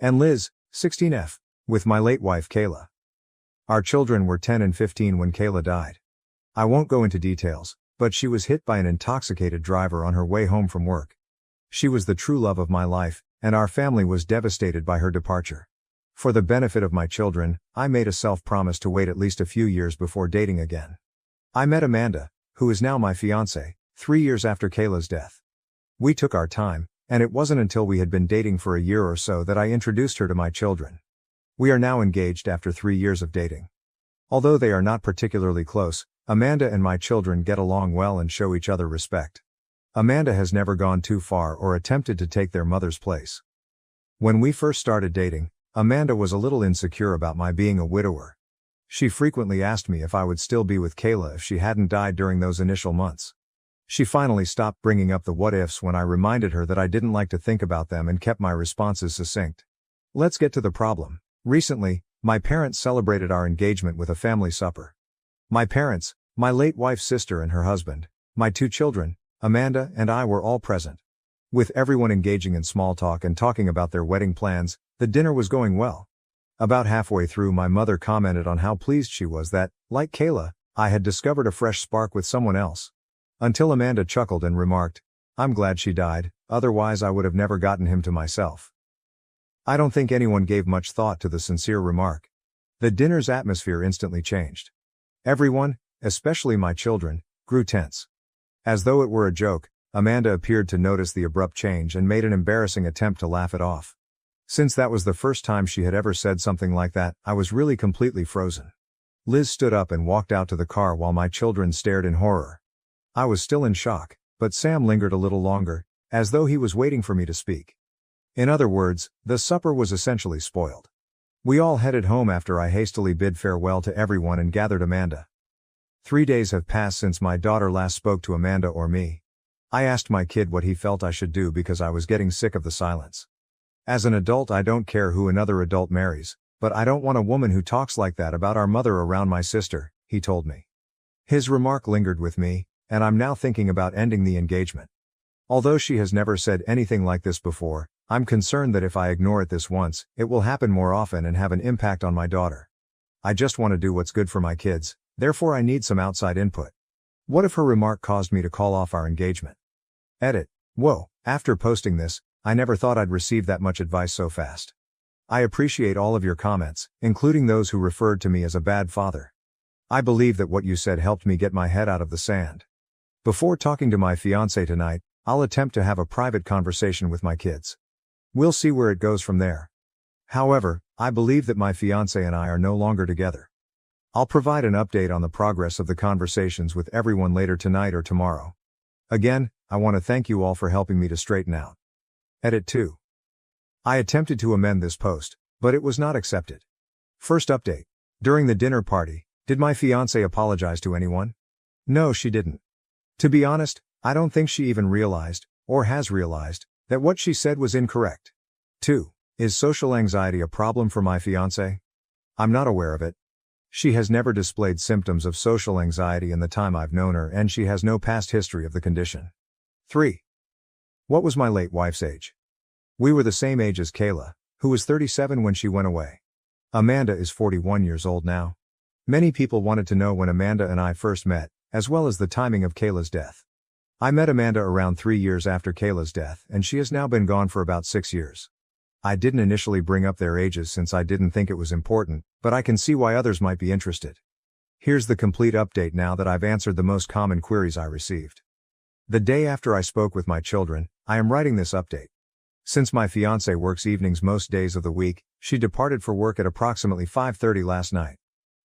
and Liz, 16F, with my late wife Kayla. Our children were 10 and 15 when Kayla died. I won't go into details, but she was hit by an intoxicated driver on her way home from work. She was the true love of my life, and our family was devastated by her departure. For the benefit of my children, I made a self-promise to wait at least a few years before dating again. I met Amanda, who is now my fiancée, 3 years after Kayla's death. We took our time, and it wasn't until we had been dating for a year or so that I introduced her to my children. We are now engaged after 3 years of dating. Although they are not particularly close, Amanda and my children get along well and show each other respect. Amanda has never gone too far or attempted to take their mother's place. When we first started dating, Amanda was a little insecure about my being a widower. She frequently asked me if I would still be with Kayla if she hadn't died during those initial months. She finally stopped bringing up the what-ifs when I reminded her that I didn't like to think about them and kept my responses succinct. Let's get to the problem. Recently, my parents celebrated our engagement with a family supper. My parents, my late wife's sister and her husband, my 2 children, Amanda and I were all present. With everyone engaging in small talk and talking about their wedding plans, the dinner was going well. About halfway through, my mother commented on how pleased she was that, like Kayla, I had discovered a fresh spark with someone else. Until Amanda chuckled and remarked, "I'm glad she died, otherwise I would have never gotten him to myself." I don't think anyone gave much thought to the sincere remark. The dinner's atmosphere instantly changed. Everyone, especially my children, grew tense. As though it were a joke, Amanda appeared to notice the abrupt change and made an embarrassing attempt to laugh it off. Since that was the first time she had ever said something like that, I was really completely frozen. Liz stood up and walked out to the car while my children stared in horror. I was still in shock, but Sam lingered a little longer, as though he was waiting for me to speak. In other words, the supper was essentially spoiled. We all headed home after I hastily bid farewell to everyone and gathered Amanda. 3 days have passed since my daughter last spoke to Amanda or me. I asked my kid what he felt I should do because I was getting sick of the silence. As an adult, I don't care who another adult marries, but I don't want a woman who talks like that about our mother around my sister, he told me. His remark lingered with me, and I'm now thinking about ending the engagement. Although she has never said anything like this before, I'm concerned that if I ignore it this once, it will happen more often and have an impact on my daughter. I just want to do what's good for my kids, therefore I need some outside input. What if her remark caused me to call off our engagement? Edit. Whoa, after posting this, I never thought I'd receive that much advice so fast. I appreciate all of your comments, including those who referred to me as a bad father. I believe that what you said helped me get my head out of the sand. Before talking to my fiancé tonight, I'll attempt to have a private conversation with my kids. We'll see where it goes from there. However, I believe that my fiancé and I are no longer together. I'll provide an update on the progress of the conversations with everyone later tonight or tomorrow. Again, I want to thank you all for helping me to straighten out. Edit 2. I attempted to amend this post, but it was not accepted. First update. During the dinner party, did my fiancé apologize to anyone? No, she didn't. To be honest, I don't think she even realized, or has realized, that what she said was incorrect. 2. Is social anxiety a problem for my fiancé? I'm not aware of it. She has never displayed symptoms of social anxiety in the time I've known her, and she has no past history of the condition. 3. What was my late wife's age? We were the same age as Kayla, who was 37 when she went away. Amanda is 41 years old now. Many people wanted to know when Amanda and I first met, as well as the timing of Kayla's death. I met Amanda around 3 years after Kayla's death, and she has now been gone for about 6 years. I didn't initially bring up their ages since I didn't think it was important, but I can see why others might be interested. Here's the complete update now that I've answered the most common queries I received. The day after I spoke with my children, I am writing this update. Since my fiancé works evenings most days of the week, she departed for work at approximately 5:30 last night.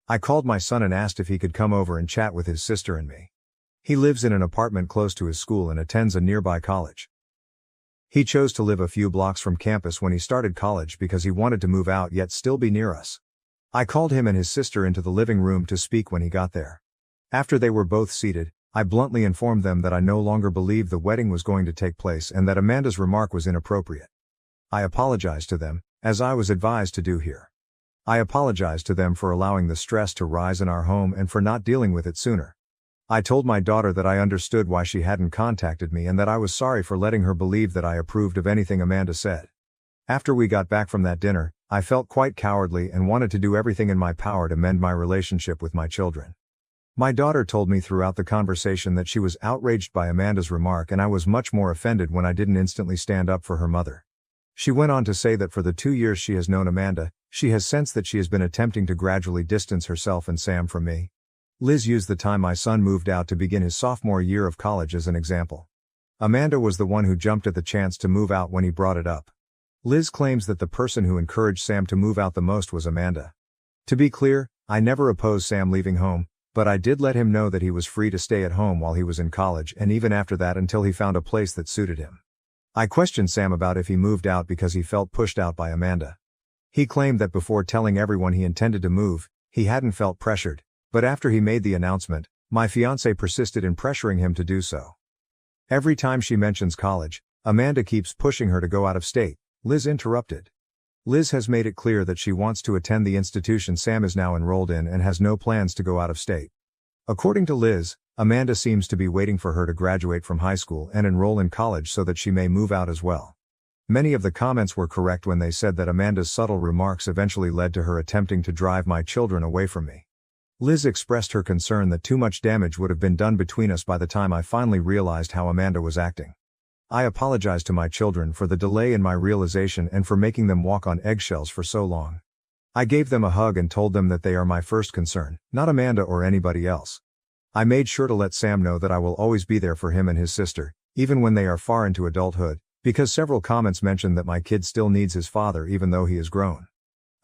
I called my son and asked if he could come over and chat with his sister and me. He lives in an apartment close to his school and attends a nearby college. He chose to live a few blocks from campus when he started college because he wanted to move out yet still be near us. I called him and his sister into the living room to speak when he got there. After they were both seated, I bluntly informed them that I no longer believed the wedding was going to take place and that Amanda's remark was inappropriate. I apologized to them, as I was advised to do here. I apologized to them for allowing the stress to rise in our home and for not dealing with it sooner. I told my daughter that I understood why she hadn't contacted me and that I was sorry for letting her believe that I approved of anything Amanda said. After we got back from that dinner, I felt quite cowardly and wanted to do everything in my power to mend my relationship with my children. My daughter told me throughout the conversation that she was outraged by Amanda's remark, and I was much more offended when I didn't instantly stand up for her mother. She went on to say that for the 2 years she has known Amanda, she has sensed that she has been attempting to gradually distance herself and Sam from me. Liz used the time my son moved out to begin his sophomore year of college as an example. Amanda was the one who jumped at the chance to move out when he brought it up. Liz claims that the person who encouraged Sam to move out the most was Amanda. To be clear, I never opposed Sam leaving home, but I did let him know that he was free to stay at home while he was in college and even after that until he found a place that suited him. I questioned Sam about if he moved out because he felt pushed out by Amanda. He claimed that before telling everyone he intended to move, he hadn't felt pressured, but after he made the announcement, my fiancé persisted in pressuring him to do so. Every time she mentions college, Amanda keeps pushing her to go out of state. Liz interrupted. Liz has made it clear that she wants to attend the institution Sam is now enrolled in and has no plans to go out of state. According to Liz, Amanda seems to be waiting for her to graduate from high school and enroll in college so that she may move out as well. Many of the comments were correct when they said that Amanda's subtle remarks eventually led to her attempting to drive my children away from me. Liz expressed her concern that too much damage would have been done between us by the time I finally realized how Amanda was acting. I apologized to my children for the delay in my realization and for making them walk on eggshells for so long. I gave them a hug and told them that they are my first concern, not Amanda or anybody else. I made sure to let Sam know that I will always be there for him and his sister, even when they are far into adulthood, because several comments mentioned that my kid still needs his father even though he is grown.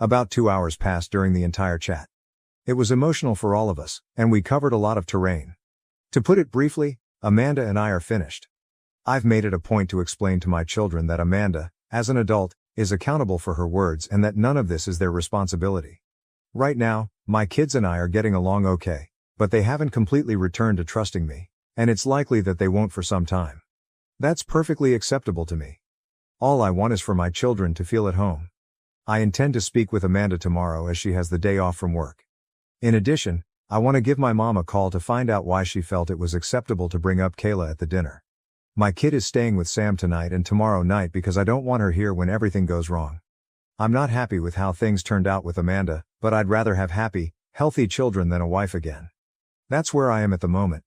About 2 hours passed during the entire chat. It was emotional for all of us, and we covered a lot of terrain. To put it briefly, Amanda and I are finished. I've made it a point to explain to my children that Amanda, as an adult, is accountable for her words and that none of this is their responsibility. Right now, my kids and I are getting along okay, but they haven't completely returned to trusting me, and it's likely that they won't for some time. That's perfectly acceptable to me. All I want is for my children to feel at home. I intend to speak with Amanda tomorrow as she has the day off from work. In addition, I want to give my mom a call to find out why she felt it was acceptable to bring up Kayla at the dinner. My kid is staying with Sam tonight and tomorrow night because I don't want her here when everything goes wrong. I'm not happy with how things turned out with Amanda, but I'd rather have happy, healthy children than a wife again. That's where I am at the moment.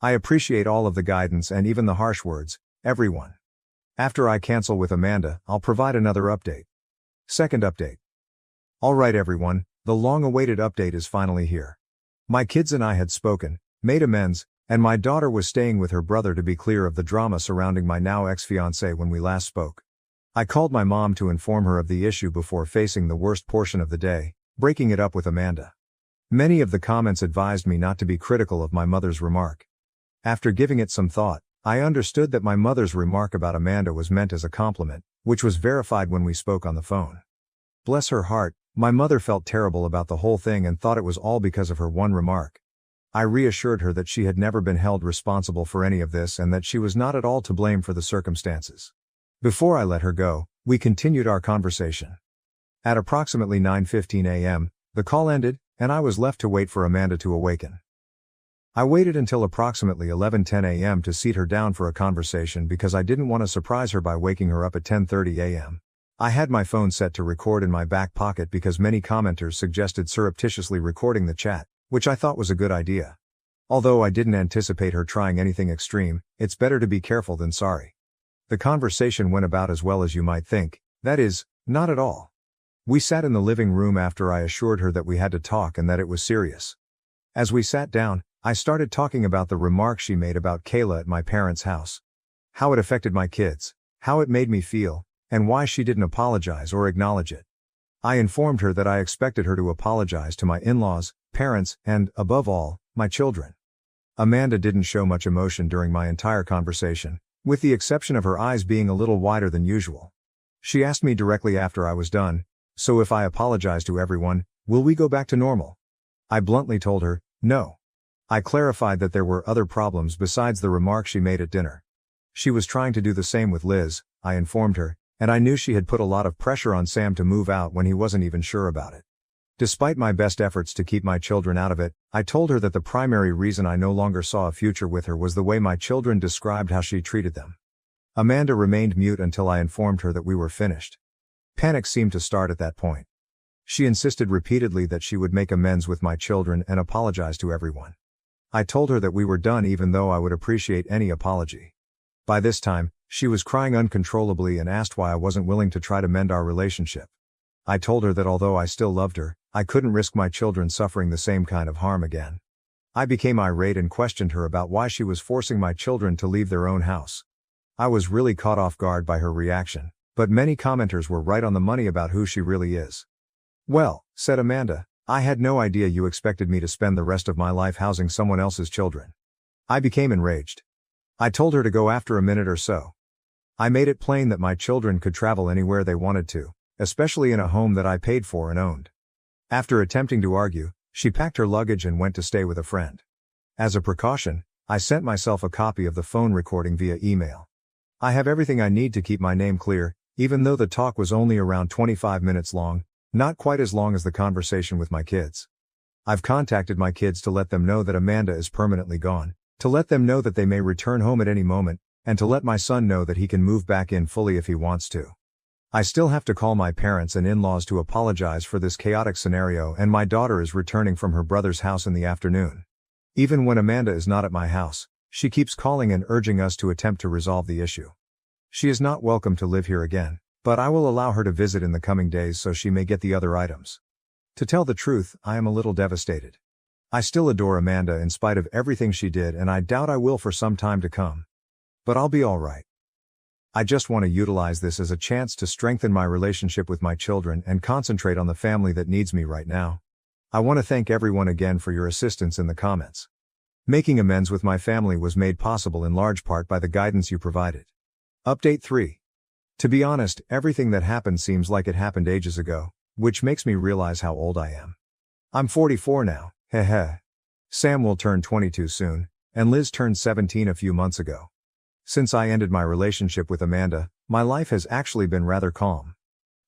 I appreciate all of the guidance and even the harsh words, everyone. After I cancel with Amanda, I'll provide another update. Second update. Alright everyone, the long-awaited update is finally here. My kids and I had spoken, made amends, and my daughter was staying with her brother to be clear of the drama surrounding my now ex-fiancé when we last spoke. I called my mom to inform her of the issue before facing the worst portion of the day, breaking it up with Amanda. Many of the comments advised me not to be critical of my mother's remark. After giving it some thought, I understood that my mother's remark about Amanda was meant as a compliment, which was verified when we spoke on the phone. Bless her heart, my mother felt terrible about the whole thing and thought it was all because of her one remark. I reassured her that she had never been held responsible for any of this and that she was not at all to blame for the circumstances. Before I let her go, we continued our conversation. At approximately 9:15 a.m., the call ended, and I was left to wait for Amanda to awaken. I waited until approximately 11:10 a.m. to seat her down for a conversation because I didn't want to surprise her by waking her up at 10:30 a.m. I had my phone set to record in my back pocket because many commenters suggested surreptitiously recording the chat, which I thought was a good idea. Although I didn't anticipate her trying anything extreme, it's better to be careful than sorry. The conversation went about as well as you might think, that is, not at all. We sat in the living room after I assured her that we had to talk and that it was serious. As we sat down, I started talking about the remark she made about Kayla at my parents' house. How it affected my kids, how it made me feel, and why she didn't apologize or acknowledge it. I informed her that I expected her to apologize to my in-laws, parents, and, above all, my children. Amanda didn't show much emotion during my entire conversation, with the exception of her eyes being a little wider than usual. She asked me directly after I was done, "So if I apologize to everyone, will we go back to normal?" I bluntly told her, no. I clarified that there were other problems besides the remark she made at dinner. She was trying to do the same with Liz, I informed her, and I knew she had put a lot of pressure on Sam to move out when he wasn't even sure about it. Despite my best efforts to keep my children out of it, I told her that the primary reason I no longer saw a future with her was the way my children described how she treated them. Amanda remained mute until I informed her that we were finished. Panic seemed to start at that point. She insisted repeatedly that she would make amends with my children and apologize to everyone. I told her that we were done even though I would appreciate any apology. By this time, she was crying uncontrollably and asked why I wasn't willing to try to mend our relationship. I told her that although I still loved her, I couldn't risk my children suffering the same kind of harm again. I became irate and questioned her about why she was forcing my children to leave their own house. I was really caught off guard by her reaction, but many commenters were right on the money about who she really is. "Well," said Amanda, "I had no idea you expected me to spend the rest of my life housing someone else's children." I became enraged. I told her to go after a minute or so. I made it plain that my children could travel anywhere they wanted to, especially in a home that I paid for and owned. After attempting to argue, she packed her luggage and went to stay with a friend. As a precaution, I sent myself a copy of the phone recording via email. I have everything I need to keep my name clear, even though the talk was only around 25 minutes long, not quite as long as the conversation with my kids. I've contacted my kids to let them know that Amanda is permanently gone, to let them know that they may return home at any moment, and to let my son know that he can move back in fully if he wants to. I still have to call my parents and in-laws to apologize for this chaotic scenario, and my daughter is returning from her brother's house in the afternoon. Even when Amanda is not at my house, she keeps calling and urging us to attempt to resolve the issue. She is not welcome to live here again, but I will allow her to visit in the coming days so she may get the other items. To tell the truth, I am a little devastated. I still adore Amanda in spite of everything she did, and I doubt I will for some time to come. But I'll be alright. I just want to utilize this as a chance to strengthen my relationship with my children and concentrate on the family that needs me right now. I want to thank everyone again for your assistance in the comments. Making amends with my family was made possible in large part by the guidance you provided. Update 3. To be honest, everything that happened seems like it happened ages ago, which makes me realize how old I am. I'm 44 now, heh. Sam will turn 22 soon, and Liz turned 17 a few months ago. Since I ended my relationship with Amanda, my life has actually been rather calm.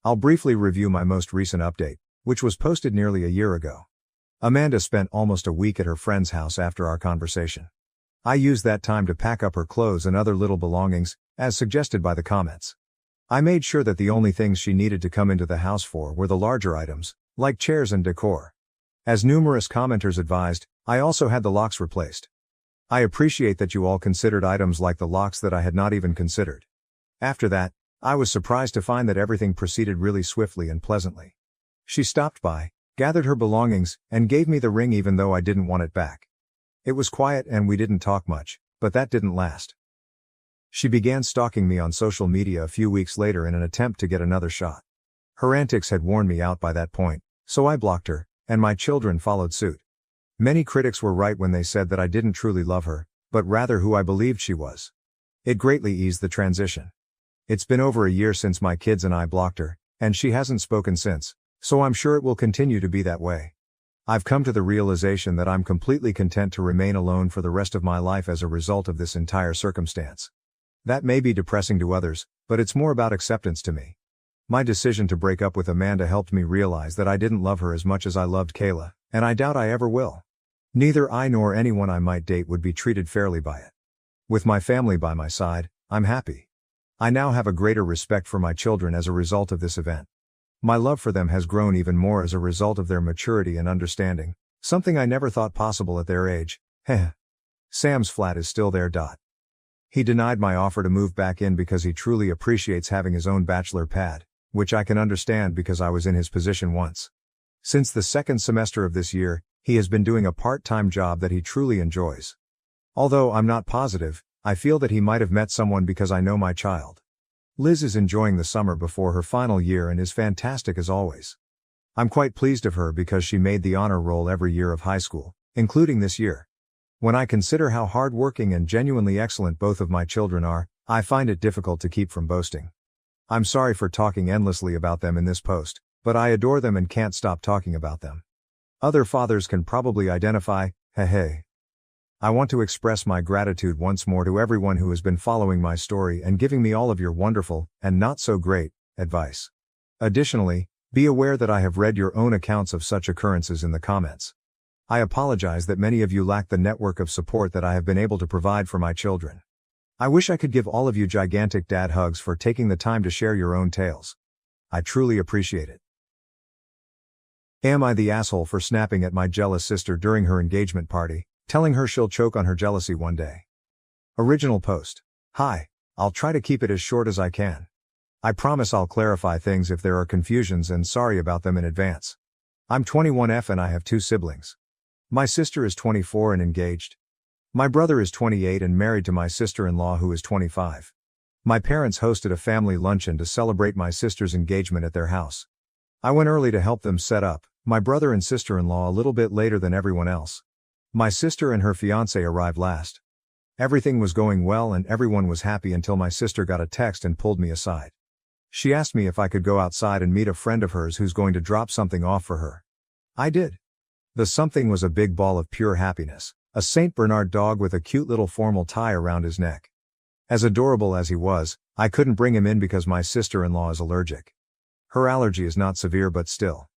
I'll briefly review my most recent update, which was posted nearly a year ago. Amanda spent almost a week at her friend's house after our conversation. I used that time to pack up her clothes and other little belongings, as suggested by the comments. I made sure that the only things she needed to come into the house for were the larger items, like chairs and decor. As numerous commenters advised, I also had the locks replaced. I appreciate that you all considered items like the locks that I had not even considered. After that, I was surprised to find that everything proceeded really swiftly and pleasantly. She stopped by, gathered her belongings, and gave me the ring even though I didn't want it back. It was quiet and we didn't talk much, but that didn't last. She began stalking me on social media a few weeks later in an attempt to get another shot. Her antics had worn me out by that point, so I blocked her, and my children followed suit. Many critics were right when they said that I didn't truly love her, but rather who I believed she was. It greatly eased the transition. It's been over a year since my kids and I blocked her, and she hasn't spoken since, so I'm sure it will continue to be that way. I've come to the realization that I'm completely content to remain alone for the rest of my life as a result of this entire circumstance. That may be depressing to others, but it's more about acceptance to me. My decision to break up with Amanda helped me realize that I didn't love her as much as I loved Kayla, and I doubt I ever will. Neither I nor anyone I might date would be treated fairly by it. With my family by my side, I'm happy. I now have a greater respect for my children as a result of this event. My love for them has grown even more as a result of their maturity and understanding, something I never thought possible at their age. Heh. Sam's flat is still there. He denied my offer to move back in because he truly appreciates having his own bachelor pad, which I can understand because I was in his position once. Since the second semester of this year, he has been doing a part-time job that he truly enjoys. Although I'm not positive, I feel that he might have met someone because I know my child. Liz is enjoying the summer before her final year and is fantastic as always. I'm quite pleased of her because she made the honor roll every year of high school, including this year. When I consider how hardworking and genuinely excellent both of my children are, I find it difficult to keep from boasting. I'm sorry for talking endlessly about them in this post, but I adore them and can't stop talking about them. Other fathers can probably identify, hey. I want to express my gratitude once more to everyone who has been following my story and giving me all of your wonderful, and not so great, advice. Additionally, be aware that I have read your own accounts of such occurrences in the comments. I apologize that many of you lack the network of support that I have been able to provide for my children. I wish I could give all of you gigantic dad hugs for taking the time to share your own tales. I truly appreciate it. Am I the asshole for snapping at my jealous sister during her engagement party, telling her she'll choke on her jealousy one day? Original post. Hi, I'll try to keep it as short as I can. I promise I'll clarify things if there are confusions and sorry about them in advance. I'm 21F and I have 2 siblings. My sister is 24 and engaged. My brother is 28 and married to my sister-in-law who is 25. My parents hosted a family luncheon to celebrate my sister's engagement at their house. I went early to help them set up, my brother and sister-in-law a little bit later than everyone else. My sister and her fiancé arrived last. Everything was going well and everyone was happy until my sister got a text and pulled me aside. She asked me if I could go outside and meet a friend of hers who's going to drop something off for her. I did. The something was a big ball of pure happiness, a Saint Bernard dog with a cute little formal tie around his neck. As adorable as he was, I couldn't bring him in because my sister-in-law is allergic. Her allergy is not severe but still.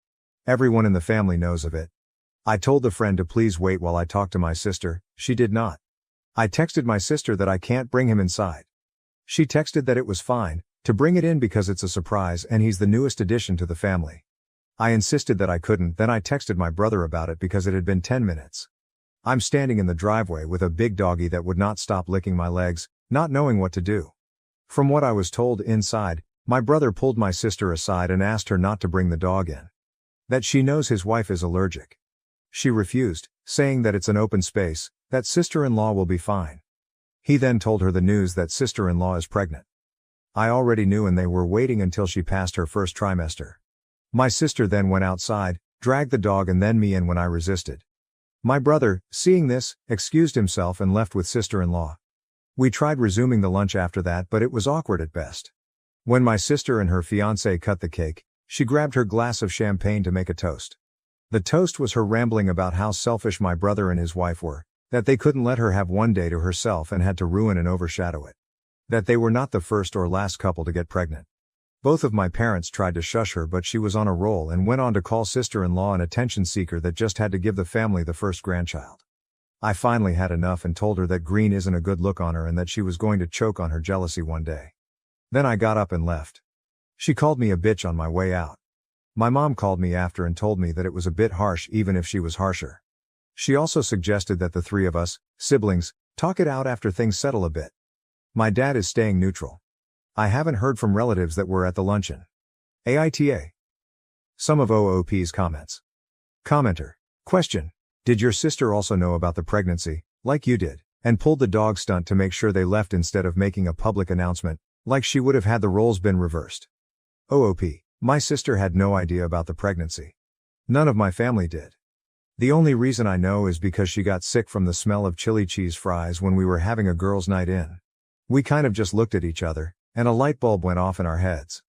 Everyone in the family knows of it. I told the friend to please wait while I talked to my sister, she did not. I texted my sister that I can't bring him inside. She texted that it was fine, to bring it in because it's a surprise and he's the newest addition to the family. I insisted that I couldn't, then I texted my brother about it because it had been 10 minutes. I'm standing in the driveway with a big doggy that would not stop licking my legs, not knowing what to do. From what I was told inside, my brother pulled my sister aside and asked her not to bring the dog in. That she knows his wife is allergic. She refused, saying that it's an open space, that sister-in-law will be fine. He then told her the news that sister-in-law is pregnant. I already knew and they were waiting until she passed her first trimester. My sister then went outside, dragged the dog and then me in when I resisted. My brother, seeing this, excused himself and left with sister-in-law. We tried resuming the lunch after that but it was awkward at best. When my sister and her fiancé cut the cake, she grabbed her glass of champagne to make a toast. The toast was her rambling about how selfish my brother and his wife were, that they couldn't let her have one day to herself and had to ruin and overshadow it. That they were not the first or last couple to get pregnant. Both of my parents tried to shush her but she was on a roll and went on to call sister-in-law an attention seeker that just had to give the family the first grandchild. I finally had enough and told her that green isn't a good look on her and that she was going to choke on her jealousy one day. Then I got up and left. She called me a bitch on my way out. My mom called me after and told me that it was a bit harsh even if she was harsher. She also suggested that the 3 of us, siblings, talk it out after things settle a bit. My dad is staying neutral. I haven't heard from relatives that were at the luncheon. AITA. Some of OOP's comments. Commenter. Question. Did your sister also know about the pregnancy, like you did, and pulled the dog stunt to make sure they left instead of making a public announcement, like she would have had the roles been reversed? OOP. My sister had no idea about the pregnancy. None of my family did. The only reason I know is because she got sick from the smell of chili cheese fries when we were having a girls' night in. We kind of just looked at each other, and a light bulb went off in our heads.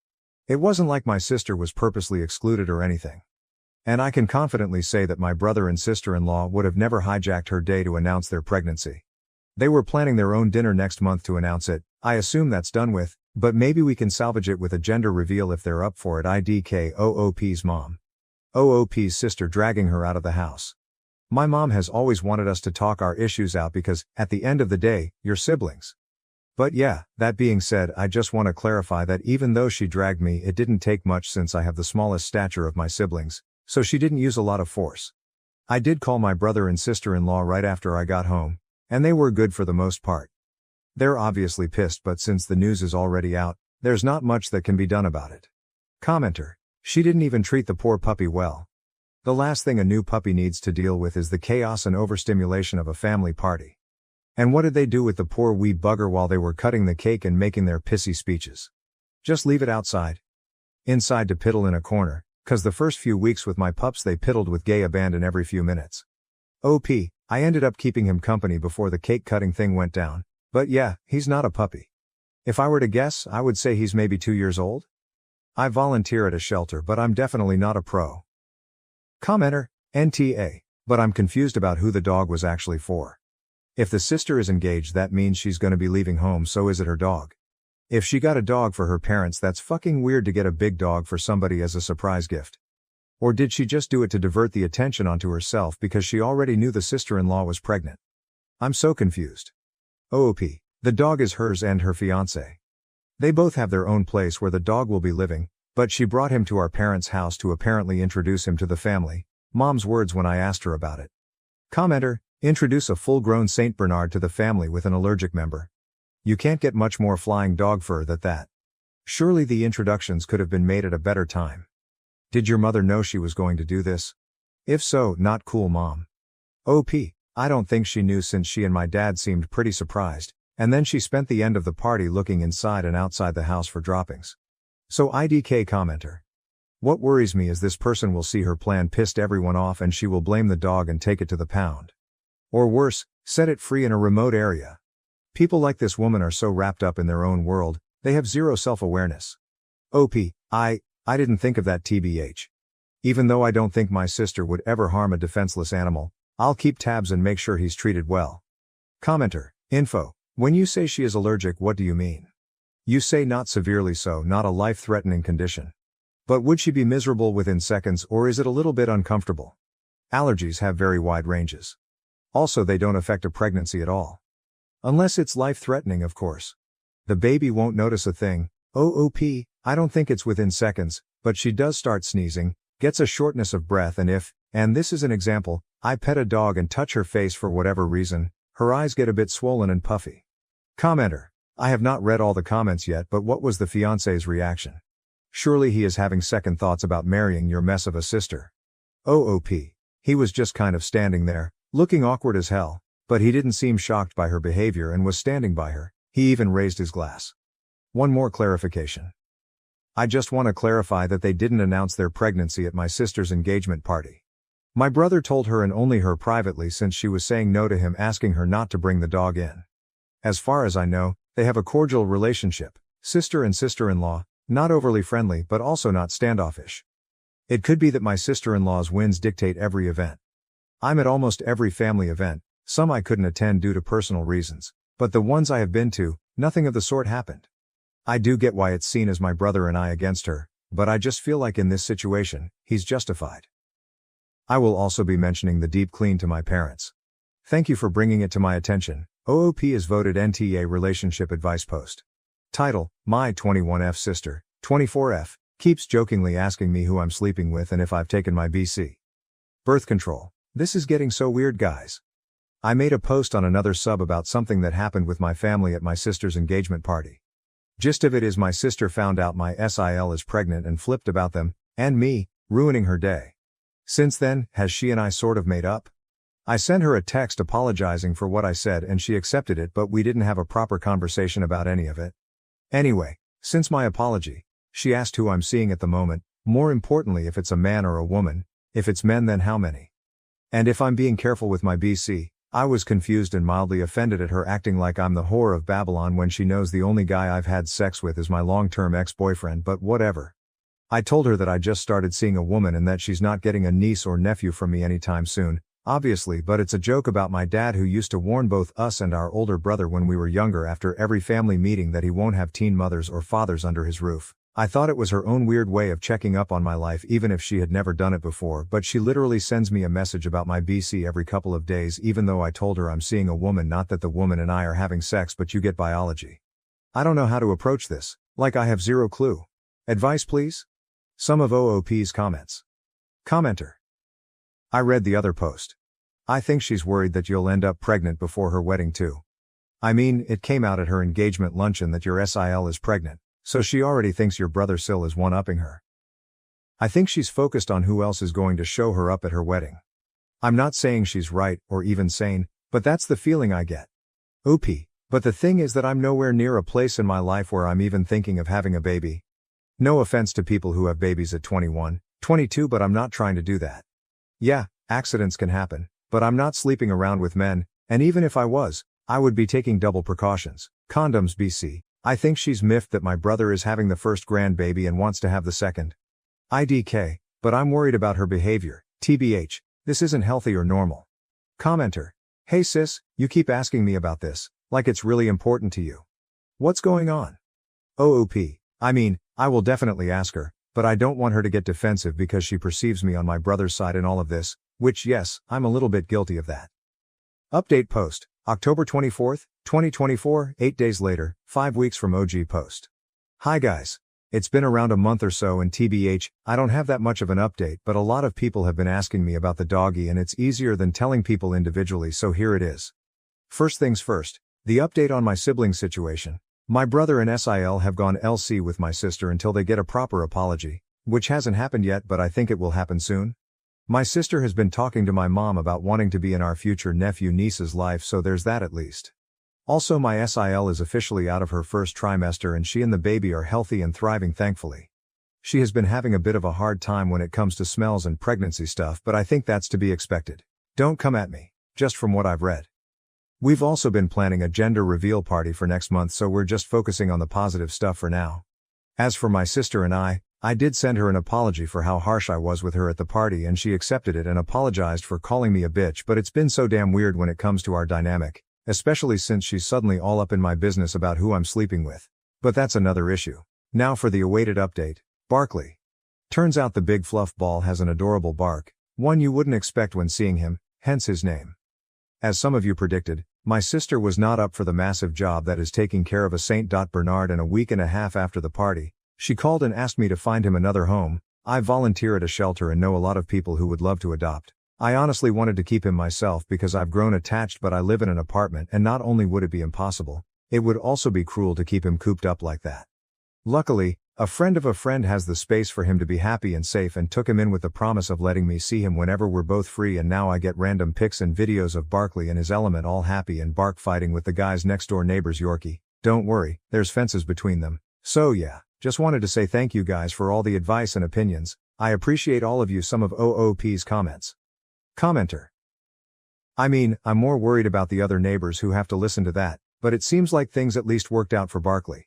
It wasn't like my sister was purposely excluded or anything. And I can confidently say that my brother and sister-in-law would have never hijacked her day to announce their pregnancy. They were planning their own dinner next month to announce it. I assume that's done with, but maybe we can salvage it with a gender reveal if they're up for it. IDK OOP's mom. OOP's sister dragging her out of the house. My mom has always wanted us to talk our issues out because, at the end of the day, you're siblings. But yeah, that being said, I just want to clarify that even though she dragged me, it didn't take much since I have the smallest stature of my siblings, so she didn't use a lot of force. I did call my brother and sister-in-law right after I got home, and they were good for the most part. They're obviously pissed, but since the news is already out, there's not much that can be done about it. Commenter. She didn't even treat the poor puppy well. The last thing a new puppy needs to deal with is the chaos and overstimulation of a family party. And what did they do with the poor wee bugger while they were cutting the cake and making their pissy speeches? Just leave it outside. Inside to piddle in a corner, 'cause the first few weeks with my pups they piddled with gay abandon every few minutes. OP, I ended up keeping him company before the cake cutting thing went down, but yeah, he's not a puppy. If I were to guess, I would say he's maybe 2 years old? I volunteer at a shelter but I'm definitely not a pro. Commenter, NTA, but I'm confused about who the dog was actually for. If the sister is engaged that means she's gonna be leaving home, so is it her dog? If she got a dog for her parents, that's fucking weird to get a big dog for somebody as a surprise gift. Or did she just do it to divert the attention onto herself because she already knew the sister-in-law was pregnant? I'm so confused. OOP, the dog is hers and her fiancé. They both have their own place where the dog will be living, But she brought him to our parents' house to apparently introduce him to the family. Mom's words when I asked her about it. Commenter, introduce a full-grown Saint Bernard to the family with an allergic member. You can't get much more flying dog fur than that. Surely the introductions could have been made at a better time. Did your mother know she was going to do this? If so, not cool, Mom. OP, I don't think she knew since she and my dad seemed pretty surprised, and then she spent the end of the party looking inside and outside the house for droppings. So IDK commenter. What worries me is this person will see her plan pissed everyone off and she will blame the dog and take it to the pound. Or worse, set it free in a remote area. People like this woman are so wrapped up in their own world, they have zero self-awareness. OP, I didn't think of that TBH. Even though I don't think my sister would ever harm a defenseless animal, I'll keep tabs and make sure he's treated well. Commenter, info, when you say she is allergic, what do you mean? You say not severely so, not a life-threatening condition. But would she be miserable within seconds or is it a little bit uncomfortable? Allergies have very wide ranges. Also, they don't affect a pregnancy at all. Unless it's life-threatening, of course. The baby won't notice a thing. OOP, I don't think it's within seconds, but she does start sneezing, gets a shortness of breath, and if, and this is an example, I pet a dog and touch her face for whatever reason, her eyes get a bit swollen and puffy. Commenter, I have not read all the comments yet, but what was the fiancé's reaction? Surely he is having second thoughts about marrying your mess of a sister. OOP, he was just kind of standing there, looking awkward as hell, but he didn't seem shocked by her behavior and was standing by her, he even raised his glass. One more clarification. I just want to clarify that they didn't announce their pregnancy at my sister's engagement party. My brother told her and only her privately since she was saying no to him asking her not to bring the dog in. As far as I know, they have a cordial relationship, sister and sister-in-law, not overly friendly but also not standoffish. It could be that my sister-in-law's whims dictate every event. I'm at almost every family event, some I couldn't attend due to personal reasons, but the ones I have been to, nothing of the sort happened. I do get why it's seen as my brother and I against her, but I just feel like in this situation, he's justified. I will also be mentioning the deep clean to my parents. Thank you for bringing it to my attention. OOP is voted NTA Relationship Advice Post. Title, My 21F Sister, 24F, keeps jokingly asking me who I'm sleeping with and if I've taken my BC. Birth control. This is getting so weird, guys. I made a post on another sub about something that happened with my family at my sister's engagement party. Gist of it is my sister found out my SIL is pregnant and flipped about them, and me, ruining her day. Since then, has she and I sort of made up? I sent her a text apologizing for what I said and she accepted it, but we didn't have a proper conversation about any of it. Anyway, since my apology, she asked who I'm seeing at the moment, more importantly if it's a man or a woman, if it's men then how many. And if I'm being careful with my BC, I was confused and mildly offended at her acting like I'm the whore of Babylon when she knows the only guy I've had sex with is my long-term ex-boyfriend, but whatever. I told her that I just started seeing a woman and that she's not getting a niece or nephew from me anytime soon, obviously, but it's a joke about my dad who used to warn both us and our older brother when we were younger after every family meeting that he won't have teen mothers or fathers under his roof. I thought it was her own weird way of checking up on my life even if she had never done it before, but she literally sends me a message about my BC every couple of days even though I told her I'm seeing a woman, not that the woman and I are having sex, but you get biology. I don't know how to approach this, like I have zero clue. Advice please? Some of OOP's comments. Commenter. I read the other post. I think she's worried that you'll end up pregnant before her wedding too. I mean, it came out at her engagement luncheon that your SIL is pregnant. So she already thinks your brother Sil is one-upping her. I think she's focused on who else is going to show her up at her wedding. I'm not saying she's right or even sane, but that's the feeling I get. OP, but the thing is that I'm nowhere near a place in my life where I'm even thinking of having a baby. No offense to people who have babies at 21, 22, but I'm not trying to do that. Yeah, accidents can happen, but I'm not sleeping around with men, and even if I was, I would be taking double precautions. Condoms BC. I think she's miffed that my brother is having the first grandbaby and wants to have the second. IDK, but I'm worried about her behavior. TBH, this isn't healthy or normal. Commenter, hey sis, you keep asking me about this, like it's really important to you. What's going on? OOP, I mean, I will definitely ask her, but I don't want her to get defensive because she perceives me on my brother's side in all of this, which yes, I'm a little bit guilty of that. Update post, October 24th, 2024, 8 days later, 5 weeks from OG post. Hi guys. It's been around a month or so and TBH, I don't have that much of an update, but a lot of people have been asking me about the doggy and it's easier than telling people individually, so here it is. First things first, the update on my sibling situation. My brother and SIL have gone LC with my sister until they get a proper apology, which hasn't happened yet, but I think it will happen soon. My sister has been talking to my mom about wanting to be in our future nephew-niece's life, so there's that at least. Also, my SIL is officially out of her first trimester and she and the baby are healthy and thriving, thankfully. She has been having a bit of a hard time when it comes to smells and pregnancy stuff, but I think that's to be expected. Don't come at me, just from what I've read. We've also been planning a gender reveal party for next month, so we're just focusing on the positive stuff for now. As for my sister and I did send her an apology for how harsh I was with her at the party and she accepted it and apologized for calling me a bitch, but it's been so damn weird when it comes to our dynamic, especially since she's suddenly all up in my business about who I'm sleeping with. But that's another issue. Now for the awaited update, Barkley. Turns out the big fluff ball has an adorable bark, one you wouldn't expect when seeing him, hence his name. As some of you predicted, my sister was not up for the massive job that is taking care of a Saint Bernard, and a week and a half after the party, she called and asked me to find him another home. I volunteer at a shelter and know a lot of people who would love to adopt. I honestly wanted to keep him myself because I've grown attached, but I live in an apartment and not only would it be impossible, it would also be cruel to keep him cooped up like that. Luckily, a friend of a friend has the space for him to be happy and safe and took him in with the promise of letting me see him whenever we're both free, and now I get random pics and videos of Barkley in his element, all happy and bark fighting with the guy's next door neighbor's Yorkie. Don't worry, there's fences between them. So yeah, just wanted to say thank you guys for all the advice and opinions. I appreciate all of you. Some of OOP's comments. Commenter. I mean, I'm more worried about the other neighbors who have to listen to that, but it seems like things at least worked out for Barkley.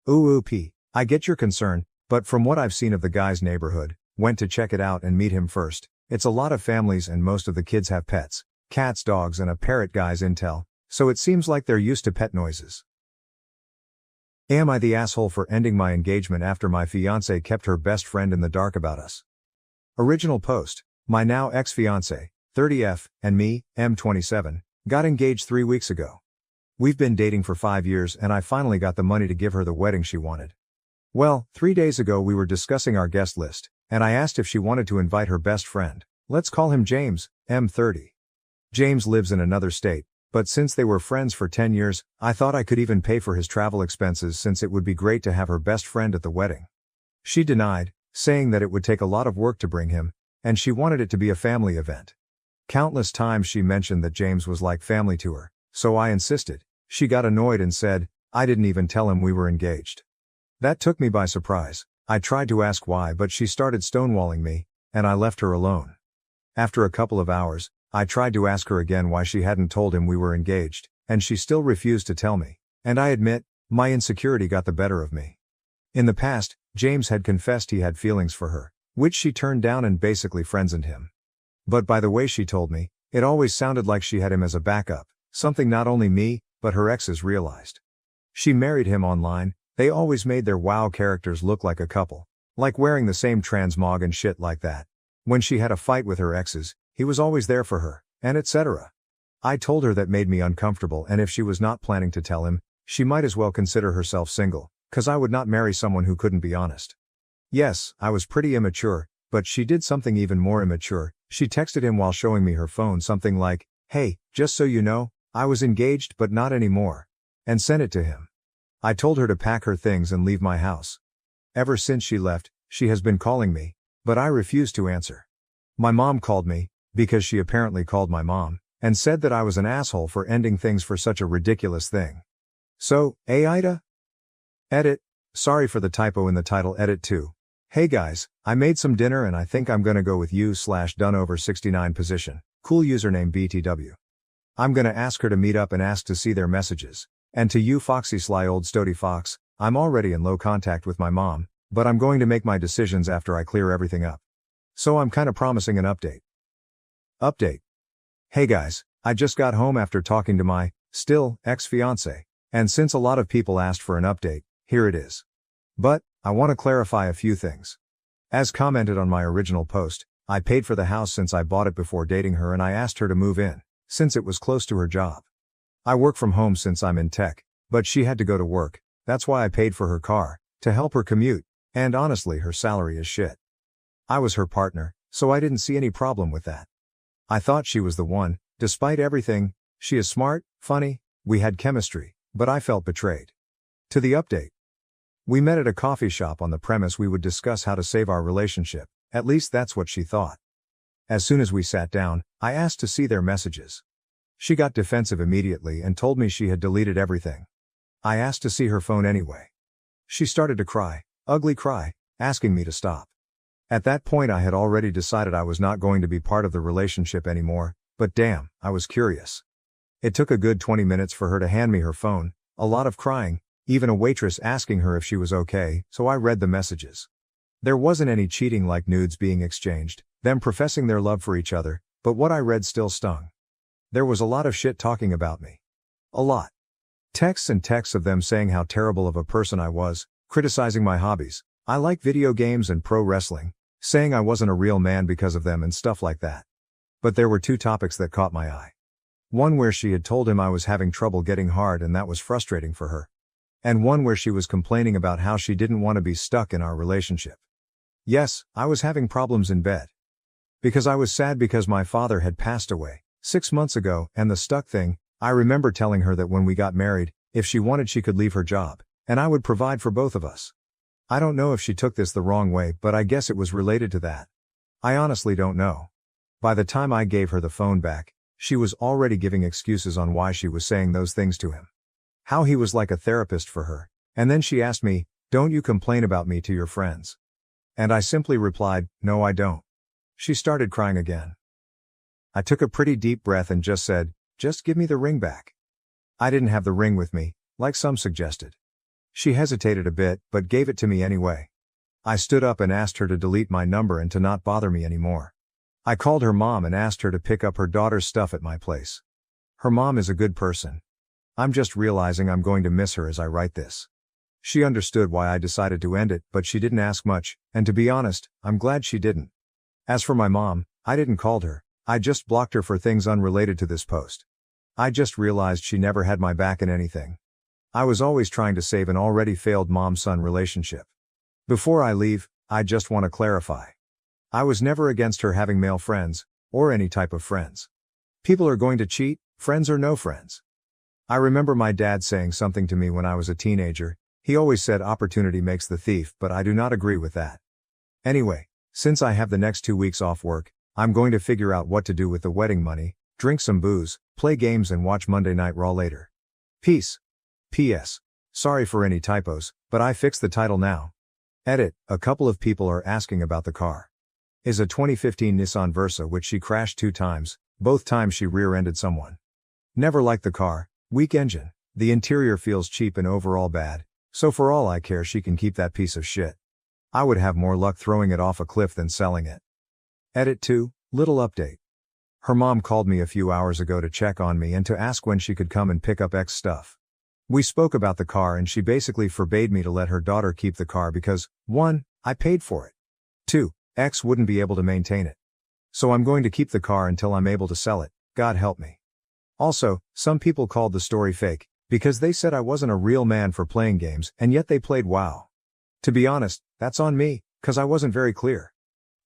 OOP, I get your concern, but from what I've seen of the guy's neighborhood, went to check it out and meet him first, it's a lot of families and most of the kids have pets, cats, dogs and a parrot, guy's intel, so it seems like they're used to pet noises. Am I the asshole for ending my engagement after my fiancée kept her best friend in the dark about us? Original post. My now ex-fiancée, 30F, and me, M27, got engaged 3 weeks ago. We've been dating for 5 years and I finally got the money to give her the wedding she wanted. Well, 3 days ago we were discussing our guest list, and I asked if she wanted to invite her best friend. Let's call him James, M30. James lives in another state, but since they were friends for 10 years, I thought I could even pay for his travel expenses since it would be great to have her best friend at the wedding. She denied, saying that it would take a lot of work to bring him, and she wanted it to be a family event. Countless times she mentioned that James was like family to her, so I insisted. She got annoyed and said, I didn't even tell him we were engaged. That took me by surprise. I tried to ask why, but she started stonewalling me, and I left her alone. After a couple of hours, I tried to ask her again why she hadn't told him we were engaged, and she still refused to tell me. And I admit, my insecurity got the better of me. In the past, James had confessed he had feelings for her, which she turned down and basically friendzoned him. But by the way she told me, it always sounded like she had him as a backup, something not only me, but her exes realized. She married him online. They always made their WoW characters look like a couple, like wearing the same transmog and shit like that. When she had a fight with her exes, he was always there for her, and etc. I told her that made me uncomfortable, and if she was not planning to tell him, she might as well consider herself single, cause I would not marry someone who couldn't be honest. Yes, I was pretty immature, but she did something even more immature. She texted him while showing me her phone something like, hey, just so you know, I was engaged but not anymore, and sent it to him. I told her to pack her things and leave my house. Ever since she left, she has been calling me, but I refused to answer. My mom called me, because she apparently called my mom, and said that I was an asshole for ending things for such a ridiculous thing. So, AITA? Edit. Sorry for the typo in the title, edit too. Hey guys, I made some dinner and I think I'm gonna go with u/doneover69 position. Cool username BTW. I'm gonna ask her to meet up and ask to see their messages. And to you Foxy Sly Old Stody Fox, I'm already in low contact with my mom, but I'm going to make my decisions after I clear everything up. So I'm kinda promising an update. Update. Hey guys, I just got home after talking to my, still, ex-fiancé, and since a lot of people asked for an update, here it is. But, I want to clarify a few things. As commented on my original post, I paid for the house since I bought it before dating her and I asked her to move in, since it was close to her job. I work from home since I'm in tech, but she had to go to work, that's why I paid for her car, to help her commute, And honestly, her salary is shit. I was her partner, so I didn't see any problem with that. I thought she was the one, despite everything. She is smart, funny, we had chemistry, but I felt betrayed. To the update. We met at a coffee shop on the premise we would discuss how to save our relationship, at least that's what she thought. As soon as we sat down, I asked to see their messages. She got defensive immediately and told me she had deleted everything. I asked to see her phone anyway. She started to cry, ugly cry, asking me to stop. At that point I had already decided I was not going to be part of the relationship anymore, but damn, I was curious. It took a good 20 minutes for her to hand me her phone, a lot of crying, even a waitress asking her if she was okay, so I read the messages. There wasn't any cheating like nudes being exchanged, them professing their love for each other, but what I read still stung. There was a lot of shit talking about me. A lot. Texts and texts of them saying how terrible of a person I was, criticizing my hobbies. I like video games and pro wrestling, saying I wasn't a real man because of them and stuff like that. But there were two topics that caught my eye. One where she had told him I was having trouble getting hard and that was frustrating for her. And one where she was complaining about how she didn't want to be stuck in our relationship. Yes, I was having problems in bed. Because I was sad because my father had passed away 6 months ago, and the stuck thing, I remember telling her that when we got married, if she wanted she could leave her job, and I would provide for both of us. I don't know if she took this the wrong way, but I guess it was related to that. I honestly don't know. By the time I gave her the phone back, she was already giving excuses on why she was saying those things to him. How he was like a therapist for her, and then she asked me, "Don't you complain about me to your friends?" And I simply replied, "No, I don't." She started crying again. I took a pretty deep breath and just said, "Just give me the ring back." I didn't have the ring with me, like some suggested. She hesitated a bit, but gave it to me anyway. I stood up and asked her to delete my number and to not bother me anymore. I called her mom and asked her to pick up her daughter's stuff at my place. Her mom is a good person. I'm just realizing I'm going to miss her as I write this. She understood why I decided to end it, but she didn't ask much, and to be honest, I'm glad she didn't. As for my mom, I didn't call her, I just blocked her for things unrelated to this post. I just realized she never had my back in anything. I was always trying to save an already failed mom-son relationship. Before I leave, I just want to clarify. I was never against her having male friends, or any type of friends. People are going to cheat, friends or no friends. I remember my dad saying something to me when I was a teenager. He always said opportunity makes the thief, but I do not agree with that. Anyway, since I have the next 2 weeks off work, I'm going to figure out what to do with the wedding money, drink some booze, play games and watch Monday Night Raw later. Peace. P.S. Sorry for any typos, but I fixed the title now. Edit, a couple of people are asking about the car. Is a 2015 Nissan Versa which she crashed 2 times, both times she rear-ended someone. Never liked the car, weak engine, the interior feels cheap and overall bad, so for all I care she can keep that piece of shit. I would have more luck throwing it off a cliff than selling it. Edit 2, little update. Her mom called me a few hours ago to check on me and to ask when she could come and pick up X stuff. We spoke about the car and she basically forbade me to let her daughter keep the car because, 1, I paid for it. 2, X wouldn't be able to maintain it. So I'm going to keep the car until I'm able to sell it, God help me. Also, some people called the story fake, because they said I wasn't a real man for playing games and yet they played WoW. To be honest, that's on me, cause I wasn't very clear.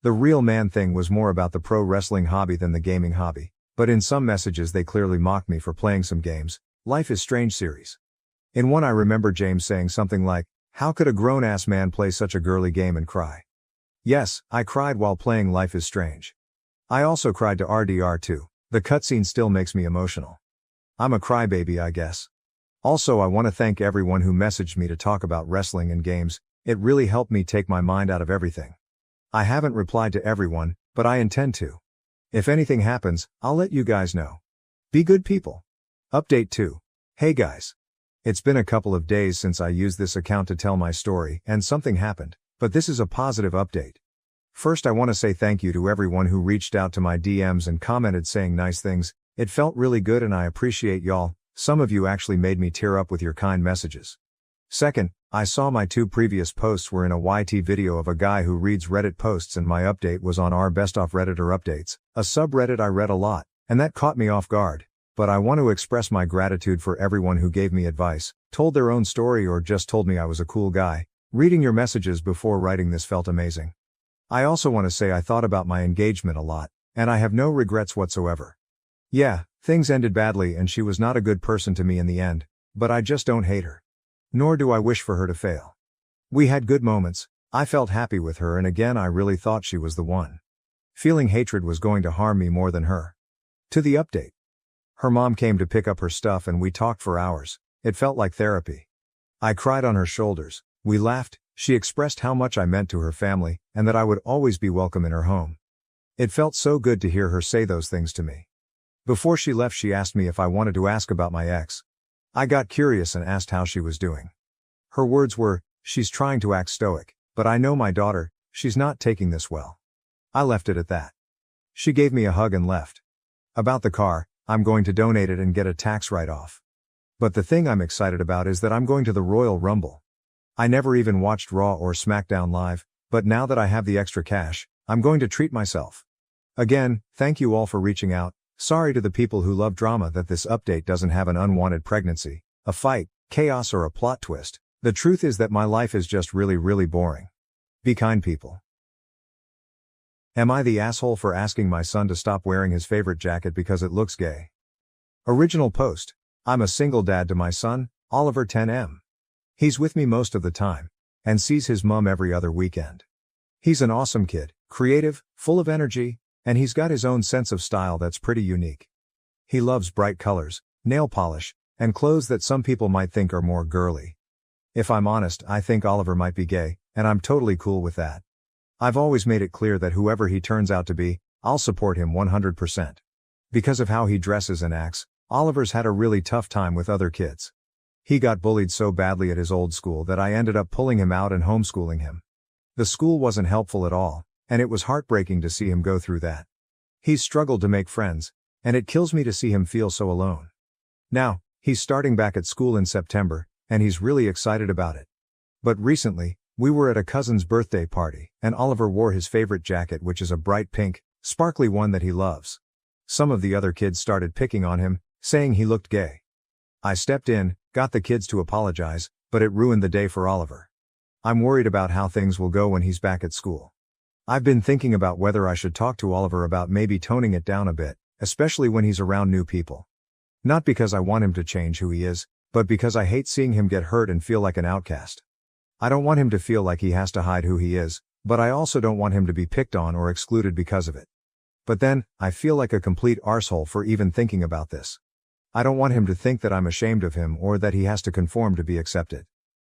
The real man thing was more about the pro wrestling hobby than the gaming hobby, but in some messages they clearly mocked me for playing some games, Life is Strange series. In one I remember James saying something like, "How could a grown-ass man play such a girly game and cry?" Yes, I cried while playing Life is Strange. I also cried to RDR2, the cutscene still makes me emotional. I'm a crybaby I guess. Also I want to thank everyone who messaged me to talk about wrestling and games, it really helped me take my mind out of everything. I haven't replied to everyone, but I intend to. If anything happens, I'll let you guys know. Be good people. Update 2. Hey guys. It's been a couple of days since I used this account to tell my story and something happened, but this is a positive update. First I want to say thank you to everyone who reached out to my DMs and commented saying nice things, it felt really good and I appreciate y'all, some of you actually made me tear up with your kind messages. Second, I saw my 2 previous posts were in a YT video of a guy who reads Reddit posts and my update was on our Best of Redditor updates, a subreddit I read a lot, and that caught me off guard. But I want to express my gratitude for everyone who gave me advice, told their own story or just told me I was a cool guy. Reading your messages before writing this felt amazing. I also want to say I thought about my engagement a lot, and I have no regrets whatsoever. Yeah, things ended badly and she was not a good person to me in the end, but I just don't hate her. Nor do I wish for her to fail. We had good moments, I felt happy with her, and again I really thought she was the one. Feeling hatred was going to harm me more than her. To the update. Her mom came to pick up her stuff and we talked for hours. It felt like therapy. I cried on her shoulders, we laughed, she expressed how much I meant to her family, and that I would always be welcome in her home. It felt so good to hear her say those things to me. Before she left, she asked me if I wanted to ask about my ex. I got curious and asked how she was doing. Her words were, "She's trying to act stoic, but I know my daughter, she's not taking this well." I left it at that. She gave me a hug and left. About the car, I'm going to donate it and get a tax write-off. But the thing I'm excited about is that I'm going to the Royal Rumble. I never even watched Raw or SmackDown live, but now that I have the extra cash, I'm going to treat myself. Again, thank you all for reaching out. Sorry to the people who love drama that this update doesn't have an unwanted pregnancy, a fight, chaos, or a plot twist. The truth is that my life is just really boring. Be kind, people. Am I the asshole for asking my son to stop wearing his favorite jacket because it looks gay? Original post. I'm a single dad to my son, Oliver 10M. He's with me most of the time, and sees his mom every other weekend. He's an awesome kid, creative, full of energy, and he's got his own sense of style that's pretty unique. He loves bright colors, nail polish, and clothes that some people might think are more girly. If I'm honest, I think Oliver might be gay, and I'm totally cool with that. I've always made it clear that whoever he turns out to be, I'll support him 100%. Because of how he dresses and acts, Oliver's had a really tough time with other kids. He got bullied so badly at his old school that I ended up pulling him out and homeschooling him. The school wasn't helpful at all, and it was heartbreaking to see him go through that. He's struggled to make friends, and it kills me to see him feel so alone. Now, he's starting back at school in September, and he's really excited about it. But recently, we were at a cousin's birthday party, and Oliver wore his favorite jacket, which is a bright pink, sparkly one that he loves. Some of the other kids started picking on him, saying he looked gay. I stepped in, got the kids to apologize, but it ruined the day for Oliver. I'm worried about how things will go when he's back at school. I've been thinking about whether I should talk to Oliver about maybe toning it down a bit, especially when he's around new people. Not because I want him to change who he is, but because I hate seeing him get hurt and feel like an outcast. I don't want him to feel like he has to hide who he is, but I also don't want him to be picked on or excluded because of it. But then, I feel like a complete arsehole for even thinking about this. I don't want him to think that I'm ashamed of him or that he has to conform to be accepted.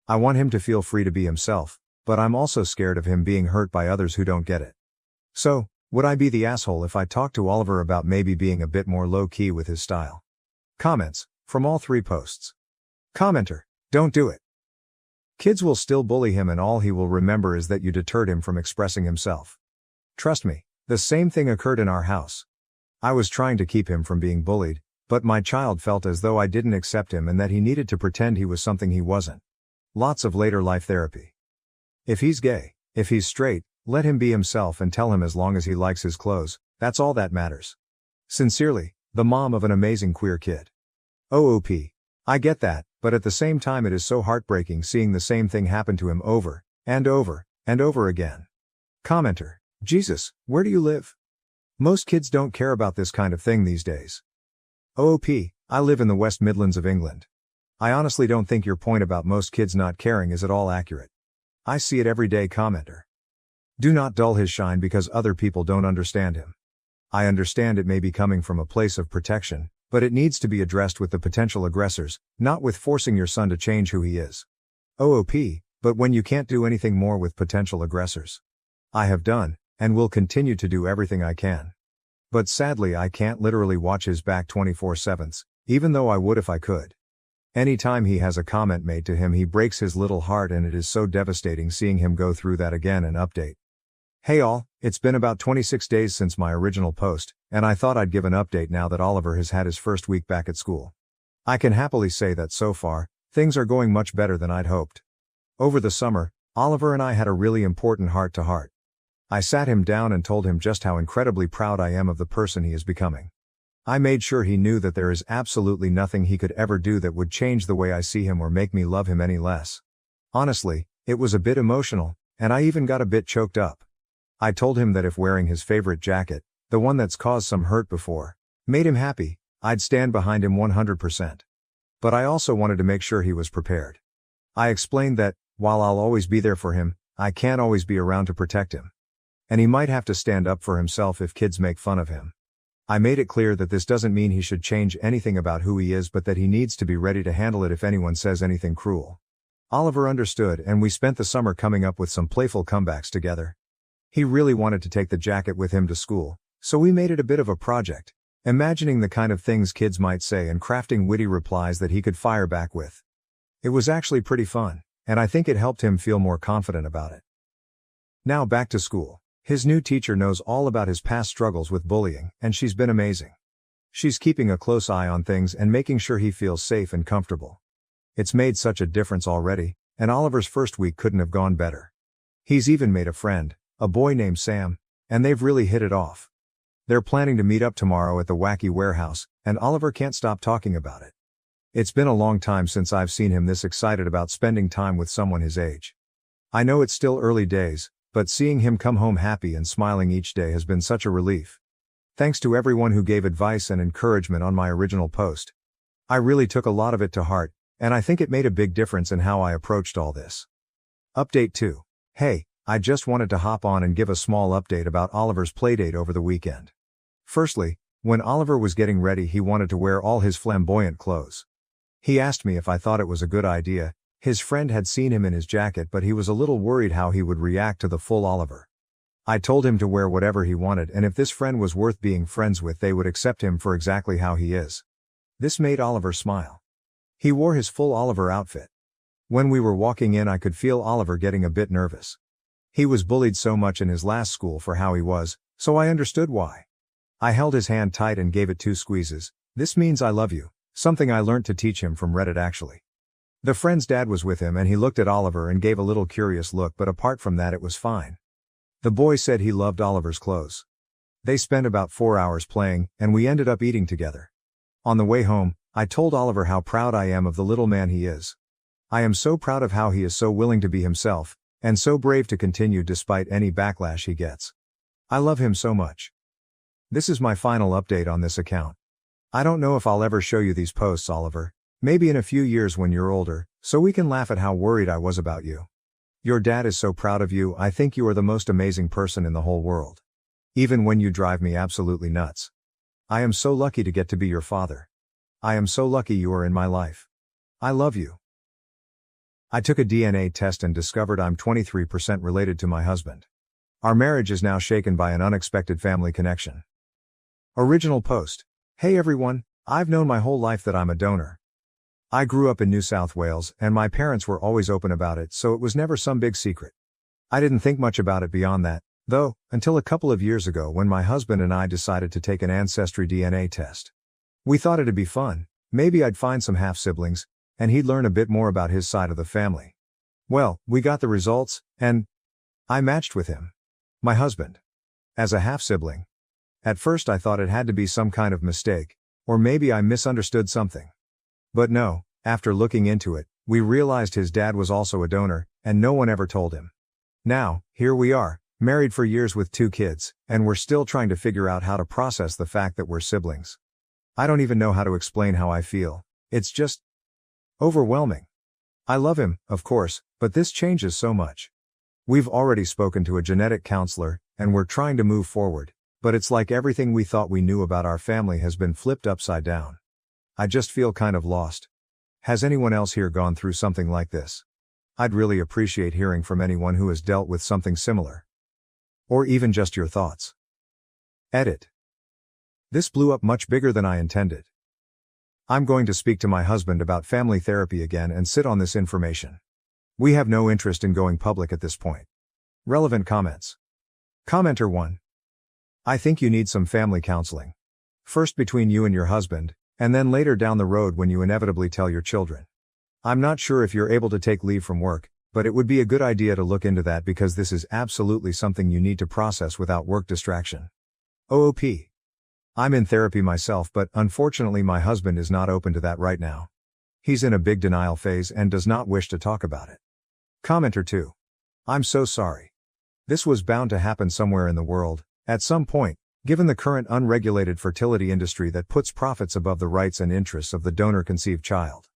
I want him to feel free to be himself, but I'm also scared of him being hurt by others who don't get it. So, would I be the asshole if I talked to Oliver about maybe being a bit more low-key with his style? Comments, from all 3 posts. Commenter, don't do it. Kids will still bully him and all he will remember is that you deterred him from expressing himself. Trust me, the same thing occurred in our house. I was trying to keep him from being bullied, but my child felt as though I didn't accept him and that he needed to pretend he was something he wasn't. Lots of later life therapy. If he's gay, if he's straight, let him be himself and tell him as long as he likes his clothes, that's all that matters. Sincerely, the mom of an amazing queer kid. OOP. I get that, but at the same time it is so heartbreaking seeing the same thing happen to him over, and over, and over again. Commenter, Jesus, where do you live? Most kids don't care about this kind of thing these days. OOP, I live in the West Midlands of England. I honestly don't think your point about most kids not caring is at all accurate. I see it every day. Commenter. Do not dull his shine because other people don't understand him. I understand it may be coming from a place of protection, but it needs to be addressed with the potential aggressors, not with forcing your son to change who he is. OOP, but when you can't do anything more with potential aggressors. I have done, and will continue to do everything I can. But sadly I can't literally watch his back 24/7, even though I would if I could. Anytime he has a comment made to him he breaks his little heart and it is so devastating seeing him go through that again. And update. Hey all, it's been about 26 days since my original post, and I thought I'd give an update now that Oliver has had his first week back at school. I can happily say that so far, things are going much better than I'd hoped. Over the summer, Oliver and I had a really important heart-to-heart. I sat him down and told him just how incredibly proud I am of the person he is becoming. I made sure he knew that there is absolutely nothing he could ever do that would change the way I see him or make me love him any less. Honestly, It was a bit emotional, and I even got a bit choked up. I told him that if wearing his favorite jacket, the one that's caused some hurt before, made him happy, I'd stand behind him 100%. But I also wanted to make sure he was prepared. I explained that, while I'll always be there for him, I can't always be around to protect him. And he might have to stand up for himself if kids make fun of him. I made it clear that this doesn't mean he should change anything about who he is, but that he needs to be ready to handle it if anyone says anything cruel. Oliver understood, and we spent the summer coming up with some playful comebacks together. He really wanted to take the jacket with him to school, so we made it a bit of a project, imagining the kind of things kids might say and crafting witty replies that he could fire back with. It was actually pretty fun, and I think it helped him feel more confident about it. Now back to school. His new teacher knows all about his past struggles with bullying, and she's been amazing. She's keeping a close eye on things and making sure he feels safe and comfortable. It's made such a difference already, and Oliver's first week couldn't have gone better. He's even made a friend, a boy named Sam, and they've really hit it off. They're planning to meet up tomorrow at the wacky warehouse, and Oliver can't stop talking about it. It's been a long time since I've seen him this excited about spending time with someone his age. I know it's still early days, but seeing him come home happy and smiling each day has been such a relief. Thanks to everyone who gave advice and encouragement on my original post. I really took a lot of it to heart, and I think it made a big difference in how I approached all this. Update 2. Hey, I just wanted to hop on and give a small update about Oliver's playdate over the weekend. Firstly, when Oliver was getting ready, he wanted to wear all his flamboyant clothes. He asked me if I thought it was a good idea. His friend had seen him in his jacket, but he was a little worried how he would react to the full Oliver. I told him to wear whatever he wanted, and if this friend was worth being friends with, they would accept him for exactly how he is. This made Oliver smile. He wore his full Oliver outfit. When we were walking in, I could feel Oliver getting a bit nervous. He was bullied so much in his last school for how he was, so I understood why. I held his hand tight and gave it 2 squeezes. This means I love you, something I learned to teach him from Reddit actually. The friend's dad was with him and he looked at Oliver and gave a little curious look, but apart from that it was fine. The boy said he loved Oliver's clothes. They spent about 4 hours playing, and we ended up eating together. On the way home, I told Oliver how proud I am of the little man he is. I am so proud of how he is so willing to be himself, and so brave to continue despite any backlash he gets. I love him so much. This is my final update on this account. I don't know if I'll ever show you these posts, Oliver. Maybe in a few years when you're older, so we can laugh at how worried I was about you. Your dad is so proud of you. I think you are the most amazing person in the whole world. Even when you drive me absolutely nuts. I am so lucky to get to be your father. I am so lucky you are in my life. I love you. I took a DNA test and discovered I'm 23% related to my husband. Our marriage is now shaken by an unexpected family connection. Original post. Hey everyone, I've known my whole life that I'm a donor. I grew up in New South Wales, and my parents were always open about it, so it was never some big secret. I didn't think much about it beyond that, though, until a couple of years ago when my husband and I decided to take an ancestry DNA test. We thought it'd be fun, maybe I'd find some half-siblings, and he'd learn a bit more about his side of the family. Well, we got the results, and I matched with him. My husband. As a half-sibling. At first I thought it had to be some kind of mistake, or maybe I misunderstood something. But no, after looking into it, we realized his dad was also a donor, and no one ever told him. Now, here we are, married for years with 2 kids, and we're still trying to figure out how to process the fact that we're siblings. I don't even know how to explain how I feel. It's just overwhelming. I love him, of course, but this changes so much. We've already spoken to a genetic counselor, and we're trying to move forward, but it's like everything we thought we knew about our family has been flipped upside down. I just feel kind of lost. Has anyone else here gone through something like this? I'd really appreciate hearing from anyone who has dealt with something similar. Or even just your thoughts. Edit. This blew up much bigger than I intended. I'm going to speak to my husband about family therapy again and sit on this information. We have no interest in going public at this point. Relevant comments. Commenter 1. I think you need some family counseling. First between you and your husband, and then later down the road when you inevitably tell your children. I'm not sure if you're able to take leave from work, but it would be a good idea to look into that because this is absolutely something you need to process without work distraction. OOP. I'm in therapy myself, but unfortunately my husband is not open to that right now. He's in a big denial phase and does not wish to talk about it. Commenter 2. I'm so sorry. This was bound to happen somewhere in the world, at some point, given the current unregulated fertility industry that puts profits above the rights and interests of the donor-conceived child.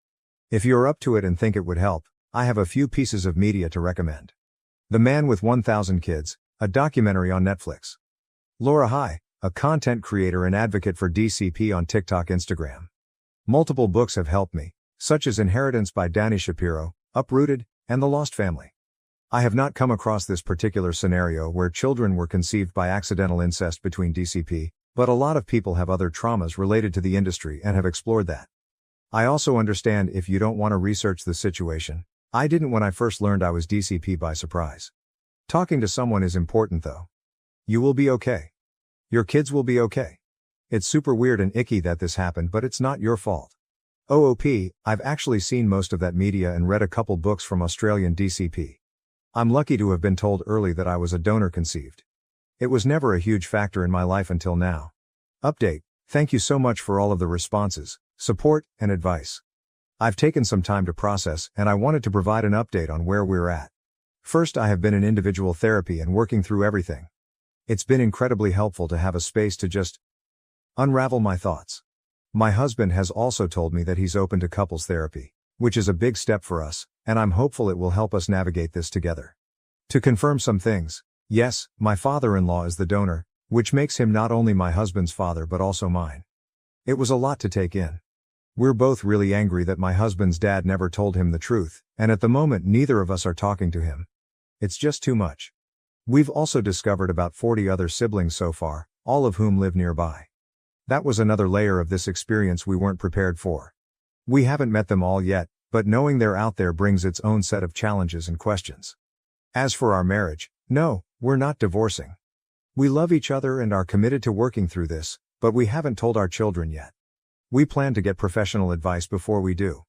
If you're up to it and think it would help, I have a few pieces of media to recommend. The Man with 1,000 Kids, a documentary on Netflix. Laura Hai, a content creator and advocate for DCP on TikTok, Instagram. Multiple books have helped me, such as Inheritance by Dani Shapiro, Uprooted, and The Lost Family. I have not come across this particular scenario where children were conceived by accidental incest between DCP, but a lot of people have other traumas related to the industry and have explored that. I also understand if you don't want to research the situation. I didn't when I first learned I was DCP by surprise. Talking to someone is important though. You will be okay. Your kids will be okay. It's super weird and icky that this happened, but it's not your fault. OOP, I've actually seen most of that media and read a couple books from Australian DCP. I'm lucky to have been told early that I was a donor conceived. It was never a huge factor in my life until now. Update, thank you so much for all of the responses, support, and advice. I've taken some time to process, and I wanted to provide an update on where we're at. First, I have been in individual therapy and working through everything. It's been incredibly helpful to have a space to just unravel my thoughts. My husband has also told me that he's open to couples therapy, which is a big step for us, and I'm hopeful it will help us navigate this together. To confirm some things, yes, my father-in-law is the donor, which makes him not only my husband's father but also mine. It was a lot to take in. We're both really angry that my husband's dad never told him the truth, and at the moment neither of us are talking to him. It's just too much. We've also discovered about 40 other siblings so far, all of whom live nearby. That was another layer of this experience we weren't prepared for. We haven't met them all yet, but knowing they're out there brings its own set of challenges and questions. As for our marriage, no, we're not divorcing. We love each other and are committed to working through this, but we haven't told our children yet. We plan to get professional advice before we do.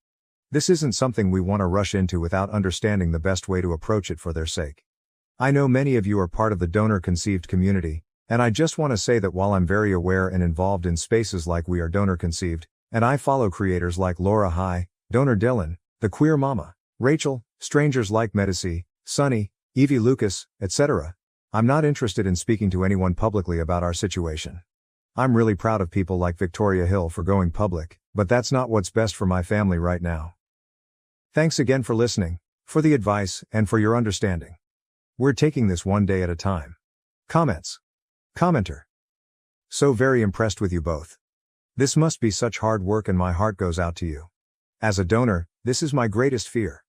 This isn't something we want to rush into without understanding the best way to approach it for their sake. I know many of you are part of the donor-conceived community, and I just want to say that while I'm very aware and involved in spaces like We Are Donor-Conceived, and I follow creators like Laura Hai, Donor Dylan, The Queer Mama, Rachel, strangers like Medici, Sunny, Evie Lucas, etc., I'm not interested in speaking to anyone publicly about our situation. I'm really proud of people like Victoria Hill for going public, but that's not what's best for my family right now. Thanks again for listening, for the advice, and for your understanding. We're taking this one day at a time. Comments. Commenter. So very impressed with you both. This must be such hard work and my heart goes out to you. As a donor, this is my greatest fear.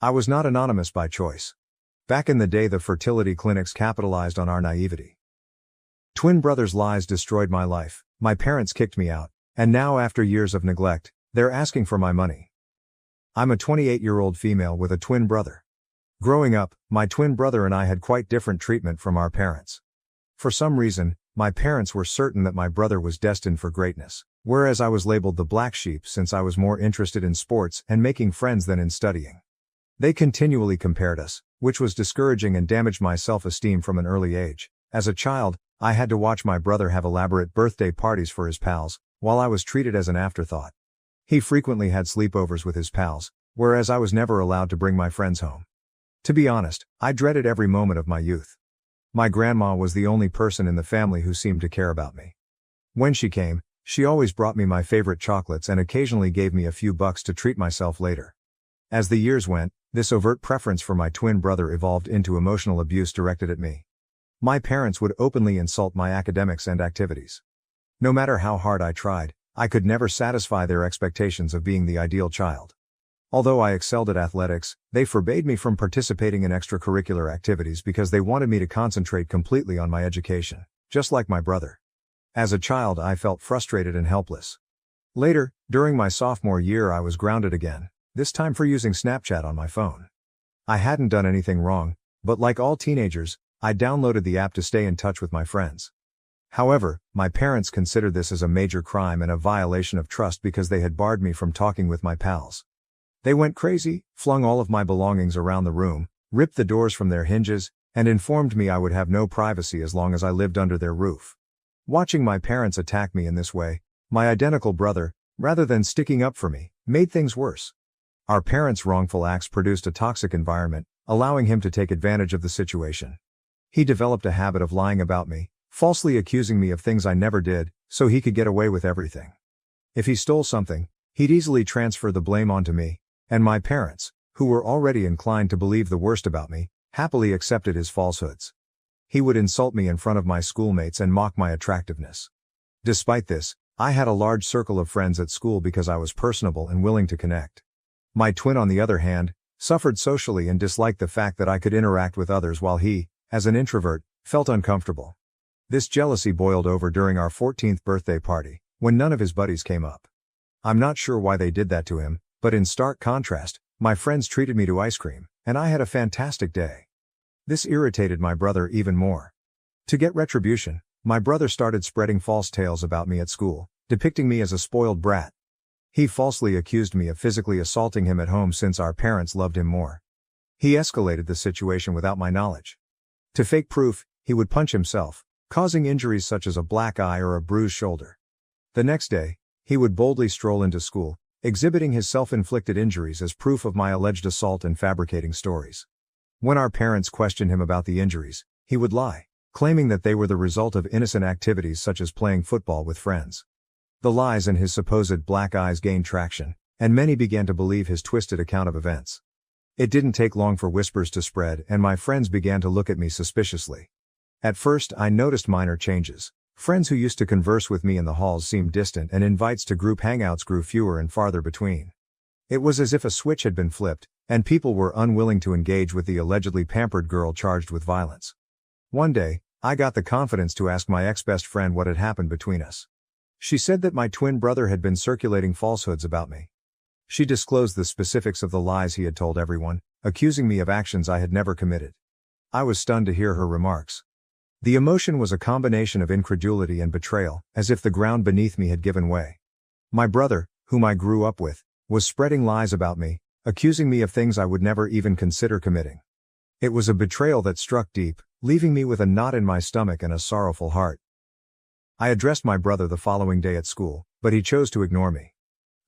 I was not anonymous by choice. Back in the day the fertility clinics capitalized on our naivety. Twin brothers' lies destroyed my life, my parents kicked me out, and now after years of neglect, they're asking for my money. I'm a 28-year-old female with a twin brother. Growing up, my twin brother and I had quite different treatment from our parents. For some reason, my parents were certain that my brother was destined for greatness, whereas I was labeled the black sheep since I was more interested in sports and making friends than in studying. They continually compared us, which was discouraging and damaged my self-esteem from an early age. As a child, I had to watch my brother have elaborate birthday parties for his pals, while I was treated as an afterthought. He frequently had sleepovers with his pals, whereas I was never allowed to bring my friends home. To be honest, I dreaded every moment of my youth. My grandma was the only person in the family who seemed to care about me. When she came, she always brought me my favorite chocolates and occasionally gave me a few bucks to treat myself later. As the years went, this overt preference for my twin brother evolved into emotional abuse directed at me. My parents would openly insult my academics and activities. No matter how hard I tried, I could never satisfy their expectations of being the ideal child. Although I excelled at athletics, they forbade me from participating in extracurricular activities because they wanted me to concentrate completely on my education, just like my brother. As a child, I felt frustrated and helpless. Later, during my sophomore year, I was grounded again, this time for using Snapchat on my phone. I hadn't done anything wrong, but like all teenagers, I downloaded the app to stay in touch with my friends. However, my parents considered this as a major crime and a violation of trust because they had barred me from talking with my pals. They went crazy, flung all of my belongings around the room, ripped the doors from their hinges, and informed me I would have no privacy as long as I lived under their roof. Watching my parents attack me in this way, my identical brother, rather than sticking up for me, made things worse. Our parents' wrongful acts produced a toxic environment, allowing him to take advantage of the situation. He developed a habit of lying about me, falsely accusing me of things I never did, so he could get away with everything. If he stole something, he'd easily transfer the blame onto me, and my parents, who were already inclined to believe the worst about me, happily accepted his falsehoods. He would insult me in front of my schoolmates and mock my attractiveness. Despite this, I had a large circle of friends at school because I was personable and willing to connect. My twin, on the other hand, suffered socially and disliked the fact that I could interact with others while he, as an introvert, felt uncomfortable. This jealousy boiled over during our 14th birthday party, when none of his buddies came up. I'm not sure why they did that to him, but in stark contrast, my friends treated me to ice cream, and I had a fantastic day. This irritated my brother even more. To get retribution, my brother started spreading false tales about me at school, depicting me as a spoiled brat. He falsely accused me of physically assaulting him at home since our parents loved him more. He escalated the situation without my knowledge. To fake proof, he would punch himself, causing injuries such as a black eye or a bruised shoulder. The next day, he would boldly stroll into school, exhibiting his self-inflicted injuries as proof of my alleged assault and fabricating stories. When our parents questioned him about the injuries, he would lie, claiming that they were the result of innocent activities such as playing football with friends. The lies and his supposed black eyes gained traction, and many began to believe his twisted account of events. It didn't take long for whispers to spread, and my friends began to look at me suspiciously. At first, I noticed minor changes. Friends who used to converse with me in the halls seemed distant, and invites to group hangouts grew fewer and farther between. It was as if a switch had been flipped, and people were unwilling to engage with the allegedly pampered girl charged with violence. One day, I got the confidence to ask my ex-best friend what had happened between us. She said that my twin brother had been circulating falsehoods about me. She disclosed the specifics of the lies he had told everyone, accusing me of actions I had never committed. I was stunned to hear her remarks. The emotion was a combination of incredulity and betrayal, as if the ground beneath me had given way. My brother, whom I grew up with, was spreading lies about me, accusing me of things I would never even consider committing. It was a betrayal that struck deep, leaving me with a knot in my stomach and a sorrowful heart. I addressed my brother the following day at school, but he chose to ignore me.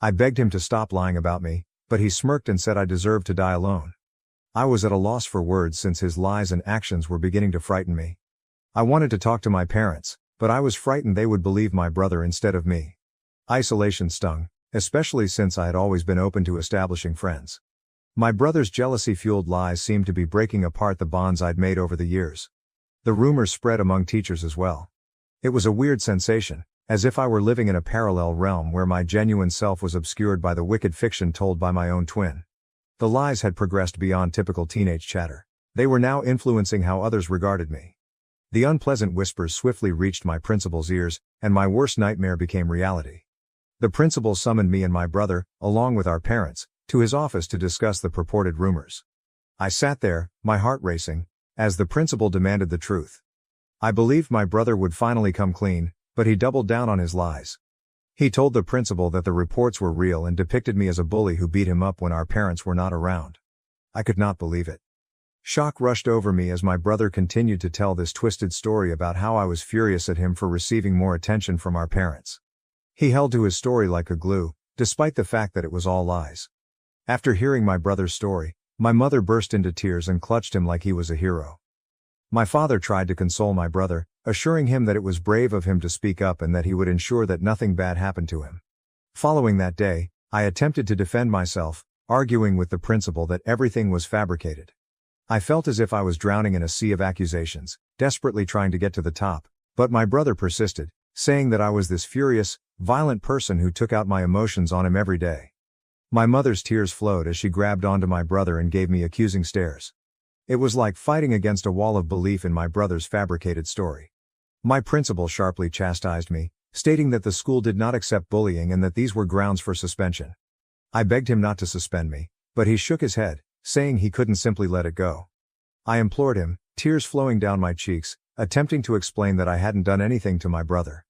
I begged him to stop lying about me, but he smirked and said I deserved to die alone. I was at a loss for words since his lies and actions were beginning to frighten me. I wanted to talk to my parents, but I was frightened they would believe my brother instead of me. Isolation stung, especially since I had always been open to establishing friends. My brother's jealousy-fueled lies seemed to be breaking apart the bonds I'd made over the years. The rumors spread among teachers as well. It was a weird sensation, as if I were living in a parallel realm where my genuine self was obscured by the wicked fiction told by my own twin. The lies had progressed beyond typical teenage chatter. They were now influencing how others regarded me. The unpleasant whispers swiftly reached my principal's ears, and my worst nightmare became reality. The principal summoned me and my brother, along with our parents, to his office to discuss the purported rumors. I sat there, my heart racing, as the principal demanded the truth. I believed my brother would finally come clean, but he doubled down on his lies. He told the principal that the reports were real and depicted me as a bully who beat him up when our parents were not around. I could not believe it. Shock rushed over me as my brother continued to tell this twisted story about how I was furious at him for receiving more attention from our parents. He held to his story like a glue, despite the fact that it was all lies. After hearing my brother's story, my mother burst into tears and clutched him like he was a hero. My father tried to console my brother, assuring him that it was brave of him to speak up and that he would ensure that nothing bad happened to him. Following that day, I attempted to defend myself, arguing with the principal that everything was fabricated. I felt as if I was drowning in a sea of accusations, desperately trying to get to the top, but my brother persisted, saying that I was this furious, violent person who took out my emotions on him every day. My mother's tears flowed as she grabbed onto my brother and gave me accusing stares. It was like fighting against a wall of belief in my brother's fabricated story. My principal sharply chastised me, stating that the school did not accept bullying and that these were grounds for suspension. I begged him not to suspend me, but he shook his head, saying he couldn't simply let it go. I implored him, tears flowing down my cheeks, attempting to explain that I hadn't done anything to my brother.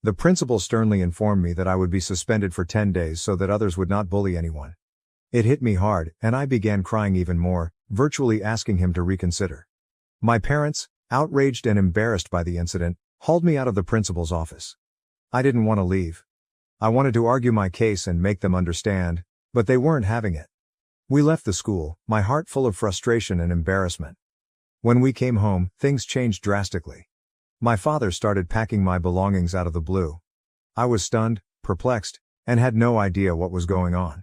The principal sternly informed me that I would be suspended for 10 days so that others would not bully anyone. It hit me hard, and I began crying even more, virtually asking him to reconsider. My parents, outraged and embarrassed by the incident, hauled me out of the principal's office. I didn't want to leave. I wanted to argue my case and make them understand, but they weren't having it. We left the school, my heart full of frustration and embarrassment. When we came home, things changed drastically. My father started packing my belongings out of the blue. I was stunned, perplexed, and had no idea what was going on.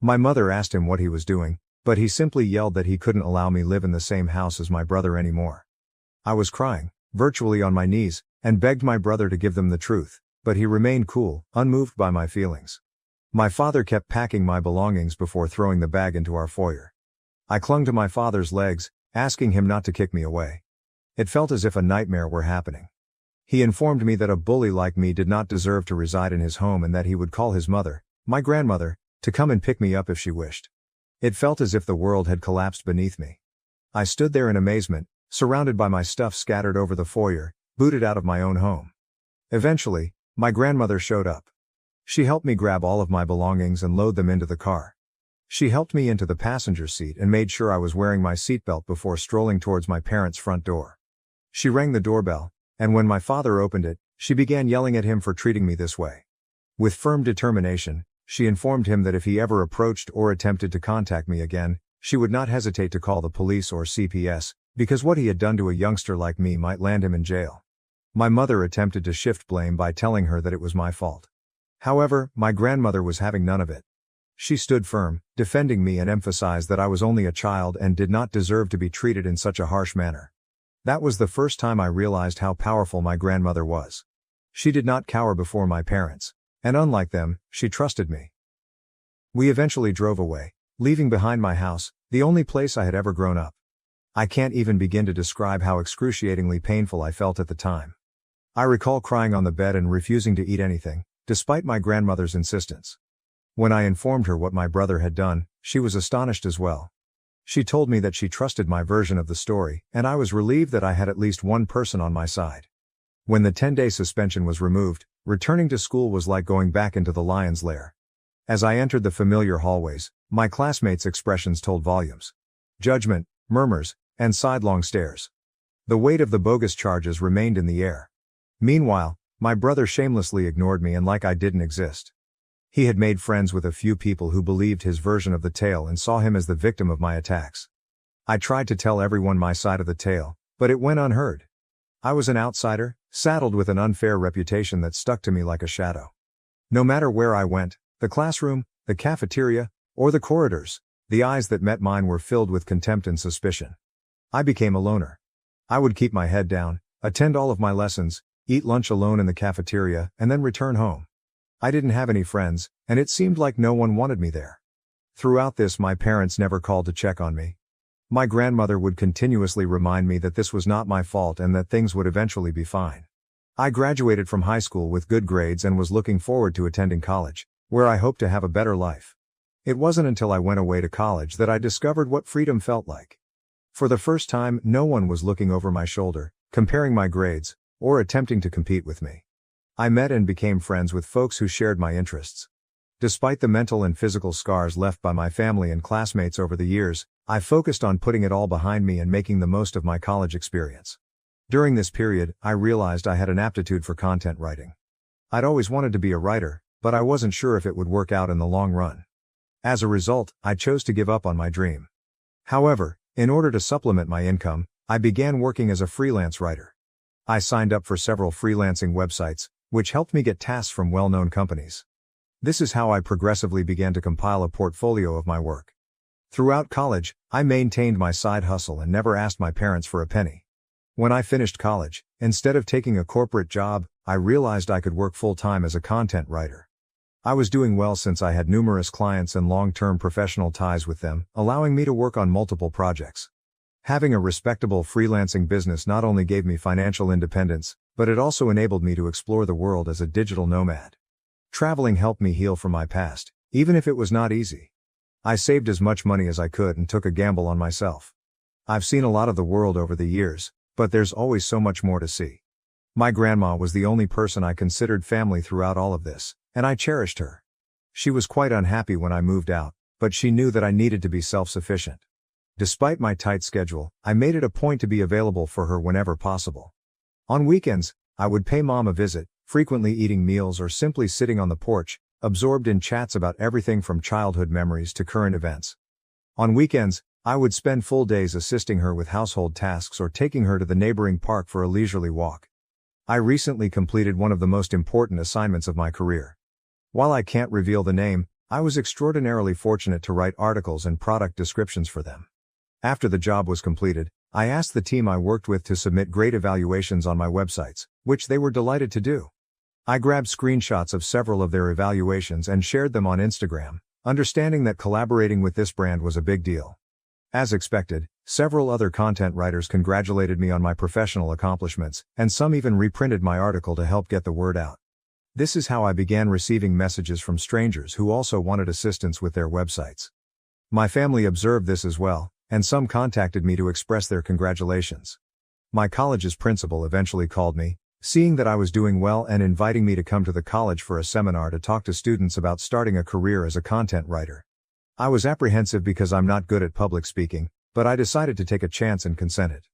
My mother asked him what he was doing, but he simply yelled that he couldn't allow me live in the same house as my brother anymore. I was crying, virtually on my knees, and begged my brother to give them the truth, but he remained cool, unmoved by my feelings. My father kept packing my belongings before throwing the bag into our foyer. I clung to my father's legs, asking him not to kick me away. It felt as if a nightmare were happening. He informed me that a bully like me did not deserve to reside in his home and that he would call his mother, my grandmother, to come and pick me up if she wished. It felt as if the world had collapsed beneath me. I stood there in amazement, surrounded by my stuff scattered over the foyer, booted out of my own home. Eventually, my grandmother showed up. She helped me grab all of my belongings and load them into the car. She helped me into the passenger seat and made sure I was wearing my seatbelt before strolling towards my parents' front door. She rang the doorbell, and when my father opened it, she began yelling at him for treating me this way. With firm determination, she informed him that if he ever approached or attempted to contact me again, she would not hesitate to call the police or CPS, because what he had done to a youngster like me might land him in jail. My mother attempted to shift blame by telling her that it was my fault. However, my grandmother was having none of it. She stood firm, defending me and emphasized that I was only a child and did not deserve to be treated in such a harsh manner. That was the first time I realized how powerful my grandmother was. She did not cower before my parents, and unlike them, she trusted me. We eventually drove away, leaving behind my house, the only place I had ever grown up. I can't even begin to describe how excruciatingly painful I felt at the time. I recall crying on the bed and refusing to eat anything, despite my grandmother's insistence. When I informed her what my brother had done, she was astonished as well. She told me that she trusted my version of the story, and I was relieved that I had at least one person on my side. When the 10-day suspension was removed, returning to school was like going back into the lion's lair. As I entered the familiar hallways, my classmates' expressions told volumes. Judgment, murmurs, and sidelong stares. The weight of the bogus charges remained in the air. Meanwhile, my brother shamelessly ignored me and like I didn't exist. He had made friends with a few people who believed his version of the tale and saw him as the victim of my attacks. I tried to tell everyone my side of the tale, but it went unheard. I was an outsider, saddled with an unfair reputation that stuck to me like a shadow. No matter where I went, the classroom, the cafeteria, or the corridors, the eyes that met mine were filled with contempt and suspicion. I became a loner. I would keep my head down, attend all of my lessons, eat lunch alone in the cafeteria, and then return home. I didn't have any friends, and it seemed like no one wanted me there. Throughout this, my parents never called to check on me. My grandmother would continuously remind me that this was not my fault and that things would eventually be fine. I graduated from high school with good grades and was looking forward to attending college, where I hoped to have a better life. It wasn't until I went away to college that I discovered what freedom felt like. For the first time, no one was looking over my shoulder, comparing my grades, or attempting to compete with me. I met and became friends with folks who shared my interests. Despite the mental and physical scars left by my family and classmates over the years, I focused on putting it all behind me and making the most of my college experience. During this period, I realized I had an aptitude for content writing. I'd always wanted to be a writer, but I wasn't sure if it would work out in the long run. As a result, I chose to give up on my dream. However, in order to supplement my income, I began working as a freelance writer. I signed up for several freelancing websites, which helped me get tasks from well-known companies. This is how I progressively began to compile a portfolio of my work. Throughout college, I maintained my side hustle and never asked my parents for a penny. When I finished college, instead of taking a corporate job, I realized I could work full-time as a content writer. I was doing well since I had numerous clients and long-term professional ties with them, allowing me to work on multiple projects. Having a respectable freelancing business not only gave me financial independence, but it also enabled me to explore the world as a digital nomad. Traveling helped me heal from my past, even if it was not easy. I saved as much money as I could and took a gamble on myself. I've seen a lot of the world over the years, but there's always so much more to see. My grandma was the only person I considered family throughout all of this, and I cherished her. She was quite unhappy when I moved out, but she knew that I needed to be self-sufficient. Despite my tight schedule, I made it a point to be available for her whenever possible. On weekends, I would pay Mom a visit, frequently eating meals or simply sitting on the porch, absorbed in chats about everything from childhood memories to current events. On weekends, I would spend full days assisting her with household tasks or taking her to the neighboring park for a leisurely walk. I recently completed one of the most important assignments of my career. While I can't reveal the name, I was extraordinarily fortunate to write articles and product descriptions for them. After the job was completed, I asked the team I worked with to submit great evaluations on my websites, which they were delighted to do. I grabbed screenshots of several of their evaluations and shared them on Instagram, understanding that collaborating with this brand was a big deal. As expected, several other content writers congratulated me on my professional accomplishments, and some even reprinted my article to help get the word out. This is how I began receiving messages from strangers who also wanted assistance with their websites. My family observed this as well, and some contacted me to express their congratulations. My college's principal eventually called me, seeing that I was doing well and inviting me to come to the college for a seminar to talk to students about starting a career as a content writer. I was apprehensive because I'm not good at public speaking, but I decided to take a chance and consented.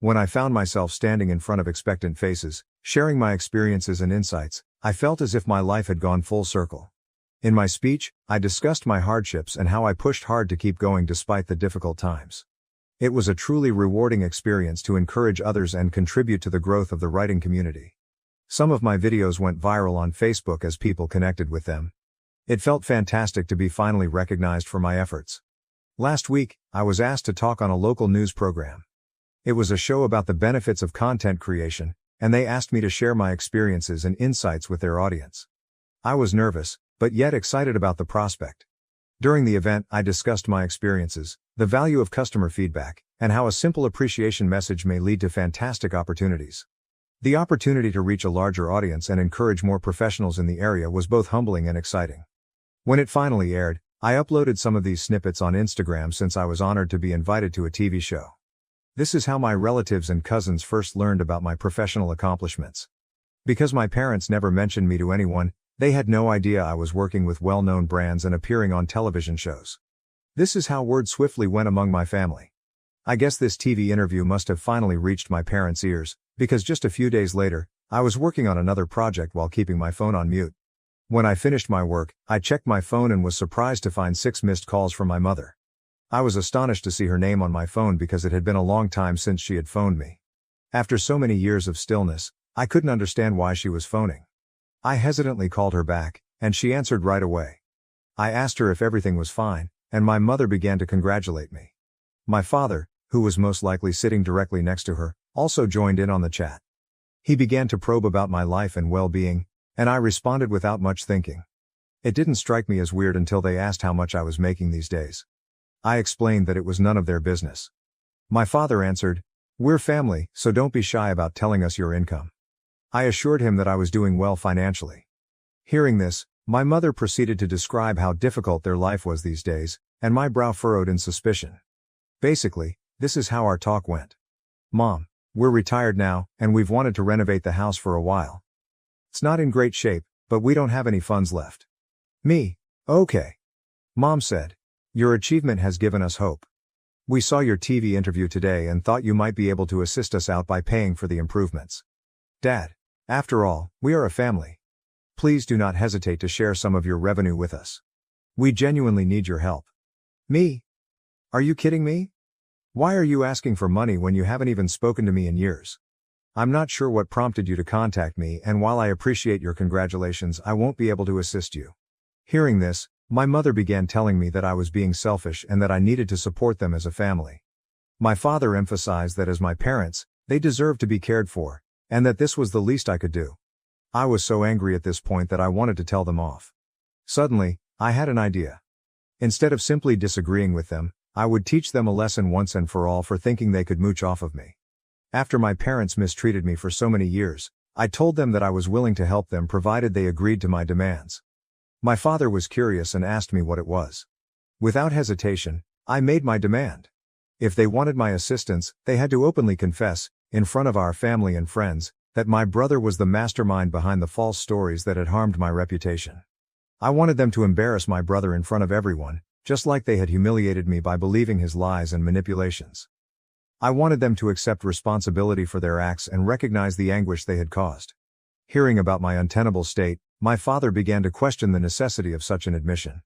When I found myself standing in front of expectant faces, sharing my experiences and insights, I felt as if my life had gone full circle. In my speech, I discussed my hardships and how I pushed hard to keep going despite the difficult times. It was a truly rewarding experience to encourage others and contribute to the growth of the writing community. Some of my videos went viral on Facebook as people connected with them. It felt fantastic to be finally recognized for my efforts. Last week, I was asked to talk on a local news program. It was a show about the benefits of content creation, and they asked me to share my experiences and insights with their audience. I was nervous, but yet excited about the prospect. During the event, I discussed my experiences, the value of customer feedback, and how a simple appreciation message may lead to fantastic opportunities. The opportunity to reach a larger audience and encourage more professionals in the area was both humbling and exciting. When it finally aired, I uploaded some of these snippets on Instagram since I was honored to be invited to a TV show. This is how my relatives and cousins first learned about my professional accomplishments. Because my parents never mentioned me to anyone, they had no idea I was working with well-known brands and appearing on television shows. This is how word swiftly went among my family. I guess this TV interview must have finally reached my parents' ears, because just a few days later, I was working on another project while keeping my phone on mute. When I finished my work, I checked my phone and was surprised to find 6 missed calls from my mother. I was astonished to see her name on my phone because it had been a long time since she had phoned me. After so many years of stillness, I couldn't understand why she was phoning. I hesitantly called her back, and she answered right away. I asked her if everything was fine, and my mother began to congratulate me. My father, who was most likely sitting directly next to her, also joined in on the chat. He began to probe about my life and well-being, and I responded without much thinking. It didn't strike me as weird until they asked how much I was making these days. I explained that it was none of their business. My father answered, "We're family, so don't be shy about telling us your income." I assured him that I was doing well financially. Hearing this, my mother proceeded to describe how difficult their life was these days, and my brow furrowed in suspicion. Basically, this is how our talk went. "Mom, we're retired now, and we've wanted to renovate the house for a while. It's not in great shape, but we don't have any funds left." Me, "Okay." Mom said, "Your achievement has given us hope. We saw your TV interview today and thought you might be able to assist us out by paying for the improvements. Dad, after all, we are a family. Please do not hesitate to share some of your revenue with us. We genuinely need your help." Me, "Are you kidding me? Why are you asking for money when you haven't even spoken to me in years? I'm not sure what prompted you to contact me, and while I appreciate your congratulations, I won't be able to assist you." Hearing this, my mother began telling me that I was being selfish and that I needed to support them as a family. My father emphasized that as my parents, they deserved to be cared for, and that this was the least I could do. I was so angry at this point that I wanted to tell them off. Suddenly, I had an idea. Instead of simply disagreeing with them, I would teach them a lesson once and for all for thinking they could mooch off of me. After my parents mistreated me for so many years, I told them that I was willing to help them provided they agreed to my demands. My father was curious and asked me what it was. Without hesitation, I made my demand. If they wanted my assistance, they had to openly confess, in front of our family and friends, that my brother was the mastermind behind the false stories that had harmed my reputation. I wanted them to embarrass my brother in front of everyone, just like they had humiliated me by believing his lies and manipulations. I wanted them to accept responsibility for their acts and recognize the anguish they had caused. Hearing about my untenable state, my father began to question the necessity of such an admission.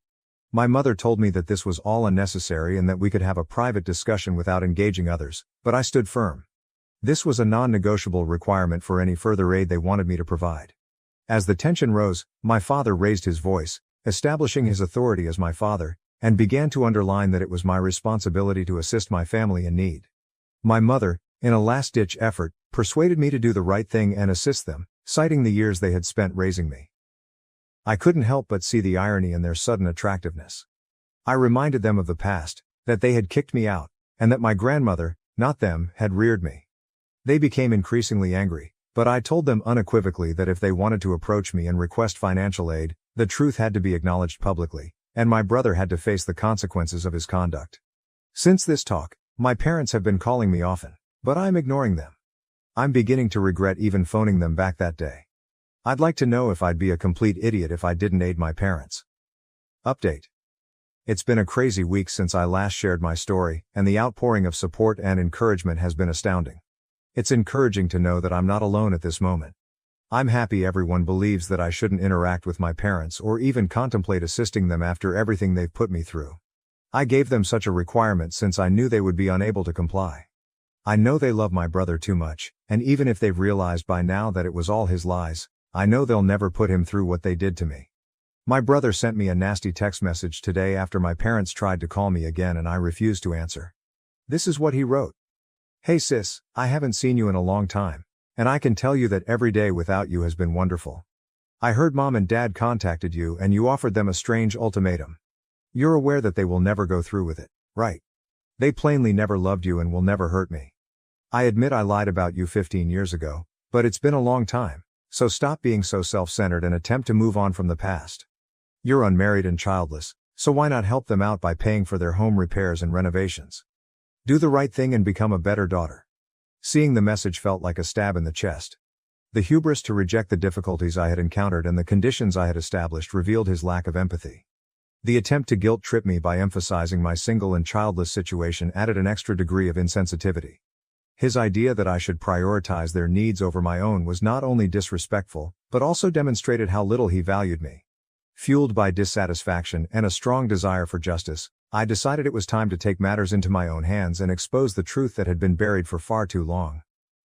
My mother told me that this was all unnecessary and that we could have a private discussion without engaging others, but I stood firm. This was a non-negotiable requirement for any further aid they wanted me to provide. As the tension rose, my father raised his voice, establishing his authority as my father, and began to underline that it was my responsibility to assist my family in need. My mother, in a last-ditch effort, persuaded me to do the right thing and assist them, citing the years they had spent raising me. I couldn't help but see the irony in their sudden attractiveness. I reminded them of the past, that they had kicked me out, and that my grandmother, not them, had reared me. They became increasingly angry, but I told them unequivocally that if they wanted to approach me and request financial aid, the truth had to be acknowledged publicly, and my brother had to face the consequences of his conduct. Since this talk, my parents have been calling me often, but I'm ignoring them. I'm beginning to regret even phoning them back that day. I'd like to know if I'd be a complete idiot if I didn't aid my parents. Update. It's been a crazy week since I last shared my story, and the outpouring of support and encouragement has been astounding. It's encouraging to know that I'm not alone at this moment. I'm happy everyone believes that I shouldn't interact with my parents or even contemplate assisting them after everything they've put me through. I gave them such a requirement since I knew they would be unable to comply. I know they love my brother too much, and even if they've realized by now that it was all his lies, I know they'll never put him through what they did to me. My brother sent me a nasty text message today after my parents tried to call me again and I refused to answer. This is what he wrote. "Hey sis, I haven't seen you in a long time, and I can tell you that every day without you has been wonderful. I heard mom and dad contacted you and you offered them a strange ultimatum. You're aware that they will never go through with it, right? They plainly never loved you and will never hurt me. I admit I lied about you 15 years ago, but it's been a long time. So stop being so self-centered and attempt to move on from the past. You're unmarried and childless, so why not help them out by paying for their home repairs and renovations? Do the right thing and become a better daughter." Seeing the message felt like a stab in the chest. The hubris to reject the difficulties I had encountered and the conditions I had established revealed his lack of empathy. The attempt to guilt-trip me by emphasizing my single and childless situation added an extra degree of insensitivity. His idea that I should prioritize their needs over my own was not only disrespectful, but also demonstrated how little he valued me. Fueled by dissatisfaction and a strong desire for justice, I decided it was time to take matters into my own hands and expose the truth that had been buried for far too long.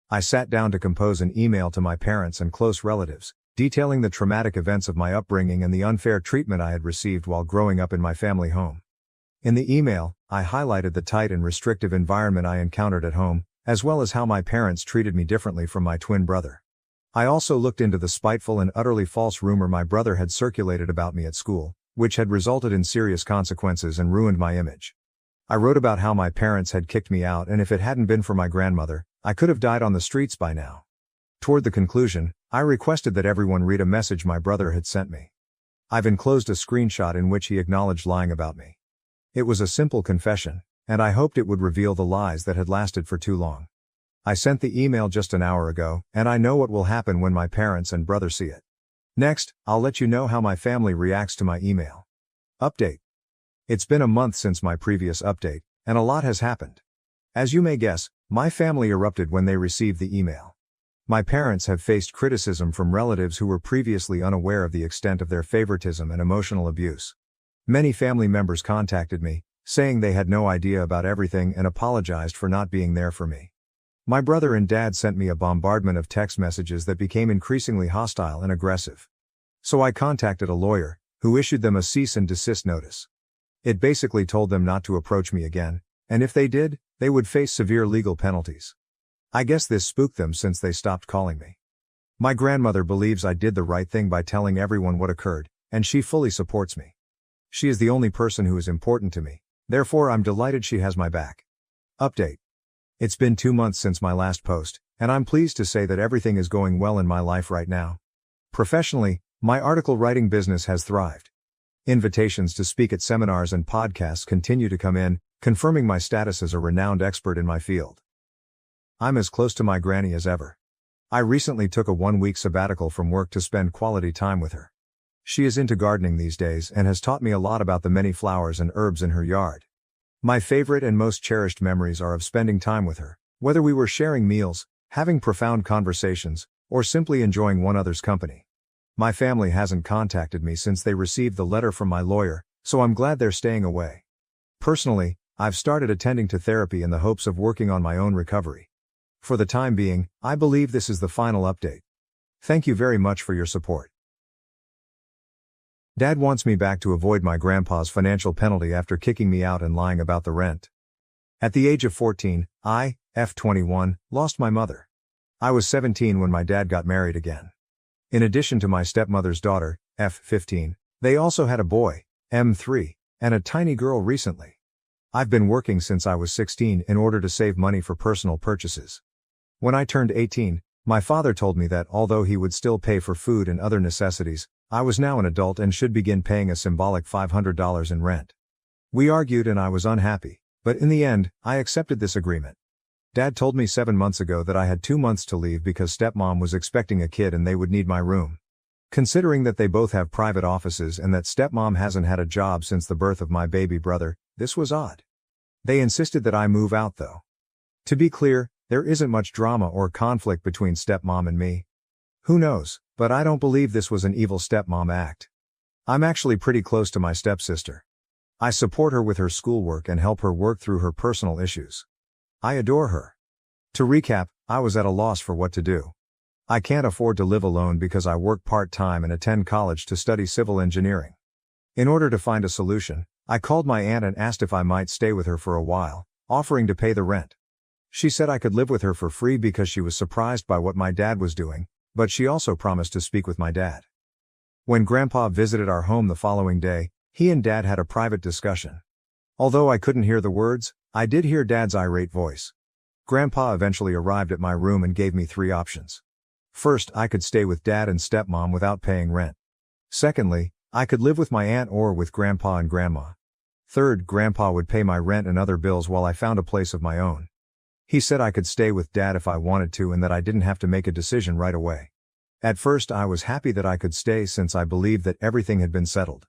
I sat down to compose an email to my parents and close relatives, detailing the traumatic events of my upbringing and the unfair treatment I had received while growing up in my family home. In the email, I highlighted the tight and restrictive environment I encountered at home, as well as how my parents treated me differently from my twin brother. I also looked into the spiteful and utterly false rumor my brother had circulated about me at school, which had resulted in serious consequences and ruined my image. I wrote about how my parents had kicked me out and if it hadn't been for my grandmother, I could have died on the streets by now. Toward the conclusion, I requested that everyone read a message my brother had sent me. I've enclosed a screenshot in which he acknowledged lying about me. It was a simple confession, and I hoped it would reveal the lies that had lasted for too long. I sent the email just an hour ago, and I know what will happen when my parents and brother see it. Next, I'll let you know how my family reacts to my email. Update. It's been a month since my previous update, and a lot has happened. As you may guess, my family erupted when they received the email. My parents have faced criticism from relatives who were previously unaware of the extent of their favoritism and emotional abuse. Many family members contacted me, saying they had no idea about everything and apologized for not being there for me. My brother and dad sent me a bombardment of text messages that became increasingly hostile and aggressive. So I contacted a lawyer, who issued them a cease and desist notice. It basically told them not to approach me again, and if they did, they would face severe legal penalties. I guess this spooked them since they stopped calling me. My grandmother believes I did the right thing by telling everyone what occurred, and she fully supports me. She is the only person who is important to me. Therefore, I'm delighted she has my back. Update. It's been 2 months since my last post, and I'm pleased to say that everything is going well in my life right now. Professionally, my article writing business has thrived. Invitations to speak at seminars and podcasts continue to come in, confirming my status as a renowned expert in my field. I'm as close to my granny as ever. I recently took a 1-week sabbatical from work to spend quality time with her. She is into gardening these days and has taught me a lot about the many flowers and herbs in her yard. My favorite and most cherished memories are of spending time with her, whether we were sharing meals, having profound conversations, or simply enjoying one another's company. My family hasn't contacted me since they received the letter from my lawyer, So I'm glad they're staying away. Personally, I've started attending to therapy in the hopes of working on my own recovery. For the time being, I believe this is the final update. Thank you very much for your support. Dad wants me back to avoid my grandpa's financial penalty after kicking me out and lying about the rent. At the age of 14, I, F21, lost my mother. I was 17 when my dad got married again. In addition to my stepmother's daughter, F15, they also had a boy, M3, and a tiny girl recently. I've been working since I was 16 in order to save money for personal purchases. When I turned 18, my father told me that although he would still pay for food and other necessities, I was now an adult and should begin paying a symbolic $500 in rent. We argued and I was unhappy, but in the end, I accepted this agreement. Dad told me 7 months ago that I had 2 months to leave because stepmom was expecting a kid and they would need my room. Considering that they both have private offices and that stepmom hasn't had a job since the birth of my baby brother, this was odd. They insisted that I move out though. To be clear, there isn't much drama or conflict between stepmom and me. Who knows, but I don't believe this was an evil stepmom act. I'm actually pretty close to my stepsister. I support her with her schoolwork and help her work through her personal issues. I adore her. To recap, I was at a loss for what to do. I can't afford to live alone because I work part-time and attend college to study civil engineering. In order to find a solution, I called my aunt and asked if I might stay with her for a while, offering to pay the rent. She said I could live with her for free because she was surprised by what my dad was doing, but she also promised to speak with my dad. When Grandpa visited our home the following day, he and Dad had a private discussion. Although I couldn't hear the words, I did hear Dad's irate voice. Grandpa eventually arrived at my room and gave me 3 options. First, I could stay with Dad and stepmom without paying rent. Secondly, I could live with my aunt or with Grandpa and Grandma. Third, Grandpa would pay my rent and other bills while I found a place of my own. He said I could stay with Dad if I wanted to and that I didn't have to make a decision right away. At first I was happy that I could stay since I believed that everything had been settled.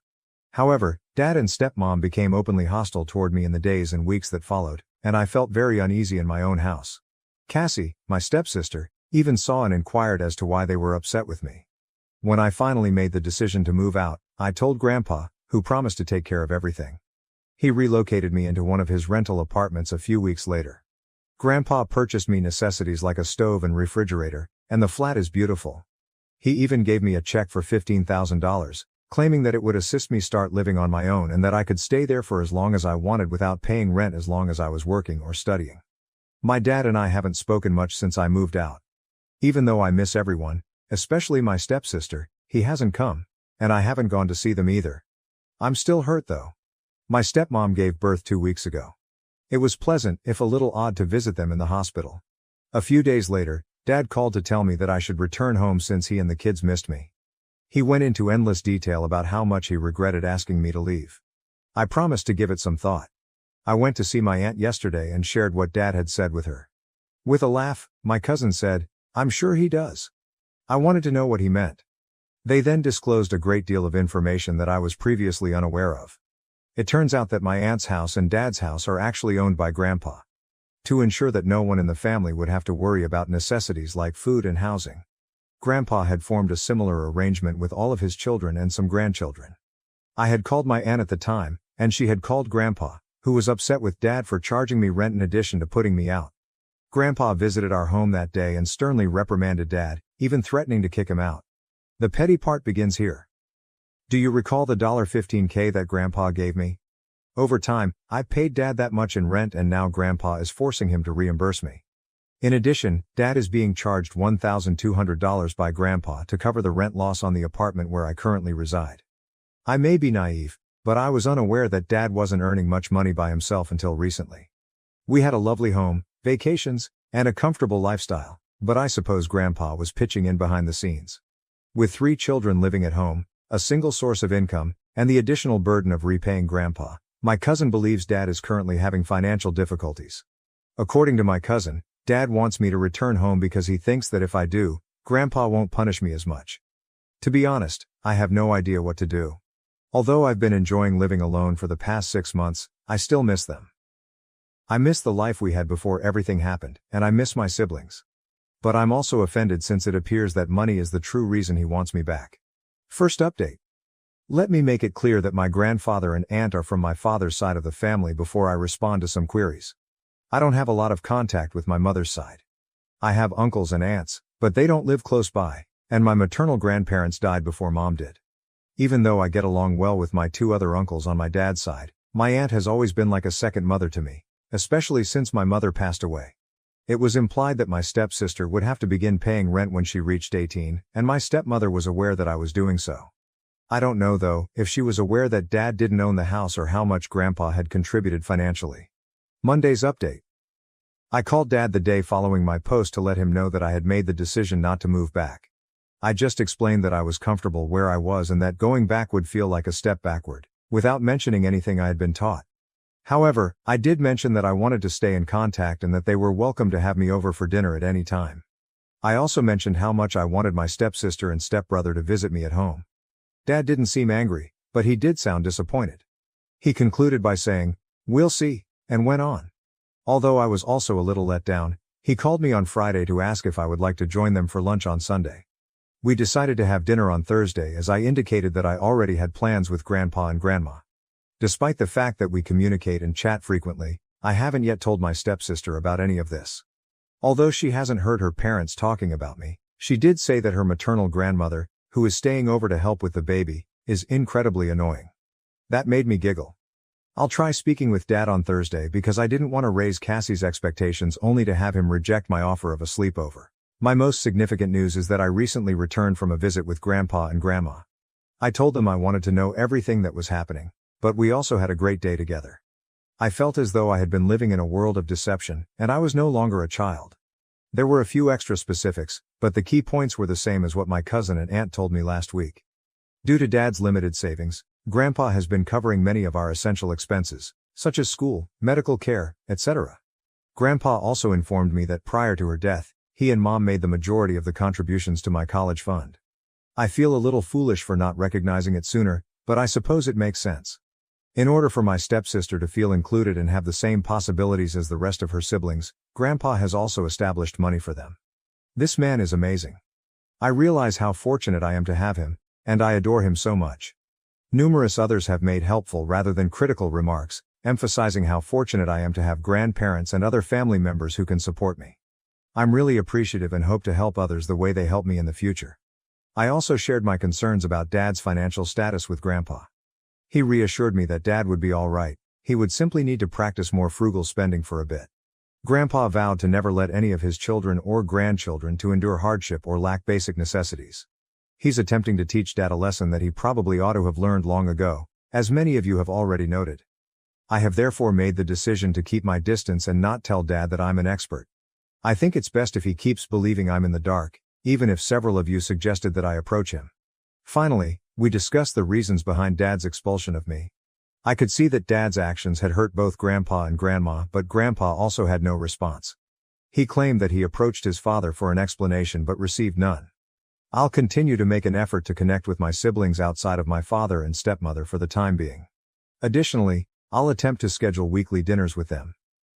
However, Dad and stepmom became openly hostile toward me in the days and weeks that followed, and I felt very uneasy in my own house. Cassie, my stepsister, even saw and inquired as to why they were upset with me. When I finally made the decision to move out, I told Grandpa, who promised to take care of everything. He relocated me into one of his rental apartments a few weeks later. Grandpa purchased me necessities like a stove and refrigerator, and the flat is beautiful. He even gave me a check for $15,000, claiming that it would assist me start living on my own and that I could stay there for as long as I wanted without paying rent as long as I was working or studying. My dad and I haven't spoken much since I moved out. Even though I miss everyone, especially my stepsister, he hasn't come, and I haven't gone to see them either. I'm still hurt though. My stepmom gave birth 2 weeks ago. It was pleasant, if a little odd, to visit them in the hospital. A few days later, Dad called to tell me that I should return home since he and the kids missed me. He went into endless detail about how much he regretted asking me to leave. I promised to give it some thought. I went to see my aunt yesterday and shared what Dad had said with her. With a laugh, my cousin said, "I'm sure he does." I wanted to know what he meant. They then disclosed a great deal of information that I was previously unaware of. It turns out that my aunt's house and Dad's house are actually owned by Grandpa. To ensure that no one in the family would have to worry about necessities like food and housing, Grandpa had formed a similar arrangement with all of his children and some grandchildren. I had called my aunt at the time, and she had called Grandpa, who was upset with Dad for charging me rent in addition to putting me out. Grandpa visited our home that day and sternly reprimanded Dad, even threatening to kick him out. The petty part begins here. Do you recall the $15K that Grandpa gave me? Over time, I paid Dad that much in rent and now Grandpa is forcing him to reimburse me. In addition, Dad is being charged $1,200 by Grandpa to cover the rent loss on the apartment where I currently reside. I may be naive, but I was unaware that Dad wasn't earning much money by himself until recently. We had a lovely home, vacations, and a comfortable lifestyle, but I suppose Grandpa was pitching in behind the scenes. With 3 children living at home, a single source of income, and the additional burden of repaying Grandpa, my cousin believes Dad is currently having financial difficulties. According to my cousin, Dad wants me to return home because he thinks that if I do, Grandpa won't punish me as much. To be honest, I have no idea what to do. Although I've been enjoying living alone for the past 6 months, I still miss them. I miss the life we had before everything happened, and I miss my siblings. But I'm also offended since it appears that money is the true reason he wants me back. First update. Let me make it clear that my grandfather and aunt are from my father's side of the family before I respond to some queries. I don't have a lot of contact with my mother's side. I have uncles and aunts, but they don't live close by, and my maternal grandparents died before Mom did. Even though I get along well with my two other uncles on my dad's side, my aunt has always been like a second mother to me, especially since my mother passed away. It was implied that my stepsister would have to begin paying rent when she reached 18, and my stepmother was aware that I was doing so. I don't know though, if she was aware that Dad didn't own the house or how much Grandpa had contributed financially. Monday's update. I called Dad the day following my post to let him know that I had made the decision not to move back. I just explained that I was comfortable where I was and that going back would feel like a step backward, without mentioning anything I had been taught. However, I did mention that I wanted to stay in contact and that they were welcome to have me over for dinner at any time. I also mentioned how much I wanted my stepsister and stepbrother to visit me at home. Dad didn't seem angry, but he did sound disappointed. He concluded by saying, "We'll see," and went on. Although I was also a little let down, he called me on Friday to ask if I would like to join them for lunch on Sunday. We decided to have dinner on Thursday as I indicated that I already had plans with Grandpa and Grandma. Despite the fact that we communicate and chat frequently, I haven't yet told my stepsister about any of this. Although she hasn't heard her parents talking about me, she did say that her maternal grandmother, who is staying over to help with the baby, is incredibly annoying. That made me giggle. I'll try speaking with Dad on Thursday because I didn't want to raise Cassie's expectations only to have him reject my offer of a sleepover. My most significant news is that I recently returned from a visit with Grandpa and Grandma. I told them I wanted to know everything that was happening, but we also had a great day together. I felt as though I had been living in a world of deception, and I was no longer a child. There were a few extra specifics, but the key points were the same as what my cousin and aunt told me last week. Due to Dad's limited savings, Grandpa has been covering many of our essential expenses, such as school, medical care, etc. Grandpa also informed me that prior to her death, he and Mom made the majority of the contributions to my college fund. I feel a little foolish for not recognizing it sooner, but I suppose it makes sense. In order for my stepsister to feel included and have the same possibilities as the rest of her siblings, Grandpa has also established money for them. This man is amazing. I realize how fortunate I am to have him, and I adore him so much. Numerous others have made helpful rather than critical remarks, emphasizing how fortunate I am to have grandparents and other family members who can support me. I'm really appreciative and hope to help others the way they help me in the future. I also shared my concerns about Dad's financial status with Grandpa. He reassured me that Dad would be all right, he would simply need to practice more frugal spending for a bit. Grandpa vowed to never let any of his children or grandchildren to endure hardship or lack basic necessities. He's attempting to teach Dad a lesson that he probably ought to have learned long ago, as many of you have already noted. I have therefore made the decision to keep my distance and not tell Dad that I'm an expert. I think it's best if he keeps believing I'm in the dark, even if several of you suggested that I approach him. Finally, we discussed the reasons behind Dad's expulsion of me. I could see that Dad's actions had hurt both Grandpa and Grandma, but Grandpa also had no response. He claimed that he approached his father for an explanation but received none. I'll continue to make an effort to connect with my siblings outside of my father and stepmother for the time being. Additionally, I'll attempt to schedule weekly dinners with them.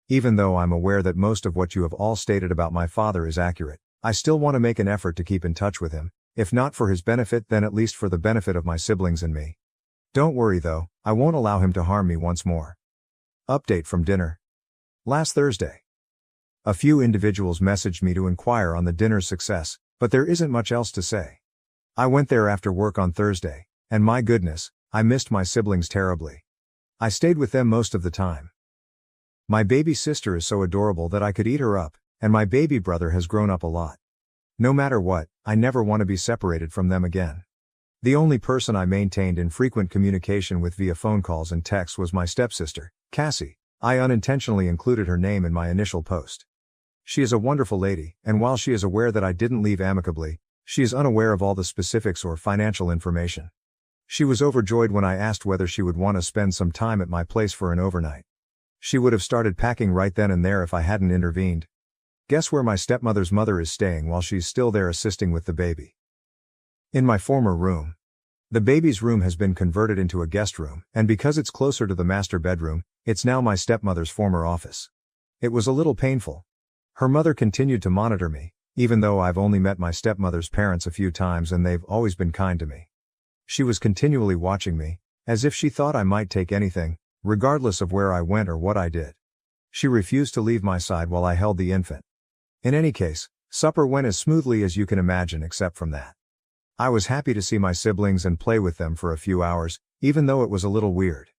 Even though I'm aware that most of what you have all stated about my father is accurate, I still want to make an effort to keep in touch with him, if not for his benefit then at least for the benefit of my siblings and me. Don't worry though, I won't allow him to harm me once more. Update from dinner. Last Thursday. A few individuals messaged me to inquire on the dinner's success, but there isn't much else to say. I went there after work on Thursday, and my goodness, I missed my siblings terribly. I stayed with them most of the time. My baby sister is so adorable that I could eat her up, and my baby brother has grown up a lot. No matter what, I never want to be separated from them again. The only person I maintained in frequent communication with via phone calls and texts was my stepsister, Cassie. I unintentionally included her name in my initial post. She is a wonderful lady, and while she is aware that I didn't leave amicably, she is unaware of all the specifics or financial information. She was overjoyed when I asked whether she would want to spend some time at my place for an overnight. She would have started packing right then and there if I hadn't intervened. Guess where my stepmother's mother is staying while she's still there assisting with the baby? In my former room. The baby's room has been converted into a guest room, and because it's closer to the master bedroom, it's now my stepmother's former office. It was a little painful. Her mother continued to monitor me, even though I've only met my stepmother's parents a few times and they've always been kind to me. She was continually watching me, as if she thought I might take anything, regardless of where I went or what I did. She refused to leave my side while I held the infant. In any case, supper went as smoothly as you can imagine except from that. I was happy to see my siblings and play with them for a few hours, even though it was a little weird.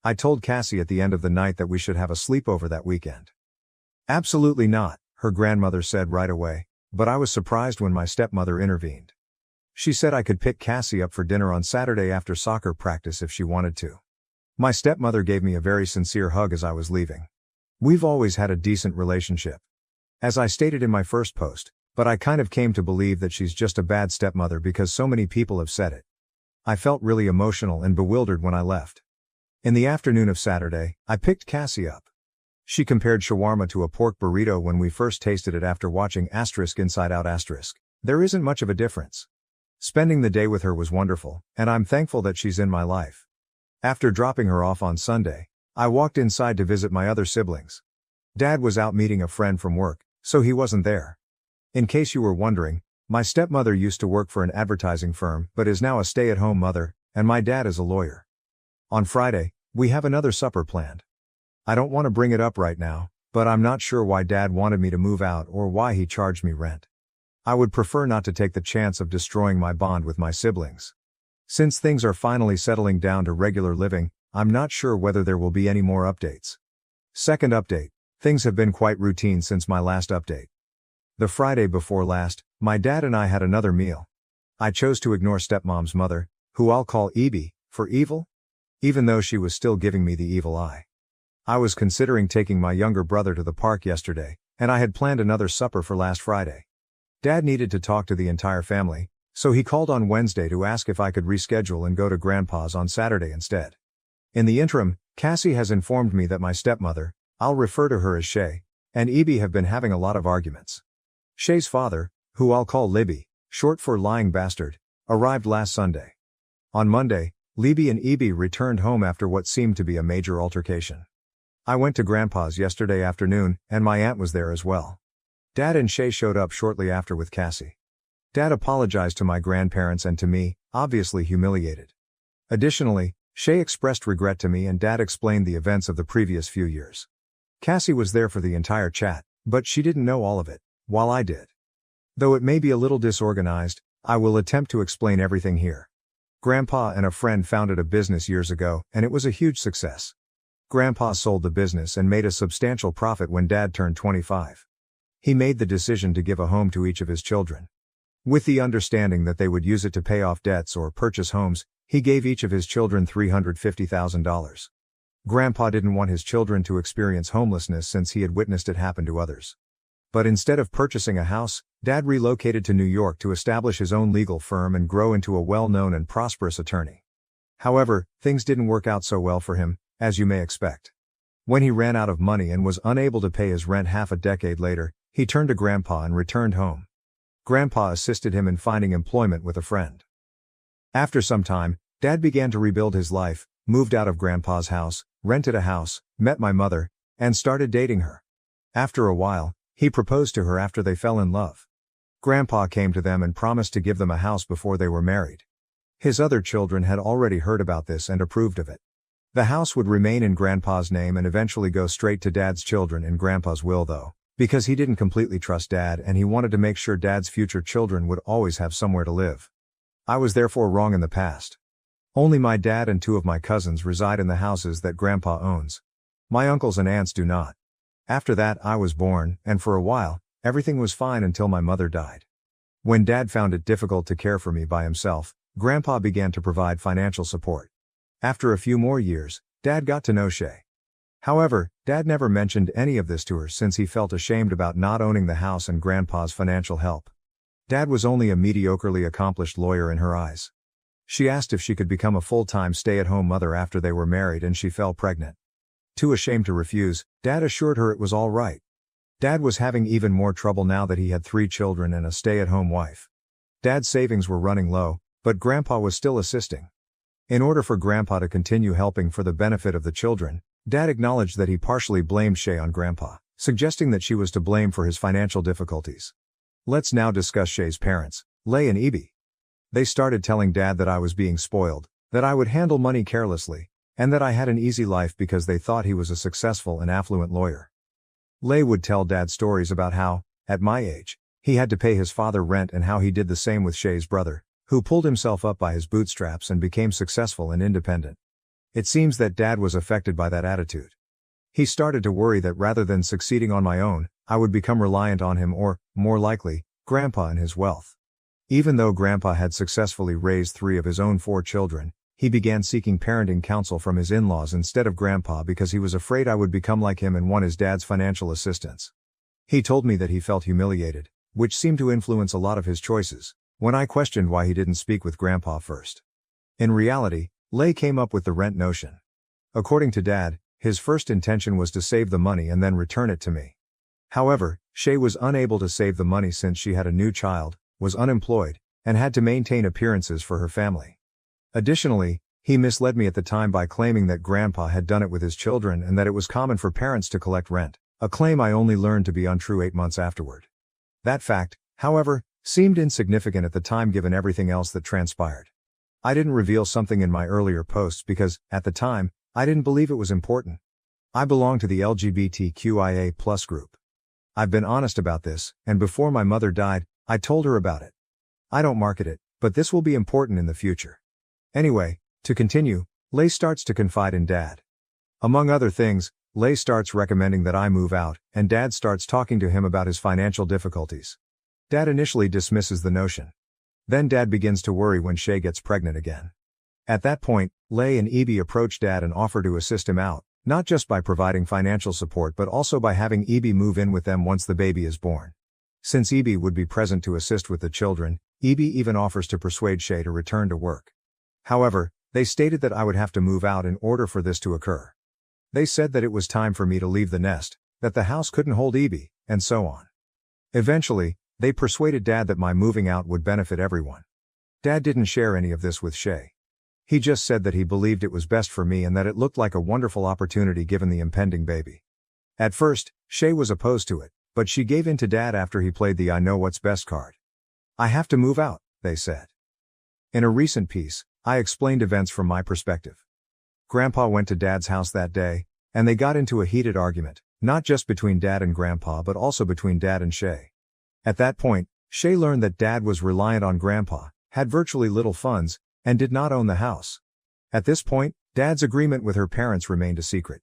I told Cassie at the end of the night that we should have a sleepover that weekend. Absolutely not, her grandmother said right away, but I was surprised when my stepmother intervened. She said I could pick Cassie up for dinner on Saturday after soccer practice if she wanted to. My stepmother gave me a very sincere hug as I was leaving. We've always had a decent relationship. As I stated in my first post, but I kind of came to believe that she's just a bad stepmother because so many people have said it. I felt really emotional and bewildered when I left. In the afternoon of Saturday, I picked Cassie up. She compared shawarma to a pork burrito when we first tasted it after watching Inside Out. There isn't much of a difference. Spending the day with her was wonderful, and I'm thankful that she's in my life. After dropping her off on Sunday, I walked inside to visit my other siblings. Dad was out meeting a friend from work, so he wasn't there. In case you were wondering, my stepmother used to work for an advertising firm but is now a stay-at-home mother, and my dad is a lawyer. On Friday, we have another supper planned. I don't want to bring it up right now, but I'm not sure why Dad wanted me to move out or why he charged me rent. I would prefer not to take the chance of destroying my bond with my siblings. Since things are finally settling down to regular living, I'm not sure whether there will be any more updates. Second update, things have been quite routine since my last update. The Friday before last, my dad and I had another meal. I chose to ignore stepmom's mother, who I'll call Evie, for evil, even though she was still giving me the evil eye. I was considering taking my younger brother to the park yesterday, and I had planned another supper for last Friday. Dad needed to talk to the entire family, so he called on Wednesday to ask if I could reschedule and go to Grandpa's on Saturday instead. In the interim, Cassie has informed me that my stepmother, I'll refer to her as Shay, and Evie have been having a lot of arguments. Shay's father, who I'll call Libby, short for lying bastard, arrived last Sunday. On Monday, Libby and Evie returned home after what seemed to be a major altercation. I went to Grandpa's yesterday afternoon, and my aunt was there as well. Dad and Shay showed up shortly after with Cassie. Dad apologized to my grandparents and to me, obviously humiliated. Additionally, Shay expressed regret to me and Dad explained the events of the previous few years. Cassie was there for the entire chat, but she didn't know all of it, while I did. Though it may be a little disorganized, I will attempt to explain everything here. Grandpa and a friend founded a business years ago, and it was a huge success. Grandpa sold the business and made a substantial profit when Dad turned 25. He made the decision to give a home to each of his children. With the understanding that they would use it to pay off debts or purchase homes, he gave each of his children $350,000. Grandpa didn't want his children to experience homelessness since he had witnessed it happen to others. But instead of purchasing a house, Dad relocated to New York to establish his own legal firm and grow into a well-known and prosperous attorney. However, things didn't work out so well for him, as you may expect. When he ran out of money and was unable to pay his rent half a decade later, he turned to Grandpa and returned home. Grandpa assisted him in finding employment with a friend. After some time, Dad began to rebuild his life, moved out of Grandpa's house, rented a house, met my mother, and started dating her. After a while, he proposed to her after they fell in love. Grandpa came to them and promised to give them a house before they were married. His other children had already heard about this and approved of it. The house would remain in Grandpa's name and eventually go straight to Dad's children in Grandpa's will though, because he didn't completely trust Dad and he wanted to make sure Dad's future children would always have somewhere to live. I was therefore wrong in the past. Only my dad and two of my cousins reside in the houses that Grandpa owns. My uncles and aunts do not. After that I was born, and for a while, everything was fine until my mother died. When Dad found it difficult to care for me by himself, Grandpa began to provide financial support. After a few more years, Dad got to know Shay. However, Dad never mentioned any of this to her since he felt ashamed about not owning the house and Grandpa's financial help. Dad was only a mediocrely accomplished lawyer in her eyes. She asked if she could become a full-time stay-at-home mother after they were married and she fell pregnant. Too ashamed to refuse, Dad assured her it was all right. Dad was having even more trouble now that he had 3 children and a stay-at-home wife. Dad's savings were running low, but Grandpa was still assisting. In order for Grandpa to continue helping for the benefit of the children, Dad acknowledged that he partially blamed Shay on Grandpa, suggesting that she was to blame for his financial difficulties. Let's now discuss Shay's parents, Leigh and Evie. They started telling Dad that I was being spoiled, that I would handle money carelessly, and that I had an easy life because they thought he was a successful and affluent lawyer. Lay would tell Dad stories about how, at my age, he had to pay his father rent and how he did the same with Shay's brother, who pulled himself up by his bootstraps and became successful and independent. It seems that Dad was affected by that attitude. He started to worry that rather than succeeding on my own, I would become reliant on him or, more likely, Grandpa and his wealth. Even though Grandpa had successfully raised 3 of his own 4 children, he began seeking parenting counsel from his in-laws instead of Grandpa because he was afraid I would become like him and want his dad's financial assistance. He told me that he felt humiliated, which seemed to influence a lot of his choices, when I questioned why he didn't speak with Grandpa first. In reality, Lay came up with the rent notion. According to Dad, his first intention was to save the money and then return it to me. However, Shay was unable to save the money since she had a new child, was unemployed, and had to maintain appearances for her family. Additionally, he misled me at the time by claiming that Grandpa had done it with his children and that it was common for parents to collect rent, a claim I only learned to be untrue 8 months afterward. That fact, however, seemed insignificant at the time given everything else that transpired. I didn't reveal something in my earlier posts because, at the time, I didn't believe it was important. I belong to the LGBTQIA+ group. I've been honest about this, and before my mother died, I told her about it. I don't market it, but this will be important in the future. Anyway, to continue, Lay starts to confide in Dad. Among other things, Lay starts recommending that I move out, and Dad starts talking to him about his financial difficulties. Dad initially dismisses the notion. Then Dad begins to worry when Shay gets pregnant again. At that point, Lay and Evie approach Dad and offer to assist him out, not just by providing financial support but also by having Evie move in with them once the baby is born. Since Evie would be present to assist with the children, Evie even offers to persuade Shay to return to work. However, they stated that I would have to move out in order for this to occur. They said that it was time for me to leave the nest, that the house couldn't hold Evie, and so on. Eventually, they persuaded Dad that my moving out would benefit everyone. Dad didn't share any of this with Shay. He just said that he believed it was best for me and that it looked like a wonderful opportunity given the impending baby. At first, Shay was opposed to it, but she gave in to Dad after he played the I know what's best card. I have to move out, they said. In a recent piece, I explained events from my perspective. Grandpa went to Dad's house that day, and they got into a heated argument, not just between Dad and Grandpa but also between Dad and Shay. At that point, Shay learned that Dad was reliant on Grandpa, had virtually little funds, and did not own the house. At this point, Dad's agreement with her parents remained a secret.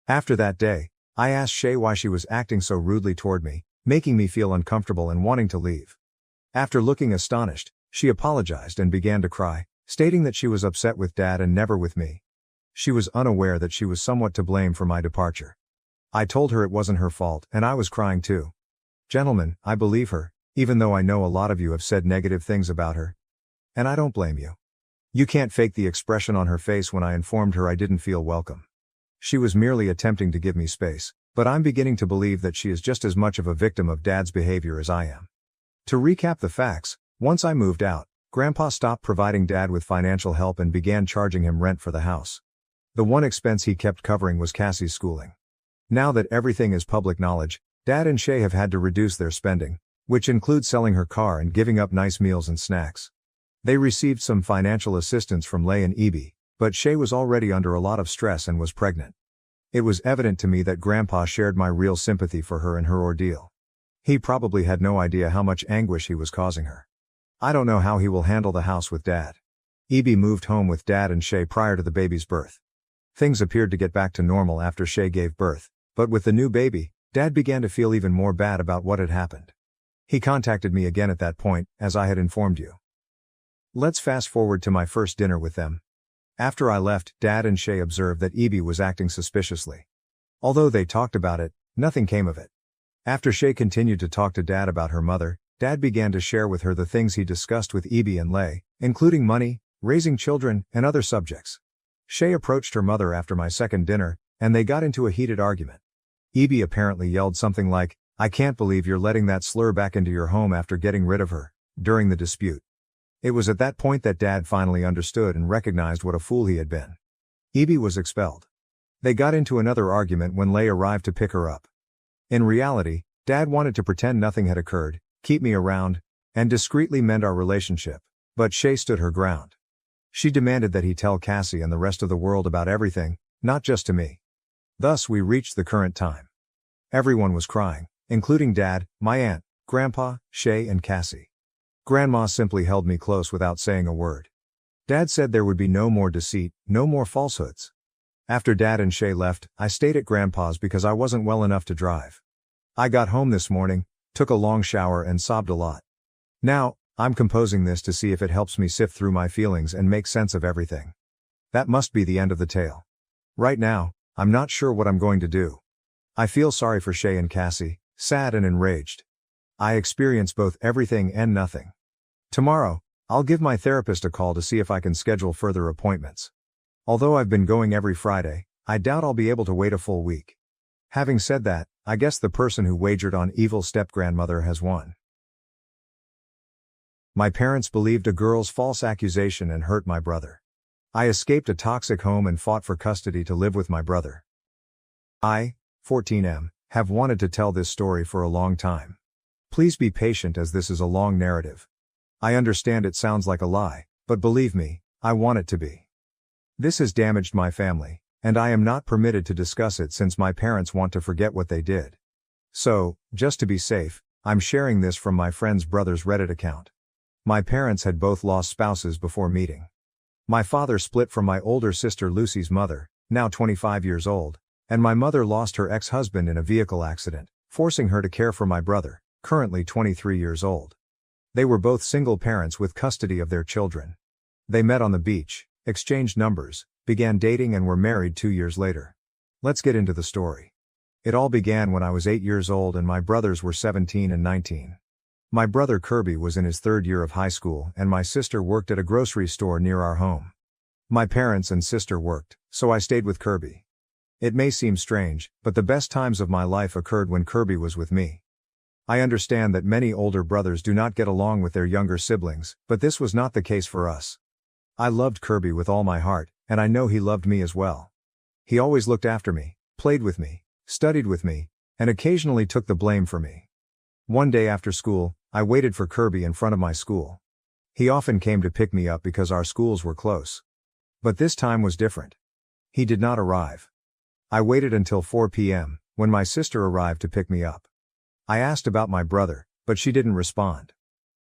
After that day, I asked Shay why she was acting so rudely toward me, making me feel uncomfortable and wanting to leave. After looking astonished, she apologized and began to cry, stating that she was upset with Dad and never with me. She was unaware that she was somewhat to blame for my departure. I told her it wasn't her fault, and I was crying too. Gentlemen, I believe her, even though I know a lot of you have said negative things about her. And I don't blame you. You can't fake the expression on her face when I informed her I didn't feel welcome. She was merely attempting to give me space, but I'm beginning to believe that she is just as much of a victim of Dad's behavior as I am. To recap the facts, once I moved out, Grandpa stopped providing Dad with financial help and began charging him rent for the house. The one expense he kept covering was Cassie's schooling. Now that everything is public knowledge, Dad and Shay have had to reduce their spending, which includes selling her car and giving up nice meals and snacks. They received some financial assistance from Lay and Evie, but Shay was already under a lot of stress and was pregnant. It was evident to me that Grandpa shared my real sympathy for her and her ordeal. He probably had no idea how much anguish he was causing her. I don't know how he will handle the house with Dad. Evie moved home with Dad and Shay prior to the baby's birth. Things appeared to get back to normal after Shay gave birth, but with the new baby, Dad began to feel even more bad about what had happened. He contacted me again at that point, as I had informed you. Let's fast forward to my first dinner with them. After I left, Dad and Shay observed that Evie was acting suspiciously. Although they talked about it, nothing came of it. After Shay continued to talk to Dad about her mother, Dad began to share with her the things he discussed with Evie and Lay, including money, raising children, and other subjects. Shay approached her mother after my second dinner, and they got into a heated argument. Evie apparently yelled something like, "I can't believe you're letting that slur back into your home after getting rid of her," during the dispute. It was at that point that Dad finally understood and recognized what a fool he had been. Evie was expelled. They got into another argument when Lay arrived to pick her up. In reality, Dad wanted to pretend nothing had occurred, keep me around, and discreetly mend our relationship, But Shay stood her ground. She demanded that he tell Cassie and the rest of the world about everything, not just to me. Thus we reached the current time. Everyone was crying, including Dad, my aunt, Grandpa, Shay and Cassie. Grandma simply held me close without saying a word. Dad said there would be no more deceit, no more falsehoods. After Dad and Shay left, I stayed at Grandpa's because I wasn't well enough to drive. I got home this morning, took a long shower and sobbed a lot. Now, I'm composing this to see if it helps me sift through my feelings and make sense of everything. That must be the end of the tale. Right now, I'm not sure what I'm going to do. I feel sorry for Shay and Cassie, sad and enraged. I experience both everything and nothing. Tomorrow, I'll give my therapist a call to see if I can schedule further appointments. Although I've been going every Friday, I doubt I'll be able to wait a full week. Having said that, I guess the person who wagered on evil step-grandmother has won. My parents believed a girl's false accusation and hurt my brother. I escaped a toxic home and fought for custody to live with my brother. I, 14M, have wanted to tell this story for a long time. Please be patient as this is a long narrative. I understand it sounds like a lie, but believe me, I want it to be. This has damaged my family, and I am not permitted to discuss it since my parents want to forget what they did. So, just to be safe, I'm sharing this from my friend's brother's Reddit account. My parents had both lost spouses before meeting. My father split from my older sister Lucy's mother, now 25 years old, and my mother lost her ex-husband in a vehicle accident, forcing her to care for my brother, currently 23 years old. They were both single parents with custody of their children. They met on the beach, exchanged numbers, began dating and were married 2 years later. Let's get into the story. It all began when I was 8 years old and my brothers were 17 and 19. My brother Kirby was in his third year of high school and my sister worked at a grocery store near our home. My parents and sister worked, so I stayed with Kirby. It may seem strange, but the best times of my life occurred when Kirby was with me. I understand that many older brothers do not get along with their younger siblings, but this was not the case for us. I loved Kirby with all my heart, and I know he loved me as well. He always looked after me, played with me, studied with me, and occasionally took the blame for me. One day after school, I waited for Kirby in front of my school. He often came to pick me up because our schools were close. But this time was different. He did not arrive. I waited until 4 p.m., when my sister arrived to pick me up. I asked about my brother, but she didn't respond.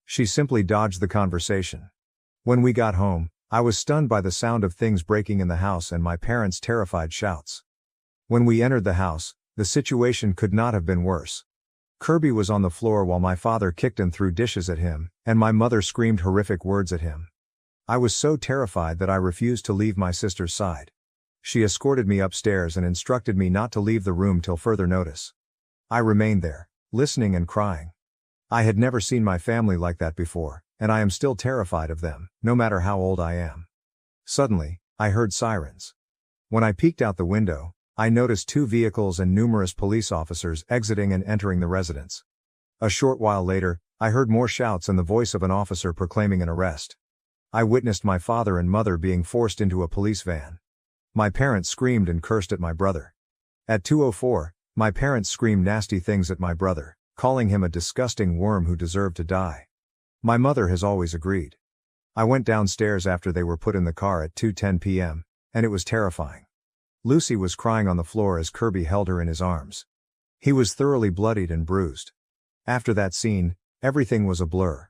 She simply dodged the conversation. When we got home, I was stunned by the sound of things breaking in the house and my parents' terrified shouts. When we entered the house, the situation could not have been worse. Kirby was on the floor while my father kicked and threw dishes at him, and my mother screamed horrific words at him. I was so terrified that I refused to leave my sister's side. She escorted me upstairs and instructed me not to leave the room till further notice. I remained there, listening and crying. I had never seen my family like that before, and I am still terrified of them, no matter how old I am. Suddenly, I heard sirens. When I peeked out the window, I noticed 2 vehicles and numerous police officers exiting and entering the residence. A short while later, I heard more shouts and the voice of an officer proclaiming an arrest. I witnessed my father and mother being forced into a police van. My parents screamed and cursed at my brother. At 2:04, my parents screamed nasty things at my brother, calling him a disgusting worm who deserved to die. My mother has always agreed. I went downstairs after they were put in the car at 2:10 p.m., and it was terrifying. Lucy was crying on the floor as Kirby held her in his arms. He was thoroughly bloodied and bruised. After that scene, everything was a blur.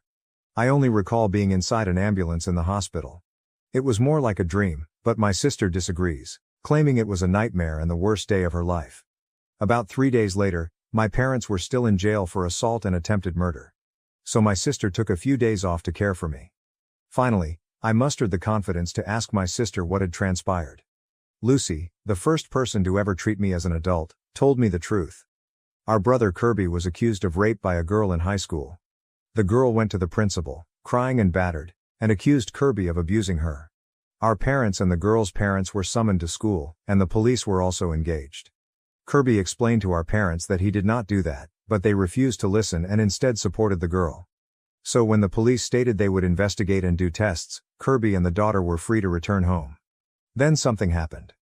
I only recall being inside an ambulance in the hospital. It was more like a dream, but my sister disagrees, claiming it was a nightmare and the worst day of her life. About 3 days later, my parents were still in jail for assault and attempted murder. So my sister took a few days off to care for me. Finally, I mustered the confidence to ask my sister what had transpired. Lucy, the first person to ever treat me as an adult, told me the truth. Our brother Kirby was accused of rape by a girl in high school. The girl went to the principal, crying and battered, and accused Kirby of abusing her. Our parents and the girl's parents were summoned to school, and the police were also engaged. Kirby explained to our parents that he did not do that, but they refused to listen and instead supported the girl. So when the police stated they would investigate and do tests, Kirby and the daughter were free to return home. Then something happened.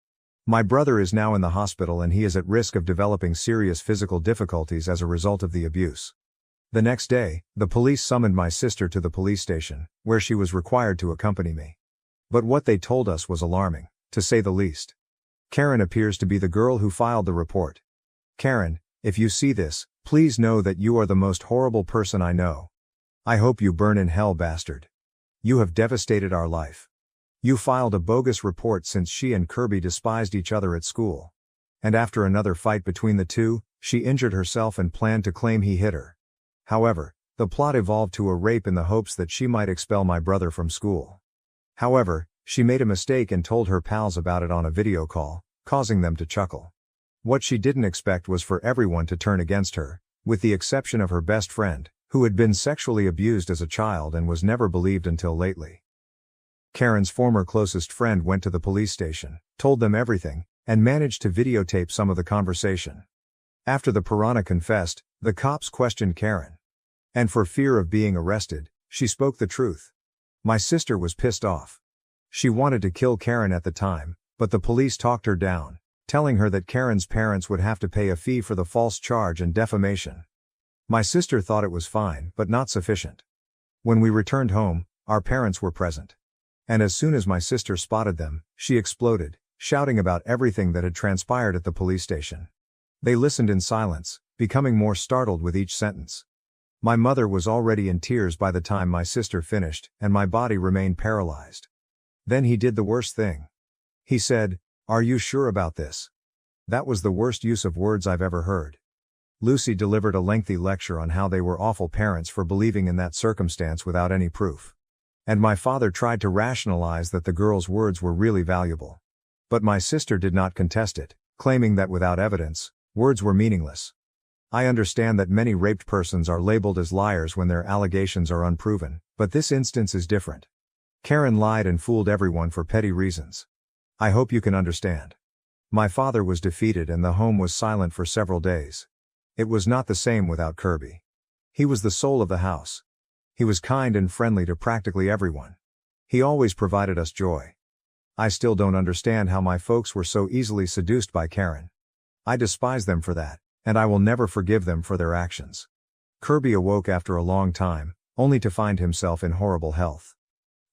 My brother is now in the hospital and he is at risk of developing serious physical difficulties as a result of the abuse. The next day, the police summoned my sister to the police station, where she was required to accompany me. But what they told us was alarming, to say the least. Karen appears to be the girl who filed the report. Karen, if you see this, please know that you are the most horrible person I know. I hope you burn in hell, bastard. You have devastated our life. You filed a bogus report since she and Kirby despised each other at school. And after another fight between the two, she injured herself and planned to claim he hit her. However, the plot evolved to a rape in the hopes that she might expel my brother from school. However, she made a mistake and told her pals about it on a video call, causing them to chuckle. What she didn't expect was for everyone to turn against her, with the exception of her best friend, who had been sexually abused as a child and was never believed until lately. Karen's former closest friend went to the police station, told them everything, and managed to videotape some of the conversation. After the piranha confessed, the cops questioned Karen. And for fear of being arrested, she spoke the truth. My sister was pissed off. She wanted to kill Karen at the time, but the police talked her down, telling her that Karen's parents would have to pay a fee for the false charge and defamation. My sister thought it was fine, but not sufficient. When we returned home, our parents were present. And as soon as my sister spotted them, she exploded, shouting about everything that had transpired at the police station. They listened in silence, becoming more startled with each sentence. My mother was already in tears by the time my sister finished, and my body remained paralyzed. Then he did the worst thing. He said, "Are you sure about this?" That was the worst use of words I've ever heard. Lucy delivered a lengthy lecture on how they were awful parents for believing in that circumstance without any proof. And my father tried to rationalize that the girl's words were really valuable. But my sister did not contest it, claiming that without evidence, words were meaningless. I understand that many raped persons are labeled as liars when their allegations are unproven, but this instance is different. Karen lied and fooled everyone for petty reasons. I hope you can understand. My father was defeated and the home was silent for several days. It was not the same without Kirby. He was the soul of the house. He was kind and friendly to practically everyone. He always provided us joy. I still don't understand how my folks were so easily seduced by Karen. I despise them for that, and I will never forgive them for their actions. Kirby awoke after a long time, only to find himself in horrible health.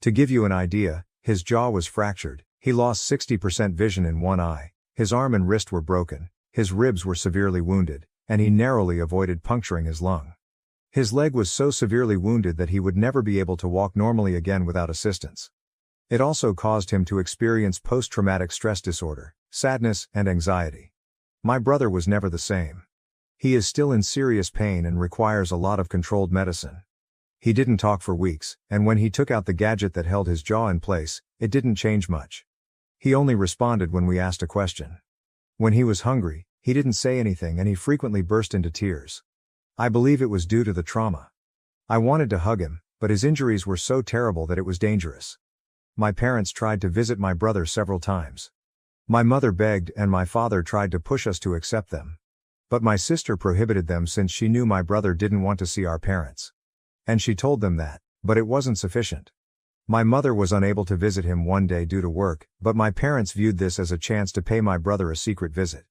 To give you an idea, his jaw was fractured, he lost 60% vision in one eye, his arm and wrist were broken, his ribs were severely wounded, and he narrowly avoided puncturing his lung. His leg was so severely wounded that he would never be able to walk normally again without assistance. It also caused him to experience post-traumatic stress disorder, sadness, and anxiety. My brother was never the same. He is still in serious pain and requires a lot of controlled medicine. He didn't talk for weeks, and when he took out the gadget that held his jaw in place, it didn't change much. He only responded when we asked a question. When he was hungry, he didn't say anything and he frequently burst into tears. I believe it was due to the trauma. I wanted to hug him, but his injuries were so terrible that it was dangerous. My parents tried to visit my brother several times. My mother begged and my father tried to push us to accept them. But my sister prohibited them since she knew my brother didn't want to see our parents. And she told them that, but it wasn't sufficient. My mother was unable to visit him one day due to work, but my parents viewed this as a chance to pay my brother a secret visit.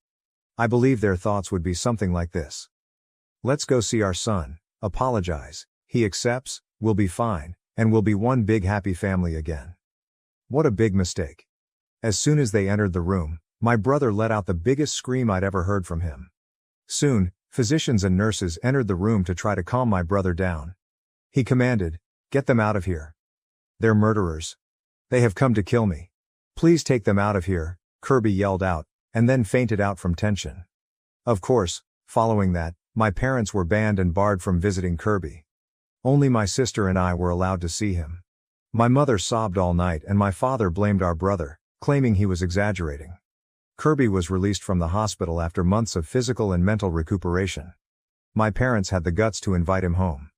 I believe their thoughts would be something like this. Let's go see our son, apologize, he accepts, we'll be fine, and we'll be one big happy family again. What a big mistake. As soon as they entered the room, my brother let out the biggest scream I'd ever heard from him. Soon, physicians and nurses entered the room to try to calm my brother down. He commanded, "Get them out of here. They're murderers. They have come to kill me. Please take them out of here," Kirby yelled out, and then fainted out from tension. Of course, following that, my parents were banned and barred from visiting Kirby. Only my sister and I were allowed to see him. My mother sobbed all night and my father blamed our brother, claiming he was exaggerating. Kirby was released from the hospital after months of physical and mental recuperation. My parents had the guts to invite him home.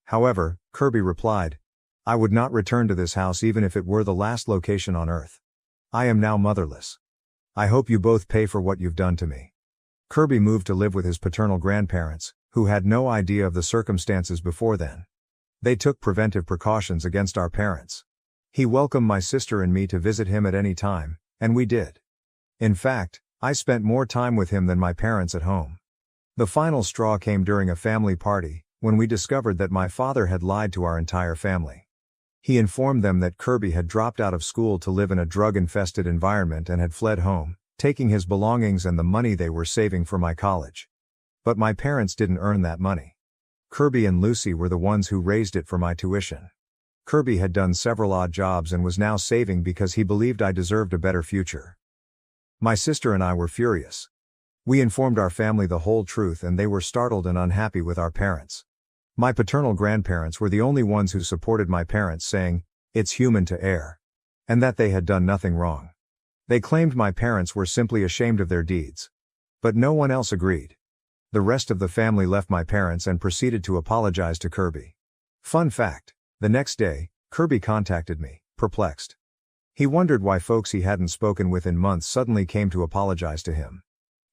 However, Kirby replied, "I would not return to this house even if it were the last location on earth. I am now motherless. I hope you both pay for what you've done to me." Kirby moved to live with his paternal grandparents, who had no idea of the circumstances before then. They took preventive precautions against our parents. He welcomed my sister and me to visit him at any time, and we did. In fact, I spent more time with him than my parents at home. The final straw came during a family party, when we discovered that my father had lied to our entire family. He informed them that Kirby had dropped out of school to live in a drug-infested environment and had fled home, taking his belongings and the money they were saving for my college. But my parents didn't earn that money. Kirby and Lucy were the ones who raised it for my tuition. Kirby had done several odd jobs and was now saving because he believed I deserved a better future. My sister and I were furious. We informed our family the whole truth and they were startled and unhappy with our parents. My paternal grandparents were the only ones who supported my parents, saying, "It's human to err," and that they had done nothing wrong. They claimed my parents were simply ashamed of their deeds. But no one else agreed. The rest of the family left my parents and proceeded to apologize to Kirby. Fun fact, the next day, Kirby contacted me, perplexed. He wondered why folks he hadn't spoken with in months suddenly came to apologize to him.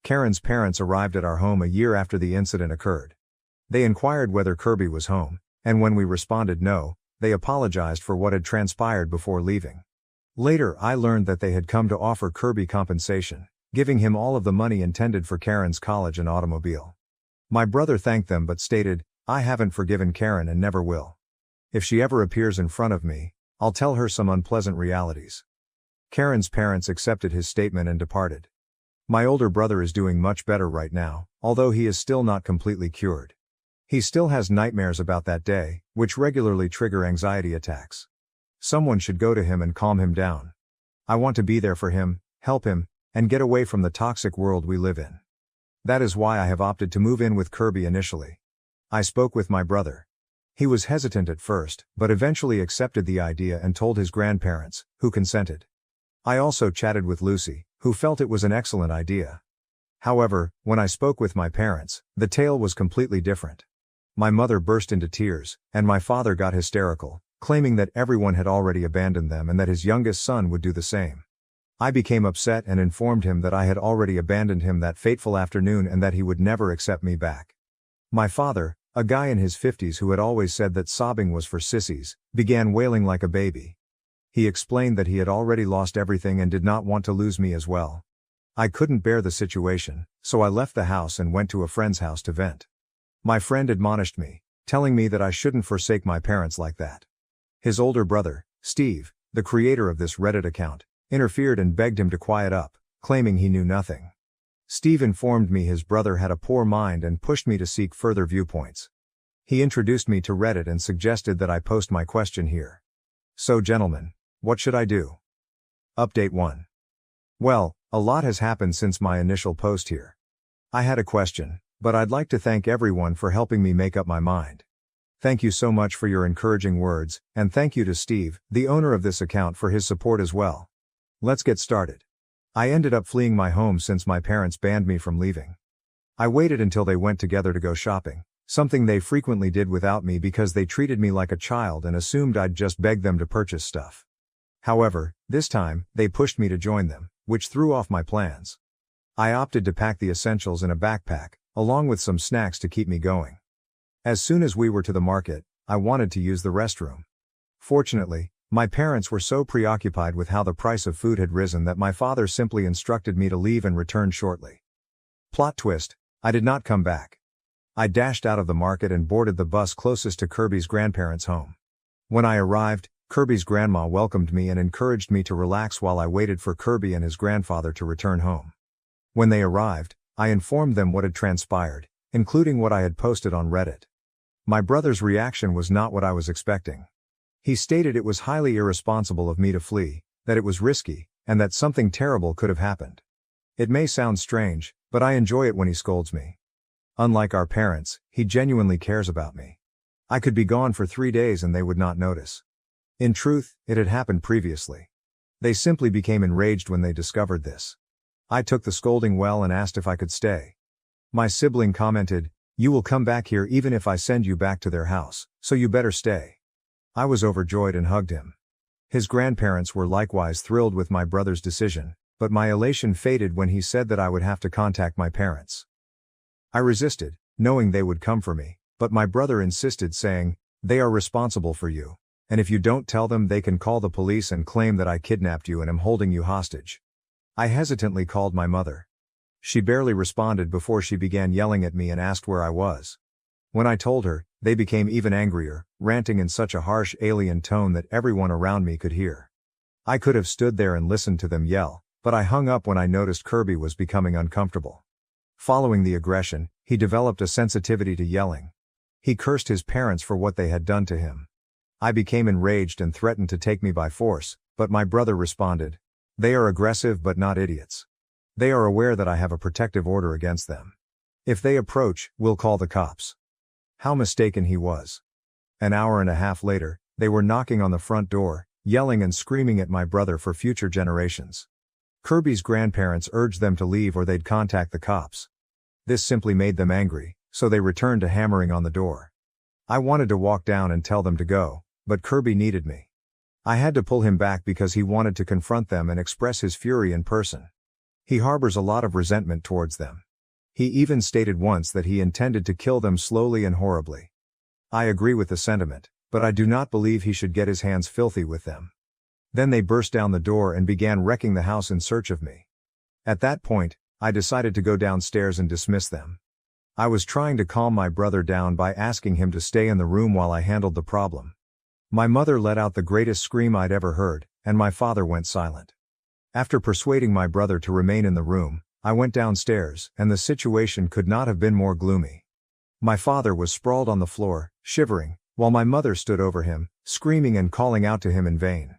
Karen's parents arrived at our home a year after the incident occurred. They inquired whether Kirby was home, and when we responded no, they apologized for what had transpired before leaving. Later I learned that they had come to offer Kirby compensation, giving him all of the money intended for Karen's college and automobile. My brother thanked them but stated, "I haven't forgiven Karen and never will. If she ever appears in front of me, I'll tell her some unpleasant realities." Karen's parents accepted his statement and departed. My older brother is doing much better right now, although he is still not completely cured. He still has nightmares about that day, which regularly trigger anxiety attacks. Someone should go to him and calm him down. I want to be there for him, help him, and get away from the toxic world we live in. That is why I have opted to move in with Kirby initially. I spoke with my brother. He was hesitant at first, but eventually accepted the idea and told his grandparents, who consented. I also chatted with Lucy, who felt it was an excellent idea. However, when I spoke with my parents, the tale was completely different. My mother burst into tears, and my father got hysterical, claiming that everyone had already abandoned them and that his youngest son would do the same. I became upset and informed him that I had already abandoned him that fateful afternoon and that he would never accept me back. My father, a guy in his 50s who had always said that sobbing was for sissies, began wailing like a baby. He explained that he had already lost everything and did not want to lose me as well. I couldn't bear the situation, so I left the house and went to a friend's house to vent. My friend admonished me, telling me that I shouldn't forsake my parents like that. His older brother, Steve, the creator of this Reddit account, interfered and begged him to quiet up, claiming he knew nothing. Steve informed me his brother had a poor mind and pushed me to seek further viewpoints. He introduced me to Reddit and suggested that I post my question here. So gentlemen, what should I do? Update 1. Well, a lot has happened since my initial post here. I had a question, but I'd like to thank everyone for helping me make up my mind. Thank you so much for your encouraging words, and thank you to Steve, the owner of this account, for his support as well. Let's get started. I ended up fleeing my home since my parents banned me from leaving. I waited until they went together to go shopping, something they frequently did without me because they treated me like a child and assumed I'd just beg them to purchase stuff. However, this time, they pushed me to join them, which threw off my plans. I opted to pack the essentials in a backpack, along with some snacks to keep me going. As soon as we were to the market, I wanted to use the restroom. Fortunately, my parents were so preoccupied with how the price of food had risen that my father simply instructed me to leave and return shortly. Plot twist, I did not come back. I dashed out of the market and boarded the bus closest to Kirby's grandparents' home. When I arrived, Kirby's grandma welcomed me and encouraged me to relax while I waited for Kirby and his grandfather to return home. When they arrived, I informed them what had transpired, including what I had posted on Reddit. My brother's reaction was not what I was expecting. He stated it was highly irresponsible of me to flee, that it was risky, and that something terrible could have happened. It may sound strange, but I enjoy it when he scolds me. Unlike our parents, he genuinely cares about me. I could be gone for 3 days and they would not notice. In truth, it had happened previously. They simply became enraged when they discovered this. I took the scolding well and asked if I could stay. My sibling commented, "You will come back here even if I send you back to their house, so you better stay." I was overjoyed and hugged him. His grandparents were likewise thrilled with my brother's decision, but my elation faded when he said that I would have to contact my parents. I resisted, knowing they would come for me, but my brother insisted, saying, "They are responsible for you, and if you don't tell them they can call the police and claim that I kidnapped you and am holding you hostage." I hesitantly called my mother. She barely responded before she began yelling at me and asked where I was. When I told her, they became even angrier, ranting in such a harsh alien tone that everyone around me could hear. I could have stood there and listened to them yell, but I hung up when I noticed Kirby was becoming uncomfortable. Following the aggression, he developed a sensitivity to yelling. He cursed his parents for what they had done to him. I became enraged and threatened to take me by force, but my brother responded, "They are aggressive but not idiots. They are aware that I have a protective order against them. If they approach, we'll call the cops." How mistaken he was. An hour and a half later, they were knocking on the front door, yelling and screaming at my brother for future generations. Kirby's grandparents urged them to leave or they'd contact the cops. This simply made them angry, so they returned to hammering on the door. I wanted to walk down and tell them to go, but Kirby needed me. I had to pull him back because he wanted to confront them and express his fury in person. He harbors a lot of resentment towards them. He even stated once that he intended to kill them slowly and horribly. I agree with the sentiment, but I do not believe he should get his hands filthy with them. Then they burst down the door and began wrecking the house in search of me. At that point, I decided to go downstairs and dismiss them. I was trying to calm my brother down by asking him to stay in the room while I handled the problem. My mother let out the greatest scream I'd ever heard, and my father went silent. After persuading my brother to remain in the room, I went downstairs, and the situation could not have been more gloomy. My father was sprawled on the floor, shivering, while my mother stood over him, screaming and calling out to him in vain.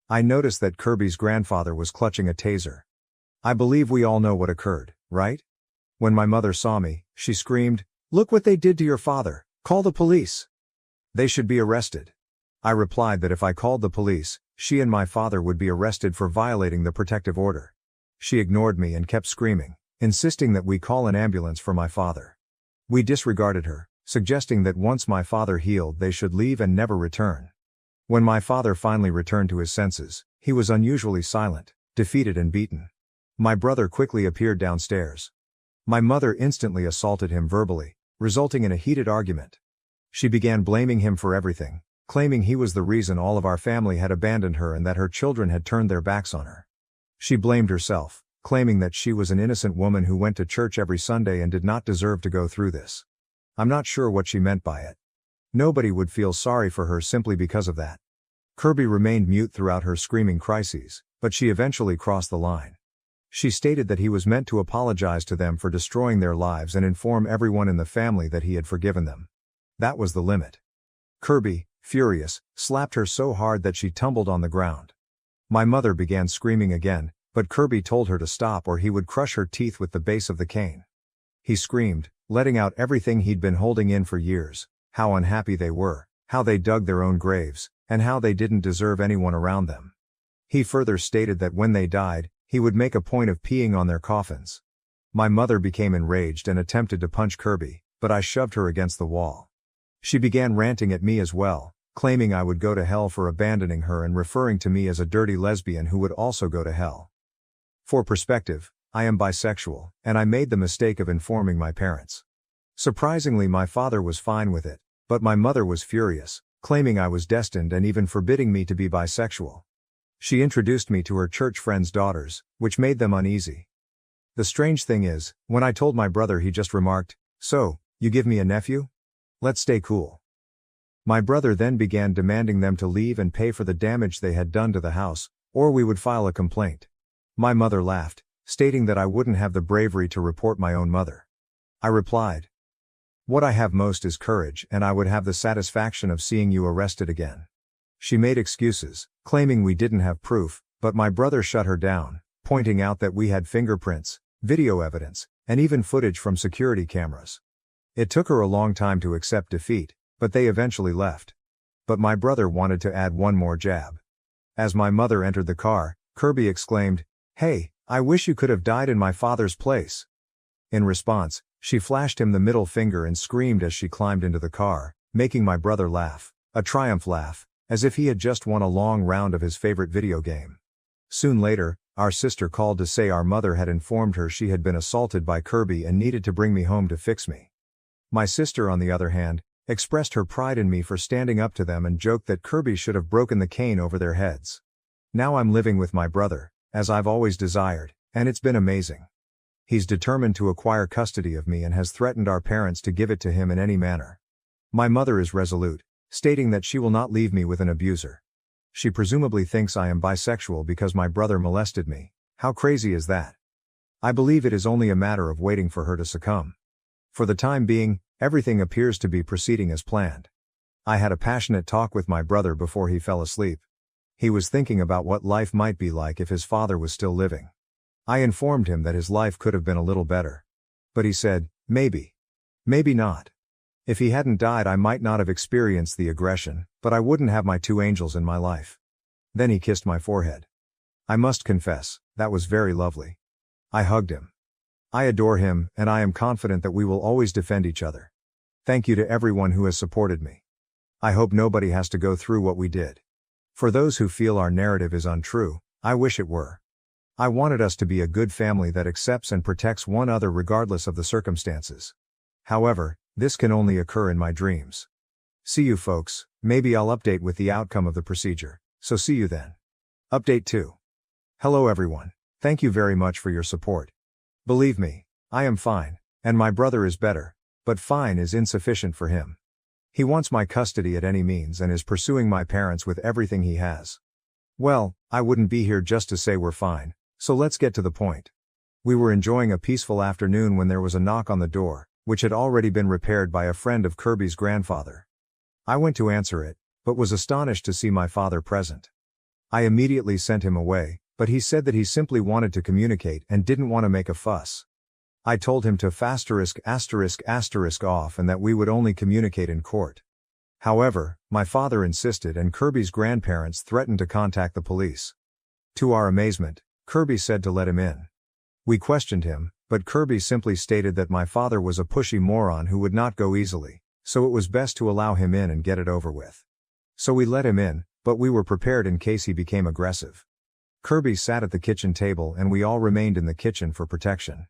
I noticed that Kirby's grandfather was clutching a taser. I believe we all know what occurred, right? When my mother saw me, she screamed, "Look what they did to your father, call the police. They should be arrested." I replied that if I called the police, she and my father would be arrested for violating the protective order. She ignored me and kept screaming, insisting that we call an ambulance for my father. We disregarded her, suggesting that once my father healed they should leave and never return. When my father finally returned to his senses, he was unusually silent, defeated and beaten. My brother quickly appeared downstairs. My mother instantly assaulted him verbally, resulting in a heated argument. She began blaming him for everything, claiming he was the reason all of our family had abandoned her and that her children had turned their backs on her. She blamed herself, claiming that she was an innocent woman who went to church every Sunday and did not deserve to go through this. I'm not sure what she meant by it. Nobody would feel sorry for her simply because of that. Kirby remained mute throughout her screaming crises, but she eventually crossed the line. She stated that he was meant to apologize to them for destroying their lives and inform everyone in the family that he had forgiven them. That was the limit. Kirby, furious, slapped her so hard that she tumbled on the ground. My mother began screaming again, but Kirby told her to stop or he would crush her teeth with the base of the cane. He screamed, letting out everything he'd been holding in for years, how unhappy they were, how they dug their own graves, and how they didn't deserve anyone around them. He further stated that when they died, he would make a point of peeing on their coffins. My mother became enraged and attempted to punch Kirby, but I shoved her against the wall. She began ranting at me as well, claiming I would go to hell for abandoning her and referring to me as a dirty lesbian who would also go to hell. For perspective, I am bisexual, and I made the mistake of informing my parents. Surprisingly, my father was fine with it, but my mother was furious, claiming I was destined and even forbidding me to be bisexual. She introduced me to her church friends' daughters, which made them uneasy. The strange thing is, when I told my brother, he just remarked, "So, you give me a nephew? Let's stay cool." My brother then began demanding them to leave and pay for the damage they had done to the house, or we would file a complaint. My mother laughed, stating that I wouldn't have the bravery to report my own mother. I replied, "What I have most is courage, and I would have the satisfaction of seeing you arrested again." She made excuses, claiming we didn't have proof, but my brother shut her down, pointing out that we had fingerprints, video evidence, and even footage from security cameras. It took her a long time to accept defeat, but they eventually left. But my brother wanted to add one more jab. As my mother entered the car, Kirby exclaimed, "Hey, I wish you could have died in my father's place." In response, she flashed him the middle finger and screamed as she climbed into the car, making my brother laugh, a triumph laugh, as if he had just won a long round of his favorite video game. Soon later, our sister called to say our mother had informed her she had been assaulted by Kirby and needed to bring me home to fix me. My sister, on the other hand, expressed her pride in me for standing up to them and joked that Kirby should have broken the cane over their heads. Now I'm living with my brother, as I've always desired, and it's been amazing. He's determined to acquire custody of me and has threatened our parents to give it to him in any manner. My mother is resolute, stating that she will not leave me with an abuser. She presumably thinks I am bisexual because my brother molested me. How crazy is that? I believe it is only a matter of waiting for her to succumb. For the time being, everything appears to be proceeding as planned. I had a passionate talk with my brother before he fell asleep. He was thinking about what life might be like if his father was still living. I informed him that his life could have been a little better. But he said, maybe. Maybe not. If he hadn't died, I might not have experienced the aggression, but I wouldn't have my two angels in my life. Then he kissed my forehead. I must confess, that was very lovely. I hugged him. I adore him, and I am confident that we will always defend each other. Thank you to everyone who has supported me. I hope nobody has to go through what we did. For those who feel our narrative is untrue, I wish it were. I wanted us to be a good family that accepts and protects one another regardless of the circumstances. However, this can only occur in my dreams. See you folks, maybe I'll update with the outcome of the procedure, so see you then. Update 2. Hello everyone, thank you very much for your support. Believe me, I am fine, and my brother is better, but fine is insufficient for him. He wants my custody at any means and is pursuing my parents with everything he has. Well, I wouldn't be here just to say we're fine, so let's get to the point. We were enjoying a peaceful afternoon when there was a knock on the door, which had already been repaired by a friend of Kirby's grandfather. I went to answer it, but was astonished to see my father present. I immediately sent him away, but he said that he simply wanted to communicate and didn't want to make a fuss. I told him to **** off and that we would only communicate in court. However, my father insisted and Kirby's grandparents threatened to contact the police. To our amazement, Kirby said to let him in. We questioned him, but Kirby simply stated that my father was a pushy moron who would not go easily, so it was best to allow him in and get it over with. So we let him in, but we were prepared in case he became aggressive. Kirby sat at the kitchen table and we all remained in the kitchen for protection.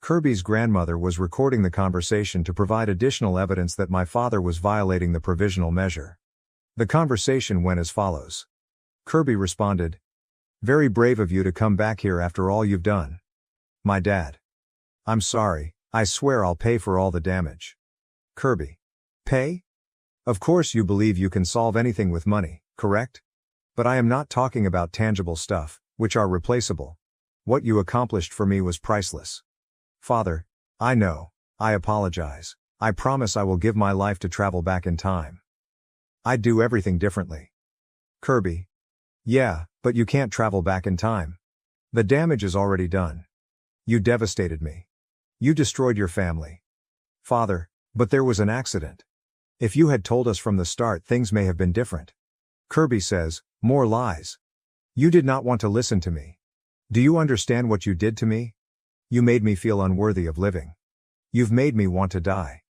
Kirby's grandmother was recording the conversation to provide additional evidence that my father was violating the provisional measure. The conversation went as follows. Kirby responded, "Very brave of you to come back here after all you've done. My dad. I'm sorry, I swear I'll pay for all the damage." Kirby. Pay? Of course you believe you can solve anything with money, correct? But I am not talking about tangible stuff, which are replaceable. What you accomplished for me was priceless. Father, I know, I apologize, I promise I will give my life to travel back in time. I'd do everything differently. Kirby. Yeah, but you can't travel back in time. The damage is already done. You devastated me. You destroyed your family. Father, but there was an accident. If you had told us from the start, things may have been different. Kirby says, more lies. You did not want to listen to me. Do you understand what you did to me? You made me feel unworthy of living. You've made me want to die.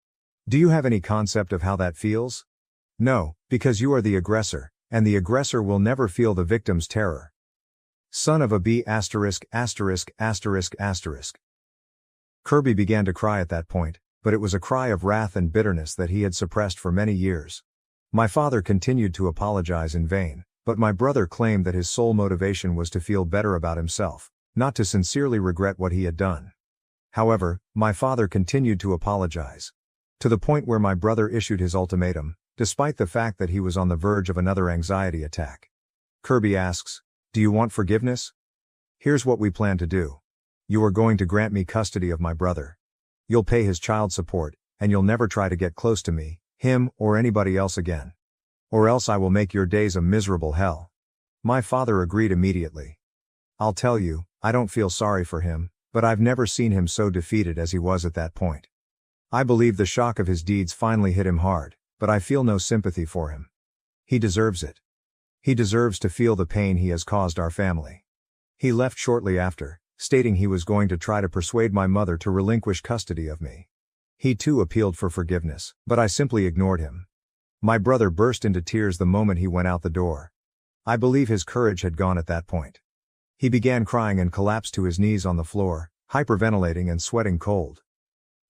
Do you have any concept of how that feels? No, because you are the aggressor, and the aggressor will never feel the victim's terror. Son of a B***********. Kirby began to cry at that point, but it was a cry of wrath and bitterness that he had suppressed for many years. My father continued to apologize in vain, but my brother claimed that his sole motivation was to feel better about himself, not to sincerely regret what he had done. However, my father continued to apologize. To the point where my brother issued his ultimatum, despite the fact that he was on the verge of another anxiety attack. Kirby asks, "Do you want forgiveness? Here's what we plan to do. You are going to grant me custody of my brother. You'll pay his child support, and you'll never try to get close to me, him, or anybody else again. Or else I will make your days a miserable hell." My father agreed immediately. I'll tell you, I don't feel sorry for him, but I've never seen him so defeated as he was at that point. I believe the shock of his deeds finally hit him hard, but I feel no sympathy for him. He deserves it. He deserves to feel the pain he has caused our family. He left shortly after, stating he was going to try to persuade my mother to relinquish custody of me. He too appealed for forgiveness, but I simply ignored him. My brother burst into tears the moment he went out the door. I believe his courage had gone at that point. He began crying and collapsed to his knees on the floor, hyperventilating and sweating cold.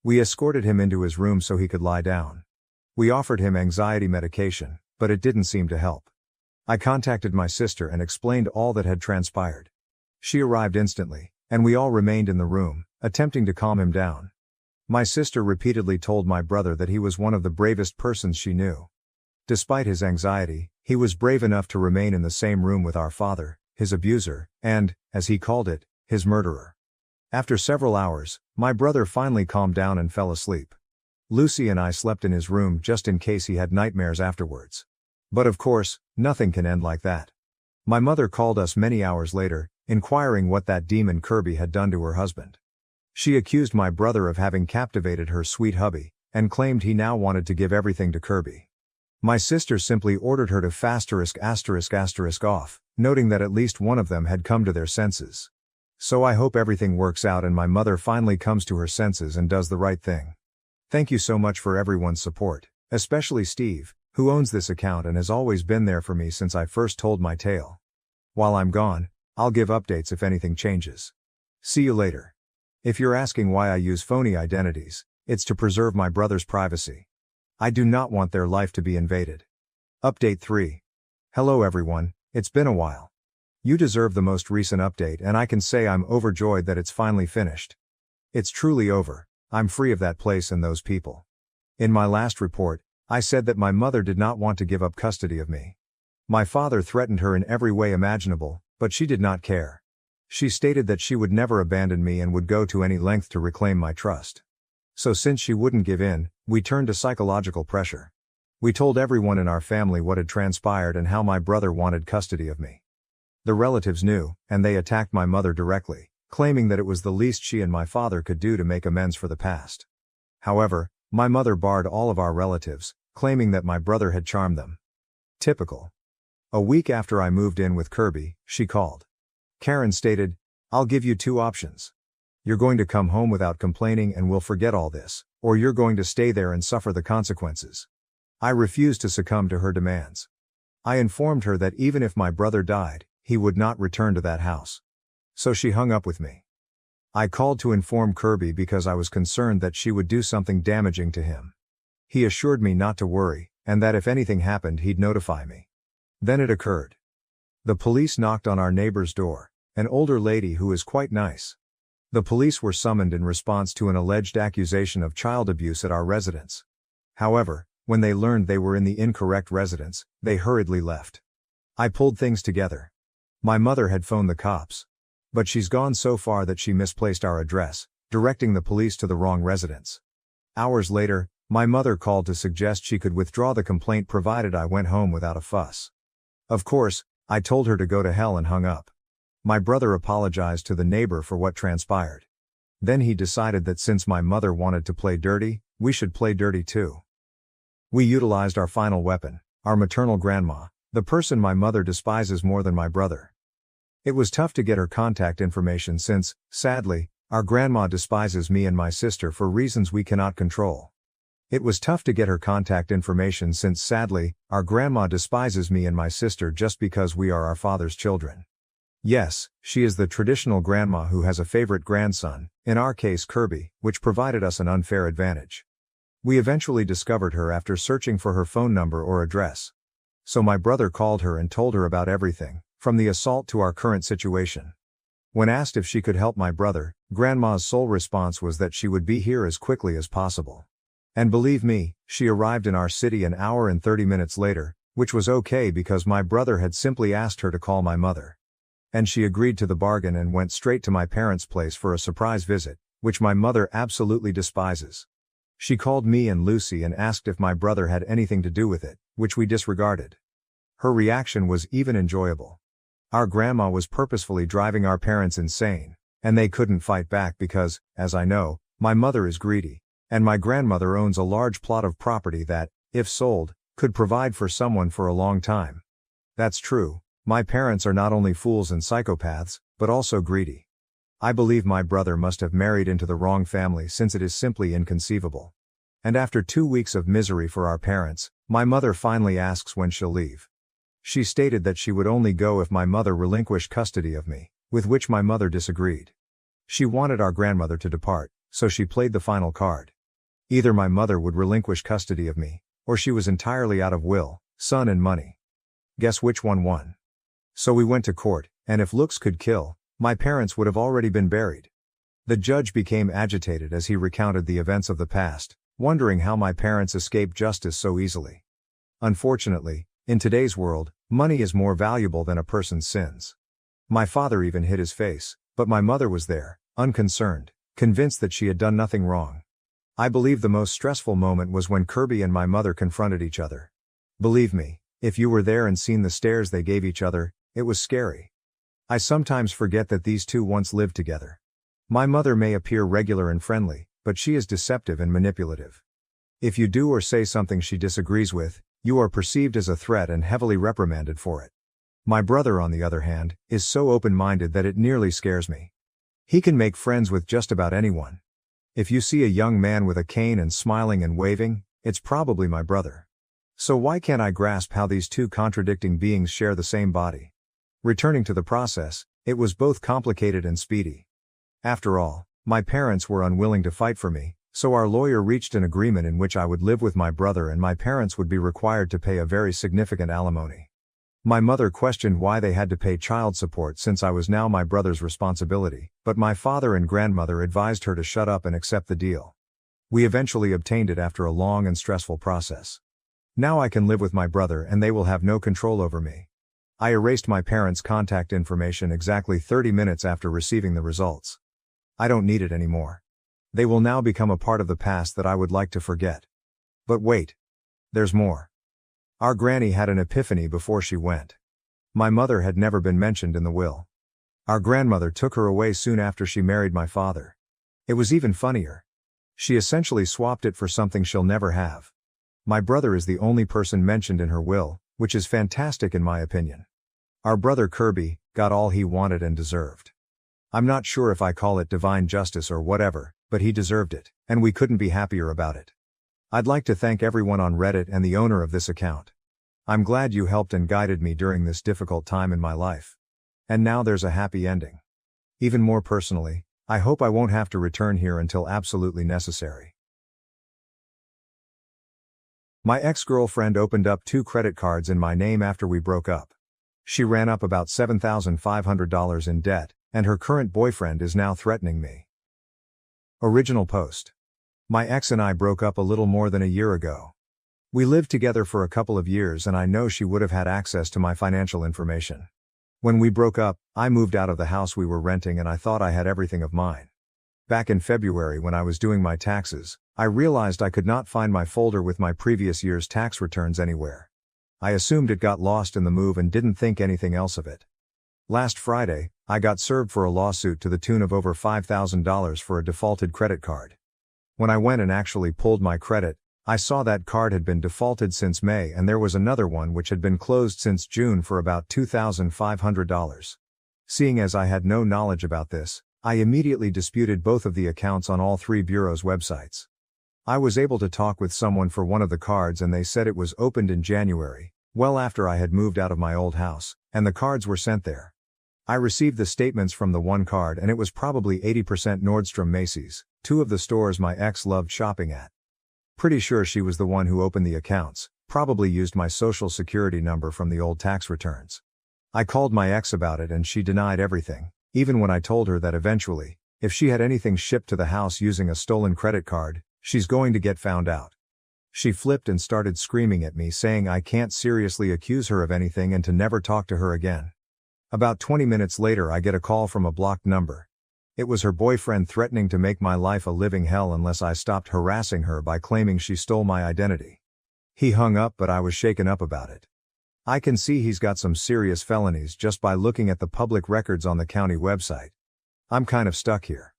We escorted him into his room so he could lie down. We offered him anxiety medication, but it didn't seem to help. I contacted my sister and explained all that had transpired. She arrived instantly, and we all remained in the room, attempting to calm him down. My sister repeatedly told my brother that he was one of the bravest persons she knew. Despite his anxiety, he was brave enough to remain in the same room with our father, his abuser, and, as he called it, his murderer. After several hours, my brother finally calmed down and fell asleep. Lucy and I slept in his room just in case he had nightmares afterwards. But of course, nothing can end like that. My mother called us many hours later, inquiring what that demon Kirby had done to her husband. She accused my brother of having captivated her sweet hubby, and claimed he now wanted to give everything to Kirby. My sister simply ordered her to **** off, noting that at least one of them had come to their senses. So I hope everything works out and my mother finally comes to her senses and does the right thing. Thank you so much for everyone's support, especially Steve, who owns this account and has always been there for me since I first told my tale. While I'm gone, I'll give updates if anything changes. See you later. If you're asking why I use phony identities, it's to preserve my brother's privacy. I do not want their life to be invaded. Update 3. Hello everyone, it's been a while. You deserve the most recent update and I can say I'm overjoyed that it's finally finished. It's truly over, I'm free of that place and those people. In my last report, I said that my mother did not want to give up custody of me. My father threatened her in every way imaginable, but she did not care. She stated that she would never abandon me and would go to any length to reclaim my trust. So since she wouldn't give in, we turned to psychological pressure. We told everyone in our family what had transpired and how my brother wanted custody of me. The relatives knew, and they attacked my mother directly, claiming that it was the least she and my father could do to make amends for the past. However, my mother barred all of our relatives, claiming that my brother had charmed them. Typical. A week after I moved in with Kirby, she called. Karen stated, "I'll give you 2 options. You're going to come home without complaining and we'll forget all this, or you're going to stay there and suffer the consequences." I refused to succumb to her demands. I informed her that even if my brother died, he would not return to that house. So she hung up with me. I called to inform Kirby because I was concerned that she would do something damaging to him. He assured me not to worry, and that if anything happened he'd notify me. Then it occurred. The police knocked on our neighbor's door, an older lady who is quite nice. The police were summoned in response to an alleged accusation of child abuse at our residence. However, when they learned they were in the incorrect residence, they hurriedly left. I pulled things together. My mother had phoned the cops. But she's gone so far that she misplaced our address, directing the police to the wrong residence. Hours later, my mother called to suggest she could withdraw the complaint provided I went home without a fuss. Of course, I told her to go to hell and hung up. My brother apologized to the neighbor for what transpired. Then he decided that since my mother wanted to play dirty, we should play dirty too. We utilized our final weapon, our maternal grandma, the person my mother despises more than my brother. It was tough to get her contact information since, sadly, our grandma despises me and my sister for reasons we cannot control. It was tough to get her contact information since, sadly, our grandma despises me and my sister just because we are our father's children. Yes, she is the traditional grandma who has a favorite grandson, in our case Kirby, which provided us an unfair advantage. We eventually discovered her after searching for her phone number or address. So my brother called her and told her about everything, from the assault to our current situation. When asked if she could help my brother, Grandma's sole response was that she would be here as quickly as possible. And believe me, she arrived in our city an hour and 30 minutes later, which was okay because my brother had simply asked her to call my mother. And she agreed to the bargain and went straight to my parents' place for a surprise visit, which my mother absolutely despises. She called me and Lucy and asked if my brother had anything to do with it, which we disregarded. Her reaction was even enjoyable. Our grandma was purposefully driving our parents insane, and they couldn't fight back because, as I know, my mother is greedy, and my grandmother owns a large plot of property that, if sold, could provide for someone for a long time. That's true, my parents are not only fools and psychopaths, but also greedy. I believe my brother must have married into the wrong family since it is simply inconceivable. And after 2 weeks of misery for our parents, my mother finally asks when she'll leave. She stated that she would only go if my mother relinquished custody of me, with which my mother disagreed. She wanted our grandmother to depart, so she played the final card. Either my mother would relinquish custody of me, or she was entirely out of will, son and money. Guess which one won? So we went to court, and if looks could kill, My parents would have already been buried. The judge became agitated as he recounted the events of the past, wondering how my parents escaped justice so easily. Unfortunately, in today's world, money is more valuable than a person's sins. My father even hid his face, but my mother was there, unconcerned, convinced that she had done nothing wrong. I believe the most stressful moment was when Kirby and my mother confronted each other. Believe me, if you were there and seen the stares they gave each other, it was scary. I sometimes forget that these two once lived together. My mother may appear regular and friendly, but she is deceptive and manipulative. If you do or say something she disagrees with, you are perceived as a threat and heavily reprimanded for it. My brother, on the other hand, is so open-minded that it nearly scares me. He can make friends with just about anyone. If you see a young man with a cane and smiling and waving, it's probably my brother. So why can't I grasp how these two contradicting beings share the same body? Returning to the process, it was both complicated and speedy. After all, my parents were unwilling to fight for me, so our lawyer reached an agreement in which I would live with my brother and my parents would be required to pay a very significant alimony. My mother questioned why they had to pay child support since I was now my brother's responsibility, but my father and grandmother advised her to shut up and accept the deal. We eventually obtained it after a long and stressful process. Now I can live with my brother and they will have no control over me. I erased my parents' contact information exactly 30 minutes after receiving the results. I don't need it anymore. They will now become a part of the past that I would like to forget. But wait. There's more. Our granny had an epiphany before she went. My mother had never been mentioned in the will. Our grandmother took her away soon after she married my father. It was even funnier. She essentially swapped it for something she'll never have. My brother is the only person mentioned in her will, which is fantastic in my opinion. Our brother Kirby got all he wanted and deserved. I'm not sure if I call it divine justice or whatever, but he deserved it, and we couldn't be happier about it. I'd like to thank everyone on Reddit and the owner of this account. I'm glad you helped and guided me during this difficult time in my life. And now there's a happy ending. Even more personally, I hope I won't have to return here until absolutely necessary. My ex-girlfriend opened up 2 credit cards in my name after we broke up. She ran up about $7,500 in debt, and her current boyfriend is now threatening me. Original post. My ex and I broke up a little more than a year ago. We lived together for a couple of years and I know she would have had access to my financial information. When we broke up, I moved out of the house we were renting and I thought I had everything of mine. Back in February when I was doing my taxes, I realized I could not find my folder with my previous year's tax returns anywhere. I assumed it got lost in the move and didn't think anything else of it. Last Friday, I got served for a lawsuit to the tune of over $5,000 for a defaulted credit card. When I went and actually pulled my credit, I saw that card had been defaulted since May and there was another one which had been closed since June for about $2,500. Seeing as I had no knowledge about this, I immediately disputed both of the accounts on all 3 bureaus' websites. I was able to talk with someone for one of the cards and they said it was opened in January, well after I had moved out of my old house, and the cards were sent there. I received the statements from the one card and it was probably 80% Nordstrom Macy's, 2 of the stores my ex loved shopping at. Pretty sure she was the one who opened the accounts, probably used my social security number from the old tax returns. I called my ex about it and she denied everything, even when I told her that eventually, if she had anything shipped to the house using a stolen credit card, she's going to get found out. She flipped and started screaming at me saying I can't seriously accuse her of anything and to never talk to her again. About 20 minutes later I get a call from a blocked number. It was her boyfriend threatening to make my life a living hell unless I stopped harassing her by claiming she stole my identity. He hung up but I was shaken up about it. I can see he's got some serious felonies just by looking at the public records on the county website. I'm kind of stuck here.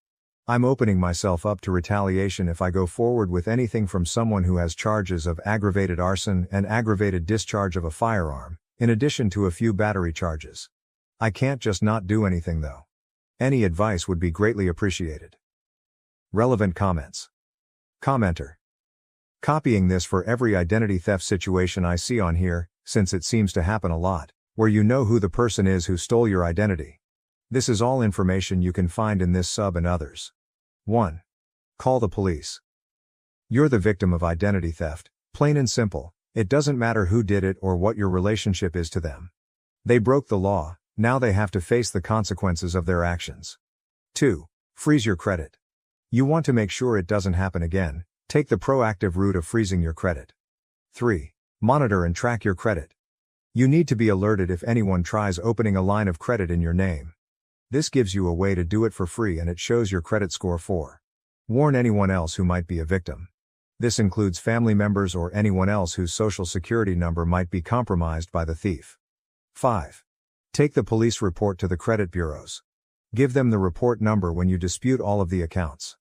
I'm opening myself up to retaliation if I go forward with anything from someone who has charges of aggravated arson and aggravated discharge of a firearm, in addition to a few battery charges. I can't just not do anything though. Any advice would be greatly appreciated. Relevant comments. Commenter. Copying this for every identity theft situation I see on here, since it seems to happen a lot, where you know who the person is who stole your identity. This is all information you can find in this sub and others. 1. Call the police. You're the victim of identity theft, plain and simple. It doesn't matter who did it or what your relationship is to them. They broke the law, Now they have to face the consequences of their actions. 2. Freeze your credit. You want to make sure it doesn't happen again. Take the proactive route of freezing your credit. 3. Monitor and track your credit. You need to be alerted if anyone tries opening a line of credit in your name. This gives you a way to do it for free and it shows your credit score. 4. Warn anyone else who might be a victim. This includes family members or anyone else whose social security number might be compromised by the thief. 5. Take the police report to the credit bureaus. Give them the report number when you dispute all of the accounts.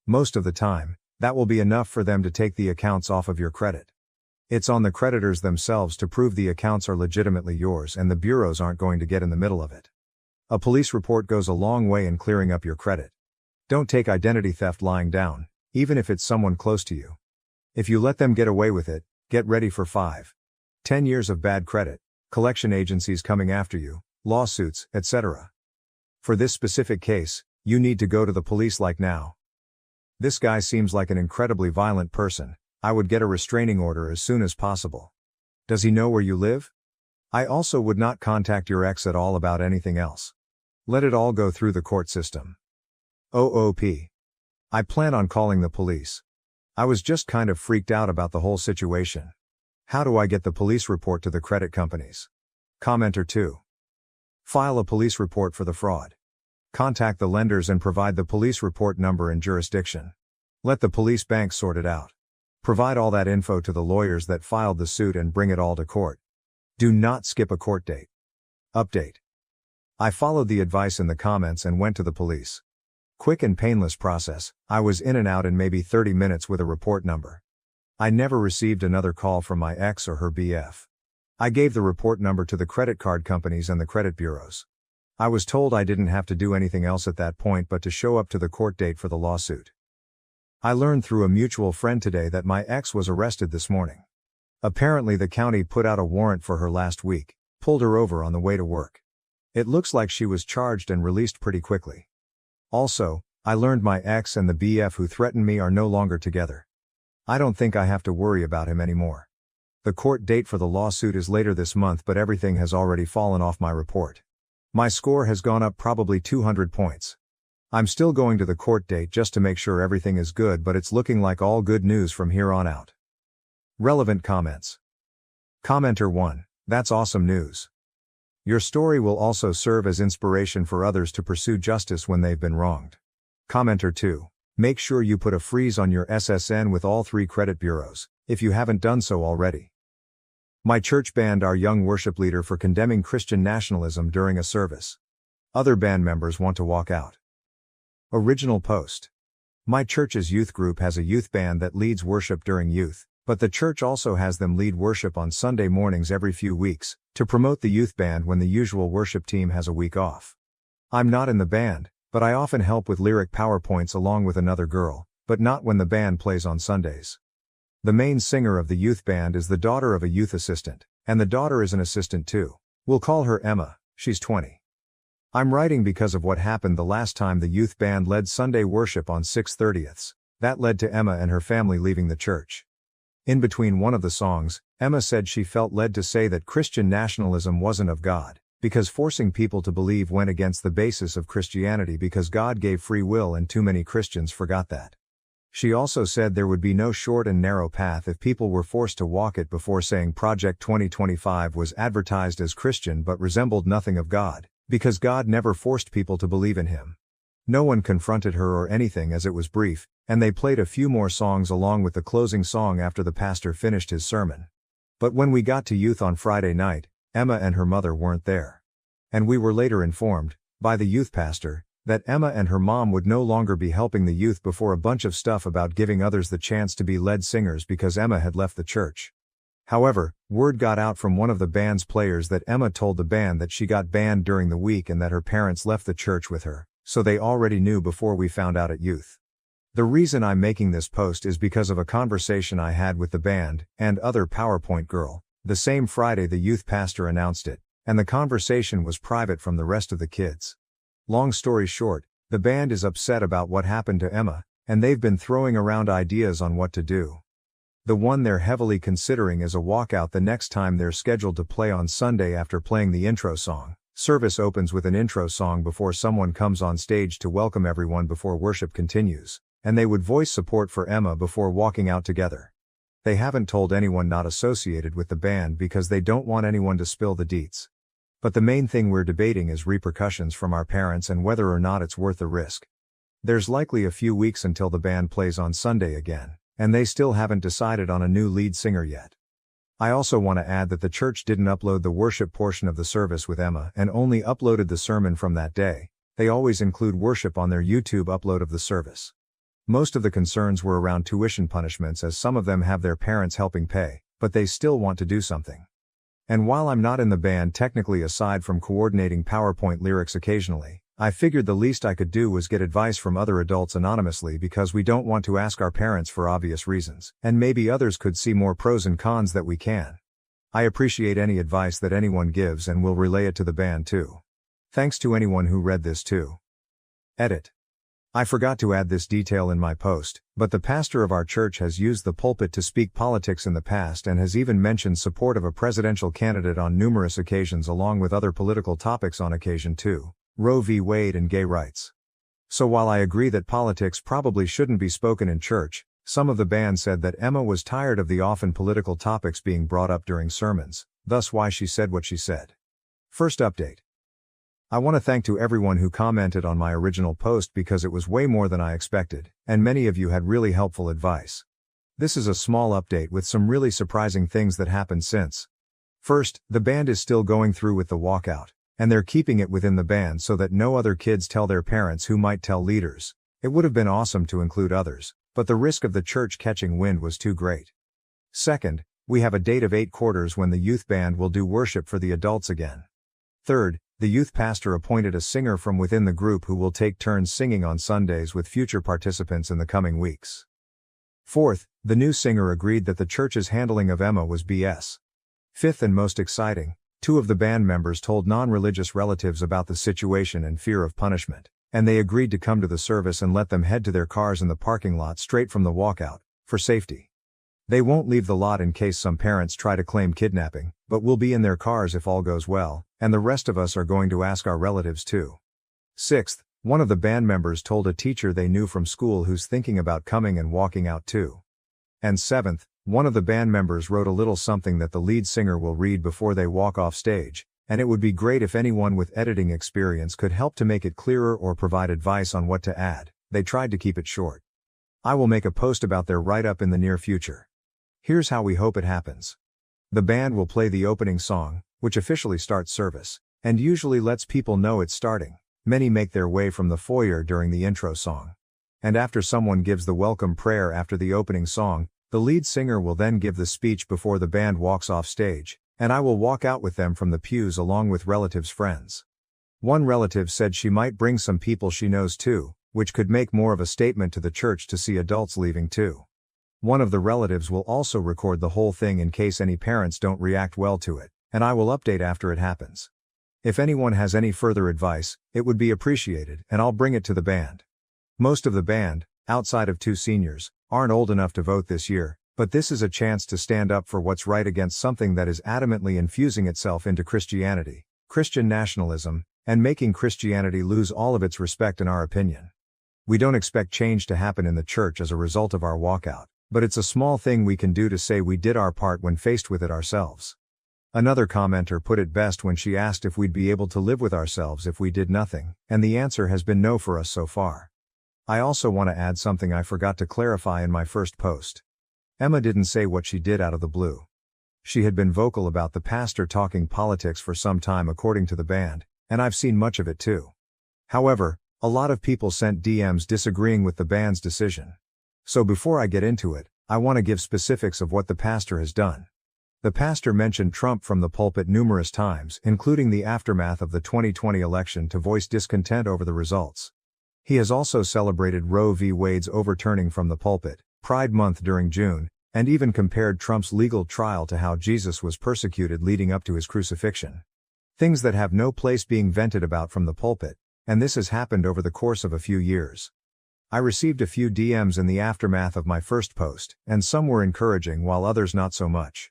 Most of the time, that will be enough for them to take the accounts off of your credit. It's on the creditors themselves to prove the accounts are legitimately yours and the bureaus aren't going to get in the middle of it. A police report goes a long way in clearing up your credit. Don't take identity theft lying down, even if it's someone close to you. If you let them get away with it, get ready for 5. 10 years of bad credit, collection agencies coming after you, lawsuits, etc. For this specific case, you need to go to the police like now. This guy seems like an incredibly violent person. I would get a restraining order as soon as possible. Does he know where you live? I also would not contact your ex at all about anything else. Let it all go through the court system. OOP. I plan on calling the police. I was just kind of freaked out about the whole situation. How do I get the police report to the credit companies? Commenter 2. File a police report for the fraud. Contact the lenders and provide the police report number and jurisdiction. Let the police bank sort it out. Provide all that info to the lawyers that filed the suit and bring it all to court. Do not skip a court date. Update. I followed the advice in the comments and went to the police. Quick and painless process. I was in and out in maybe 30 minutes with a report number. I never received another call from my ex or her BF. I gave the report number to the credit card companies and the credit bureaus. I was told I didn't have to do anything else at that point but to show up to the court date for the lawsuit. I learned through a mutual friend today that my ex was arrested this morning. Apparently the county put out a warrant for her last week, pulled her over on the way to work. It looks like she was charged and released pretty quickly. Also, I learned my ex and the BF who threatened me are no longer together. I don't think I have to worry about him anymore. The court date for the lawsuit is later this month but everything has already fallen off my report. My score has gone up probably 200 points. I'm still going to the court date just to make sure everything is good but it's looking like all good news from here on out. Relevant comments. Commenter 1. That's awesome news. Your story will also serve as inspiration for others to pursue justice when they've been wronged. Commenter 2. Make sure you put a freeze on your SSN with all 3 credit bureaus, if you haven't done so already. My church banned our young worship leader for condemning Christian nationalism during a service. Other band members want to walk out. Original post. My church's youth group has a youth band that leads worship during youth, but the church also has them lead worship on Sunday mornings every few weeks, to promote the youth band when the usual worship team has a week off. I'm not in the band, but I often help with lyric PowerPoints along with another girl, but not when the band plays on Sundays. The main singer of the youth band is the daughter of a youth assistant, and the daughter is an assistant too. We'll call her Emma, she's 20. I'm writing because of what happened the last time the youth band led Sunday worship on 6/30. That led to Emma and her family leaving the church. In between one of the songs, Emma said she felt led to say that Christian nationalism wasn't of God, because forcing people to believe went against the basis of Christianity because God gave free will and too many Christians forgot that. She also said there would be no short and narrow path if people were forced to walk it before saying Project 2025 was advertised as Christian but resembled nothing of God, because God never forced people to believe in Him. No one confronted her or anything as it was brief, and they played a few more songs along with the closing song after the pastor finished his sermon. But when we got to youth on Friday night, Emma and her mother weren't there. And we were later informed, by the youth pastor, that Emma and her mom would no longer be helping the youth before a bunch of stuff about giving others the chance to be lead singers because Emma had left the church. However, word got out from one of the band's players that Emma told the band that she got banned during the week and that her parents left the church with her, so they already knew before we found out at youth. The reason I'm making this post is because of a conversation I had with the band and other PowerPoint girl. The same Friday the youth pastor announced it, and the conversation was private from the rest of the kids. Long story short, the band is upset about what happened to Emma, and they've been throwing around ideas on what to do. The one they're heavily considering is a walkout the next time they're scheduled to play on Sunday after playing the intro song, Service opens with an intro song before someone comes on stage to welcome everyone before worship continues, and they would voice support for Emma before walking out together. They haven't told anyone not associated with the band because they don't want anyone to spill the deets. But the main thing we're debating is repercussions from our parents and whether or not it's worth the risk. There's likely a few weeks until the band plays on Sunday again, and they still haven't decided on a new lead singer yet. I also want to add that the church didn't upload the worship portion of the service with Emma and only uploaded the sermon from that day. They always include worship on their YouTube upload of the service. Most of the concerns were around tuition punishments, as some of them have their parents helping pay, but they still want to do something. And while I'm not in the band technically, aside from coordinating PowerPoint lyrics occasionally, I figured the least I could do was get advice from other adults anonymously, because we don't want to ask our parents for obvious reasons, and maybe others could see more pros and cons that we can. I appreciate any advice that anyone gives and will relay it to the band too. Thanks to anyone who read this too. Edit. I forgot to add this detail in my post, but the pastor of our church has used the pulpit to speak politics in the past and has even mentioned support of a presidential candidate on numerous occasions, along with other political topics on occasion too. Roe v. Wade and gay rights. So while I agree that politics probably shouldn't be spoken in church, some of the band said that Emma was tired of the often political topics being brought up during sermons, thus why she said what she said. First update. I want to thank to everyone who commented on my original post, because it was way more than I expected, and many of you had really helpful advice. This is a small update with some really surprising things that happened since. First, the band is still going through with the walkout, and they're keeping it within the band so that no other kids tell their parents who might tell leaders. It would have been awesome to include others, but the risk of the church catching wind was too great. Second, we have a date of 8 quarters when the youth band will do worship for the adults again. Third, the youth pastor appointed a singer from within the group who will take turns singing on Sundays with future participants in the coming weeks. Fourth, the new singer agreed that the church's handling of Emma was BS. Fifth, and most exciting, 2 of the band members told non-religious relatives about the situation and fear of punishment, and they agreed to come to the service and let them head to their cars in the parking lot straight from the walkout, for safety. They won't leave the lot in case some parents try to claim kidnapping, but will be in their cars if all goes well, and the rest of us are going to ask our relatives too. Sixth, one of the band members told a teacher they knew from school who's thinking about coming and walking out too. And seventh, one of the band members wrote a little something that the lead singer will read before they walk off stage, and it would be great if anyone with editing experience could help to make it clearer or provide advice on what to add. They tried to keep it short. I will make a post about their write-up in the near future. Here's how we hope it happens. The band will play the opening song, which officially starts service, and usually lets people know it's starting. Many make their way from the foyer during the intro song. And after someone gives the welcome prayer after the opening song, the lead singer will then give the speech before the band walks off stage, and I will walk out with them from the pews along with relatives' friends. One relative said she might bring some people she knows too, which could make more of a statement to the church to see adults leaving too. One of the relatives will also record the whole thing in case any parents don't react well to it, and I will update after it happens. If anyone has any further advice, it would be appreciated, and I'll bring it to the band. Most of the band, outside of 2 seniors, aren't old enough to vote this year, but this is a chance to stand up for what's right against something that is adamantly infusing itself into Christianity, Christian nationalism, and making Christianity lose all of its respect in our opinion. We don't expect change to happen in the church as a result of our walkout, but it's a small thing we can do to say we did our part when faced with it ourselves. Another commenter put it best when she asked if we'd be able to live with ourselves if we did nothing, and the answer has been no for us so far. I also want to add something I forgot to clarify in my first post. Emma didn't say what she did out of the blue. She had been vocal about the pastor talking politics for some time according to the band, and I've seen much of it too. However, a lot of people sent DMs disagreeing with the band's decision. So before I get into it, I want to give specifics of what the pastor has done. The pastor mentioned Trump from the pulpit numerous times, including the aftermath of the 2020 election, to voice discontent over the results. He has also celebrated Roe v. Wade's overturning from the pulpit, Pride Month during June, and even compared Trump's legal trial to how Jesus was persecuted leading up to his crucifixion. Things that have no place being vented about from the pulpit, and this has happened over the course of a few years. I received a few DMs in the aftermath of my first post, and some were encouraging while others not so much.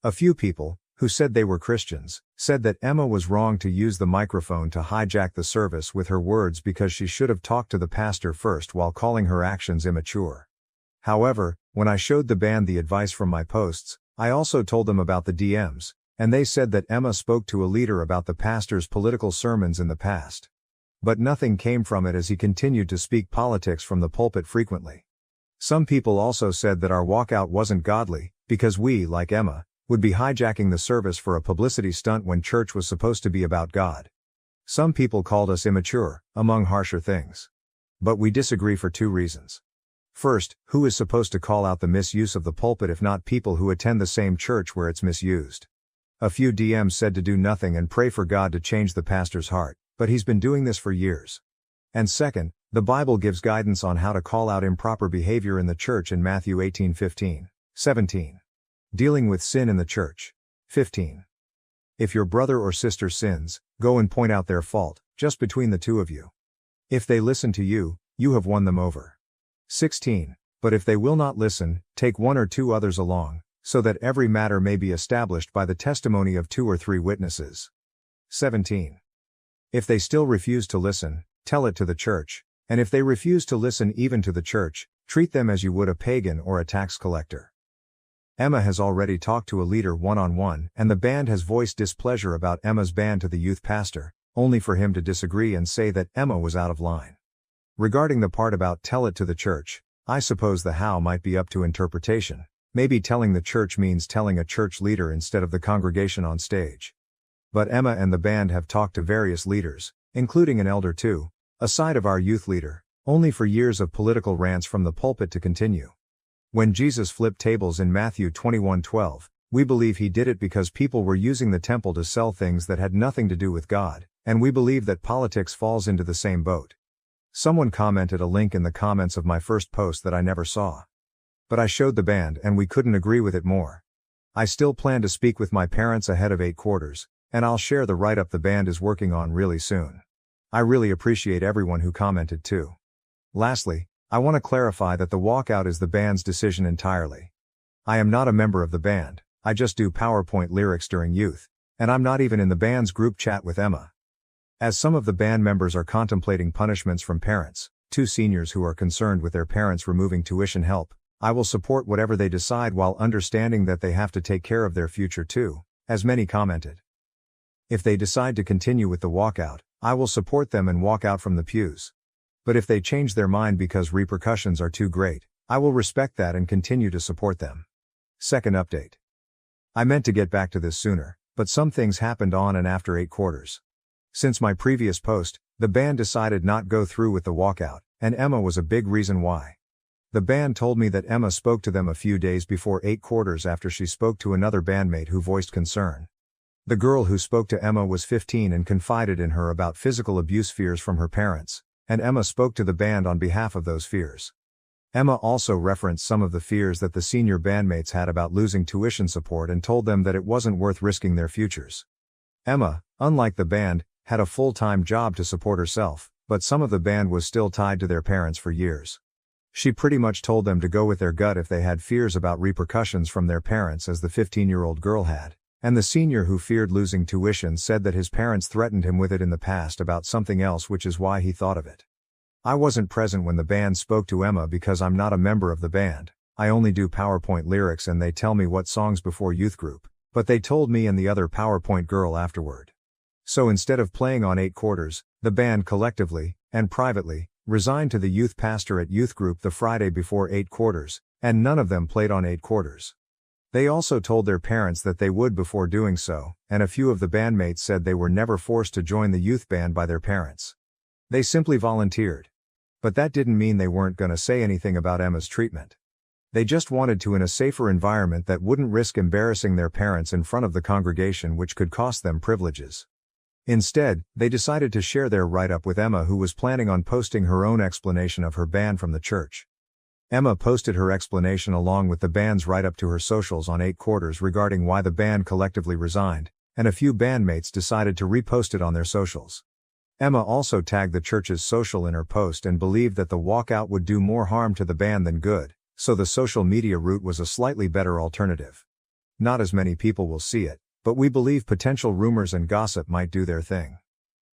A few people, who said they were Christians, said that Emma was wrong to use the microphone to hijack the service with her words because she should have talked to the pastor first while calling her actions immature. However, when I showed the band the advice from my posts, I also told them about the DMs, and they said that Emma spoke to a leader about the pastor's political sermons in the past. But nothing came from it as he continued to speak politics from the pulpit frequently. Some people also said that our walkout wasn't godly, because we, like Emma, would be hijacking the service for a publicity stunt when church was supposed to be about God. Some people called us immature, among harsher things. But we disagree for two reasons. First, who is supposed to call out the misuse of the pulpit if not people who attend the same church where it's misused? A few DMs said to do nothing and pray for God to change the pastor's heart, but he's been doing this for years. And second, the Bible gives guidance on how to call out improper behavior in the church in Matthew 18:15, 17. Dealing with sin in the church. 15. If your brother or sister sins, go and point out their fault, just between the two of you. If they listen to you, you have won them over. 16. But if they will not listen, take one or two others along, so that every matter may be established by the testimony of 2 or 3 witnesses. 17. If they still refuse to listen, tell it to the church, and if they refuse to listen even to the church, treat them as you would a pagan or a tax collector. Emma has already talked to a leader one-on-one, and the band has voiced displeasure about Emma's ban to the youth pastor, only for him to disagree and say that Emma was out of line. Regarding the part about tell it to the church, I suppose the how might be up to interpretation. Maybe telling the church means telling a church leader instead of the congregation on stage. But Emma and the band have talked to various leaders, including an elder too, aside of our youth leader, only for years of political rants from the pulpit to continue. When Jesus flipped tables in Matthew 21:12, we believe he did it because people were using the temple to sell things that had nothing to do with God, and we believe that politics falls into the same boat. Someone commented a link in the comments of my first post that I never saw. But I showed the band and we couldn't agree with it more. I still plan to speak with my parents ahead of 8 quarters, and I'll share the write-up the band is working on really soon. I really appreciate everyone who commented too. Lastly, I want to clarify that the walkout is the band's decision entirely. I am not a member of the band, I just do PowerPoint lyrics during youth, and I'm not even in the band's group chat with Emma. As some of the band members are contemplating punishments from parents, 2 seniors who are concerned with their parents removing tuition help, I will support whatever they decide while understanding that they have to take care of their future too, as many commented. If they decide to continue with the walkout, I will support them and walk out from the pews. But if they change their mind because repercussions are too great, I will respect that and continue to support them. Second update. I meant to get back to this sooner, but some things happened on and after 8 quarters. Since my previous post, the band decided not go through with the walkout, and Emma was a big reason why. The band told me that Emma spoke to them a few days before 8 quarters after she spoke to another bandmate who voiced concern. The girl who spoke to Emma was 15 and confided in her about physical abuse fears from her parents, and Emma spoke to the band on behalf of those fears. Emma also referenced some of the fears that the senior bandmates had about losing tuition support and told them that it wasn't worth risking their futures. Emma, unlike the band, had a full-time job to support herself, but some of the band was still tied to their parents for years. She pretty much told them to go with their gut if they had fears about repercussions from their parents, as the 15-year-old girl had, and the senior who feared losing tuition said that his parents threatened him with it in the past about something else, which is why he thought of it. I wasn't present when the band spoke to Emma because I'm not a member of the band. I only do PowerPoint lyrics and they tell me what songs before youth group, but they told me and the other PowerPoint girl afterward. So instead of playing on 8 quarters, the band collectively, and privately, resigned to the youth pastor at youth group the Friday before 8 quarters, and none of them played on 8 quarters. They also told their parents that they would before doing so, and a few of the bandmates said they were never forced to join the youth band by their parents. They simply volunteered. But that didn't mean they weren't gonna say anything about Emma's treatment. They just wanted to in a safer environment that wouldn't risk embarrassing their parents in front of the congregation, which could cost them privileges. Instead, they decided to share their write-up with Emma, who was planning on posting her own explanation of her ban from the church. Emma posted her explanation along with the band's write-up to her socials on 8 quarters regarding why the band collectively resigned, and a few bandmates decided to repost it on their socials. Emma also tagged the church's social in her post and believed that the walkout would do more harm to the band than good, so the social media route was a slightly better alternative. Not as many people will see it, but we believe potential rumors and gossip might do their thing.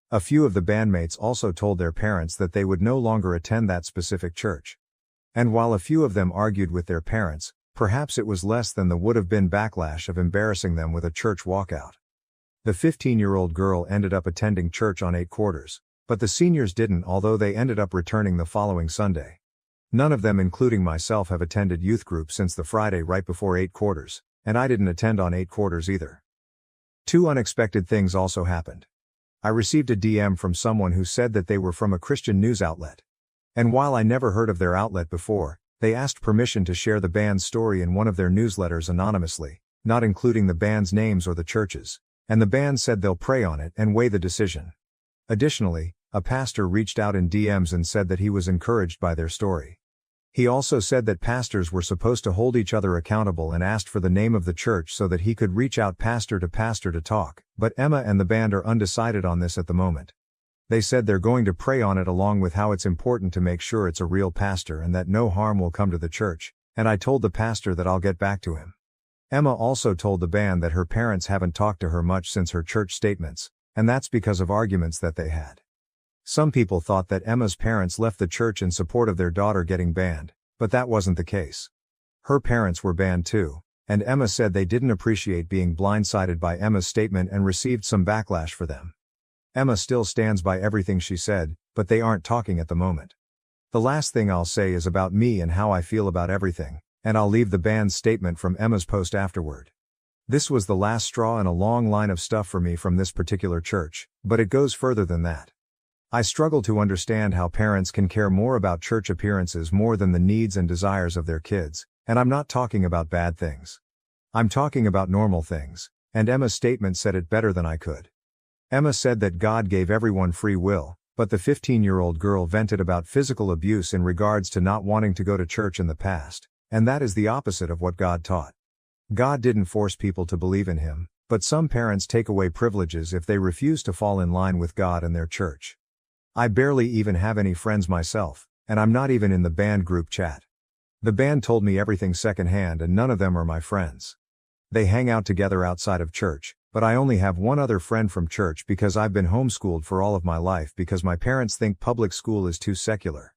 A few of the bandmates also told their parents that they would no longer attend that specific church. And while a few of them argued with their parents, perhaps it was less than the would have been backlash of embarrassing them with a church walkout. The 15-year-old girl ended up attending church on 8 quarters, but the seniors didn't, although they ended up returning the following Sunday. None of them, including myself, have attended youth group since the Friday right before 8 quarters, and I didn't attend on 8 quarters either. 2 unexpected things also happened. I received a DM from someone who said that they were from a Christian news outlet. And while I never heard of their outlet before, they asked permission to share the band's story in one of their newsletters anonymously, not including the band's names or the churches, and the band said they'll pray on it and weigh the decision. Additionally, a pastor reached out in DMs and said that he was encouraged by their story. He also said that pastors were supposed to hold each other accountable and asked for the name of the church so that he could reach out pastor to talk, but Emma and the band are undecided on this at the moment. They said they're going to pray on it along with how it's important to make sure it's a real pastor and that no harm will come to the church, and I told the pastor that I'll get back to him. Emma also told the band that her parents haven't talked to her much since her church statements, and that's because of arguments that they had. Some people thought that Emma's parents left the church in support of their daughter getting banned, but that wasn't the case. Her parents were banned too, and Emma said they didn't appreciate being blindsided by Emma's statement and received some backlash for them. Emma still stands by everything she said, but they aren't talking at the moment. The last thing I'll say is about me and how I feel about everything, and I'll leave the band's statement from Emma's post afterward. This was the last straw in a long line of stuff for me from this particular church, but it goes further than that. I struggle to understand how parents can care more about church appearances more than the needs and desires of their kids, and I'm not talking about bad things. I'm talking about normal things, and Emma's statement said it better than I could. Emma said that God gave everyone free will, but the 15-year-old girl vented about physical abuse in regards to not wanting to go to church in the past, and that is the opposite of what God taught. God didn't force people to believe in Him, but some parents take away privileges if they refuse to fall in line with God and their church. I barely even have any friends myself, and I'm not even in the band group chat. The band told me everything secondhand and none of them are my friends. They hang out together outside of church, but I only have one other friend from church because I've been homeschooled for all of my life because my parents think public school is too secular.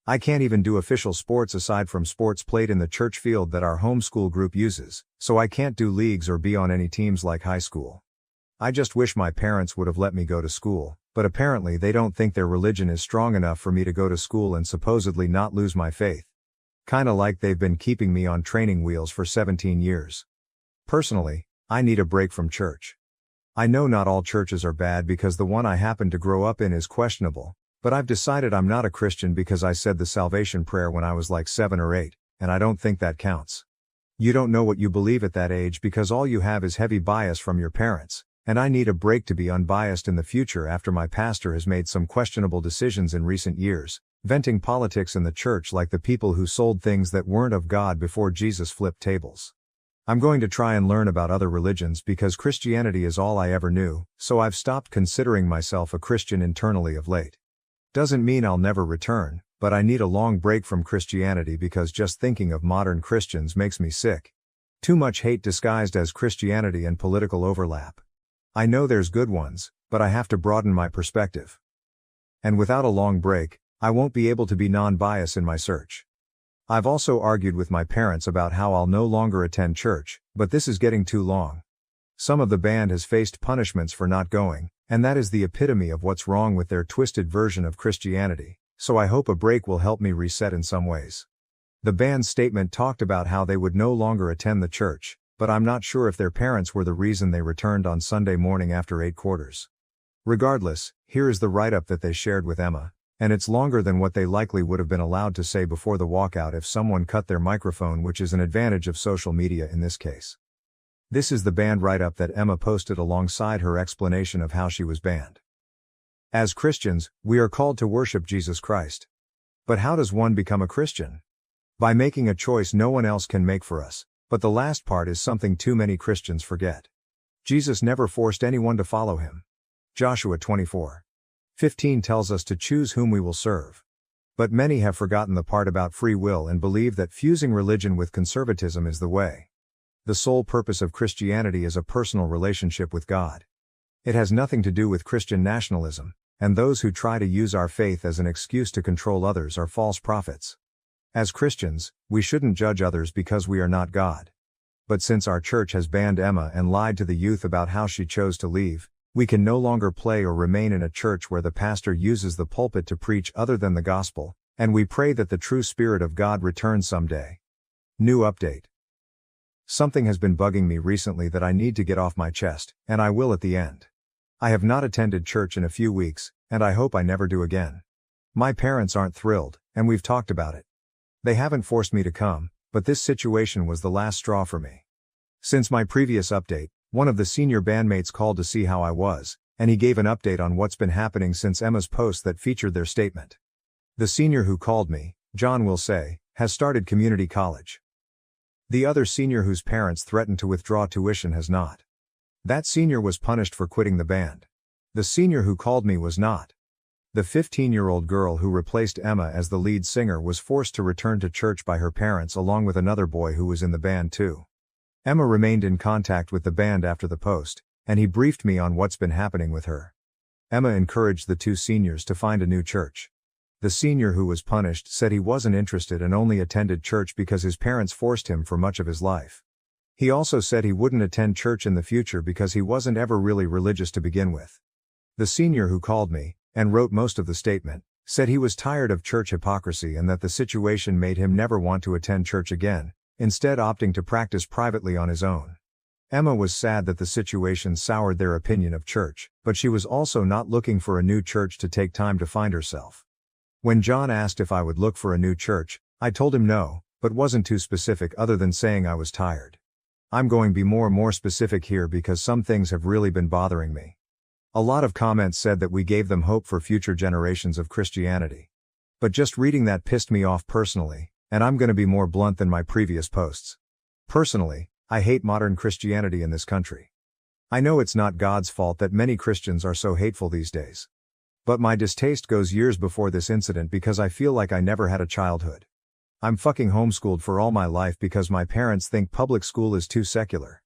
I can't even do official sports aside from sports played in the church field that our homeschool group uses, so I can't do leagues or be on any teams like high school. I just wish my parents would have let me go to school, but apparently they don't think their religion is strong enough for me to go to school and supposedly not lose my faith. Kinda like they've been keeping me on training wheels for 17 years. Personally, I need a break from church. I know not all churches are bad because the one I happen to grow up in is questionable, but I've decided I'm not a Christian because I said the salvation prayer when I was like 7 or 8, and I don't think that counts. You don't know what you believe at that age because all you have is heavy bias from your parents, and I need a break to be unbiased in the future after my pastor has made some questionable decisions in recent years, venting politics in the church like the people who sold things that weren't of God before Jesus flipped tables. I'm going to try and learn about other religions because Christianity is all I ever knew, so I've stopped considering myself a Christian internally of late. Doesn't mean I'll never return, but I need a long break from Christianity because just thinking of modern Christians makes me sick. Too much hate disguised as Christianity and political overlap. I know there's good ones, but I have to broaden my perspective. And without a long break, I won't be able to be non-biased in my search. I've also argued with my parents about how I'll no longer attend church, but this is getting too long. Some of the band has faced punishments for not going, and that is the epitome of what's wrong with their twisted version of Christianity, so I hope a break will help me reset in some ways. The band's statement talked about how they would no longer attend the church, but I'm not sure if their parents were the reason they returned on Sunday morning after 8 quarters. Regardless, here is the write-up that they shared with Emma, and it's longer than what they likely would have been allowed to say before the walkout if someone cut their microphone, which is an advantage of social media in this case. This is the band write-up that Emma posted alongside her explanation of how she was banned. As Christians, we are called to worship Jesus Christ. But how does one become a Christian? By making a choice no one else can make for us, but the last part is something too many Christians forget. Jesus never forced anyone to follow him. Joshua 24:15 tells us to choose whom we will serve. But many have forgotten the part about free will and believe that fusing religion with conservatism is the way. The sole purpose of Christianity is a personal relationship with God. It has nothing to do with Christian nationalism, and those who try to use our faith as an excuse to control others are false prophets. As Christians, we shouldn't judge others because we are not God. But since our church has banned Emma and lied to the youth about how she chose to leave, we can no longer play or remain in a church where the pastor uses the pulpit to preach other than the gospel, and we pray that the true Spirit of God returns someday. New update. Something has been bugging me recently that I need to get off my chest, and I will at the end. I have not attended church in a few weeks, and I hope I never do again. My parents aren't thrilled, and we've talked about it. They haven't forced me to come, but this situation was the last straw for me. Since my previous update, one of the senior bandmates called to see how I was, and he gave an update on what's been happening since Emma's post that featured their statement. The senior who called me, John will say, has started community college. The other senior whose parents threatened to withdraw tuition has not. That senior was punished for quitting the band. The senior who called me was not. The 15-year-old girl who replaced Emma as the lead singer was forced to return to church by her parents along with another boy who was in the band too. Emma remained in contact with the band after the post, and he briefed me on what's been happening with her. Emma encouraged the two seniors to find a new church. The senior who was punished said he wasn't interested and only attended church because his parents forced him for much of his life. He also said he wouldn't attend church in the future because he wasn't ever really religious to begin with. The senior who called me, and wrote most of the statement, said he was tired of church hypocrisy and that the situation made him never want to attend church again, instead opting to practice privately on his own. Emma was sad that the situation soured their opinion of church, but she was also not looking for a new church to take time to find herself. When John asked if I would look for a new church, I told him no, but wasn't too specific other than saying I was tired. I'm going to be more specific here because some things have really been bothering me. A lot of comments said that we gave them hope for future generations of Christianity. But just reading that pissed me off personally, and I'm going to be more blunt than my previous posts. Personally, I hate modern Christianity in this country. I know it's not God's fault that many Christians are so hateful these days. But my distaste goes years before this incident because I feel like I never had a childhood. I'm fucking homeschooled for all my life because my parents think public school is too secular.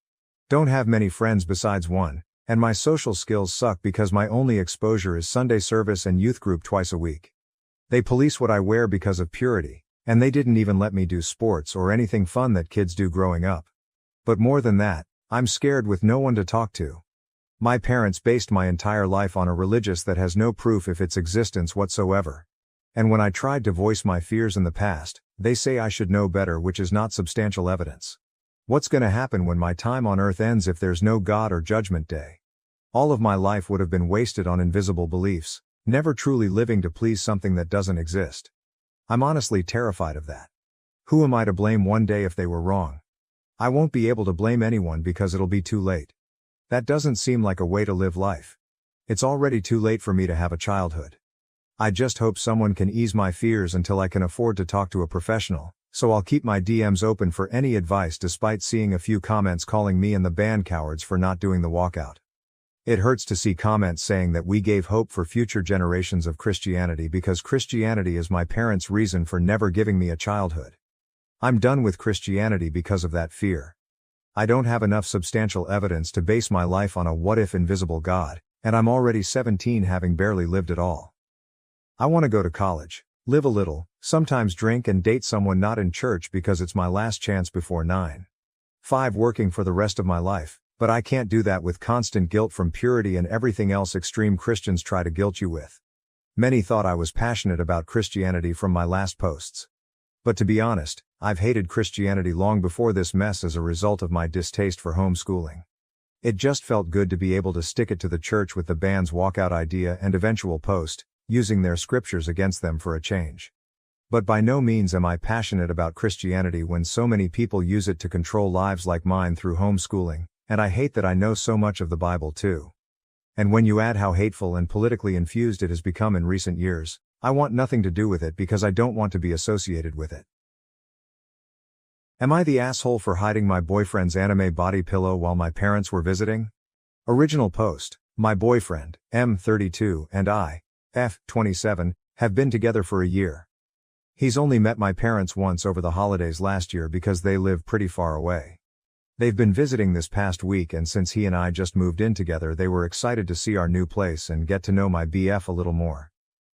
Don't have many friends besides one, and my social skills suck because my only exposure is Sunday service and youth group twice a week. They police what I wear because of purity, and they didn't even let me do sports or anything fun that kids do growing up. But more than that, I'm scared with no one to talk to. My parents based my entire life on a religious that has no proof of its existence whatsoever. And when I tried to voice my fears in the past, they say I should know better, which is not substantial evidence. What's gonna happen when my time on earth ends if there's no God or judgment day? All of my life would have been wasted on invisible beliefs, never truly living to please something that doesn't exist. I'm honestly terrified of that. Who am I to blame one day if they were wrong? I won't be able to blame anyone because it'll be too late. That doesn't seem like a way to live life. It's already too late for me to have a childhood. I just hope someone can ease my fears until I can afford to talk to a professional, so I'll keep my DMs open for any advice despite seeing a few comments calling me and the band cowards for not doing the walkout. It hurts to see comments saying that we gave hope for future generations of Christianity because Christianity is my parents' reason for never giving me a childhood. I'm done with Christianity because of that fear. I don't have enough substantial evidence to base my life on a what-if invisible God, and I'm already 17 having barely lived at all. I want to go to college, live a little, sometimes drink and date someone not in church because it's my last chance before 9-5 working for the rest of my life, but I can't do that with constant guilt from purity and everything else extreme Christians try to guilt you with. Many thought I was passionate about Christianity from my last posts. But to be honest, I've hated Christianity long before this mess as a result of my distaste for homeschooling. It just felt good to be able to stick it to the church with the band's walkout idea and eventual post, using their scriptures against them for a change. But by no means am I passionate about Christianity when so many people use it to control lives like mine through homeschooling, and I hate that I know so much of the Bible too. And when you add how hateful and politically infused it has become in recent years, I want nothing to do with it because I don't want to be associated with it. Am I the asshole for hiding my boyfriend's anime body pillow while my parents were visiting? Original post: my boyfriend, M32, and I, F27, have been together for a year. He's only met my parents once over the holidays last year because they live pretty far away. They've been visiting this past week, and since he and I just moved in together, they were excited to see our new place and get to know my BF a little more.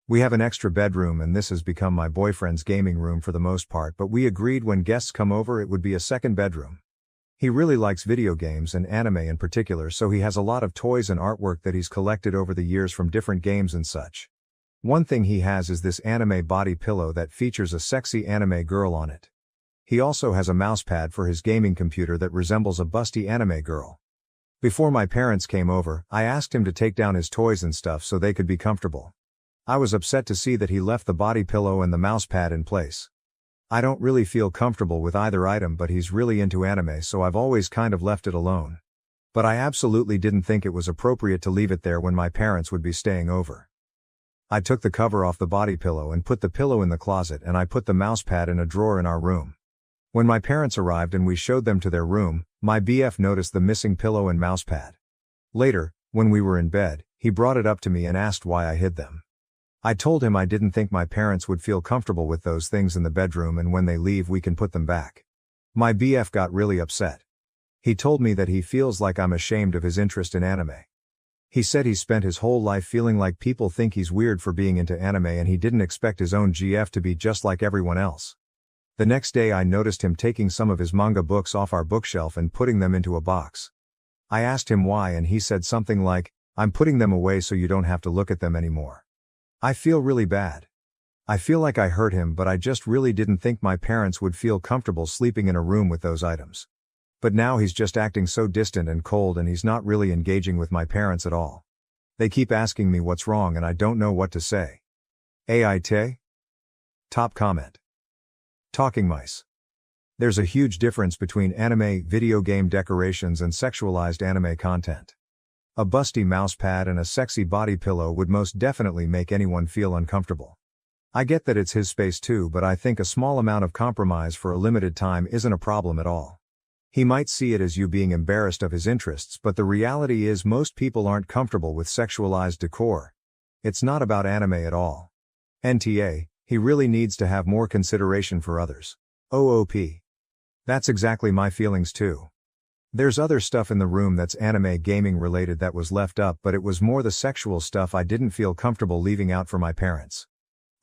We have an extra bedroom, and this has become my boyfriend's gaming room for the most part, but we agreed when guests come over it would be a second bedroom. He really likes video games and anime in particular, so he has a lot of toys and artwork that he's collected over the years from different games and such. One thing he has is this anime body pillow that features a sexy anime girl on it. He also has a mousepad for his gaming computer that resembles a busty anime girl. Before my parents came over, I asked him to take down his toys and stuff so they could be comfortable. I was upset to see that he left the body pillow and the mousepad in place. I don't really feel comfortable with either item, but he's really into anime, so I've always kind of left it alone. But I absolutely didn't think it was appropriate to leave it there when my parents would be staying over. I took the cover off the body pillow and put the pillow in the closet, and I put the mousepad in a drawer in our room. When my parents arrived and we showed them to their room, my BF noticed the missing pillow and mousepad. Later, when we were in bed, he brought it up to me and asked why I hid them. I told him I didn't think my parents would feel comfortable with those things in the bedroom, and when they leave we can put them back. My BF got really upset. He told me that he feels like I'm ashamed of his interest in anime. He said he spent his whole life feeling like people think he's weird for being into anime, and he didn't expect his own GF to be just like everyone else. The next day I noticed him taking some of his manga books off our bookshelf and putting them into a box. I asked him why, and he said something like, "I'm putting them away so you don't have to look at them anymore." I feel really bad. I feel like I hurt him, but I just really didn't think my parents would feel comfortable sleeping in a room with those items. But now he's just acting so distant and cold, and he's not really engaging with my parents at all. They keep asking me what's wrong and I don't know what to say. AITA? Top comment. Talking mice. There's a huge difference between anime, video game decorations, and sexualized anime content. A busty mousepad and a sexy body pillow would most definitely make anyone feel uncomfortable. I get that it's his space too, but I think a small amount of compromise for a limited time isn't a problem at all. He might see it as you being embarrassed of his interests, but the reality is most people aren't comfortable with sexualized decor. It's not about anime at all. NTA, he really needs to have more consideration for others. OOP. That's exactly my feelings too. There's other stuff in the room that's anime gaming related that was left up, but it was more the sexual stuff I didn't feel comfortable leaving out for my parents.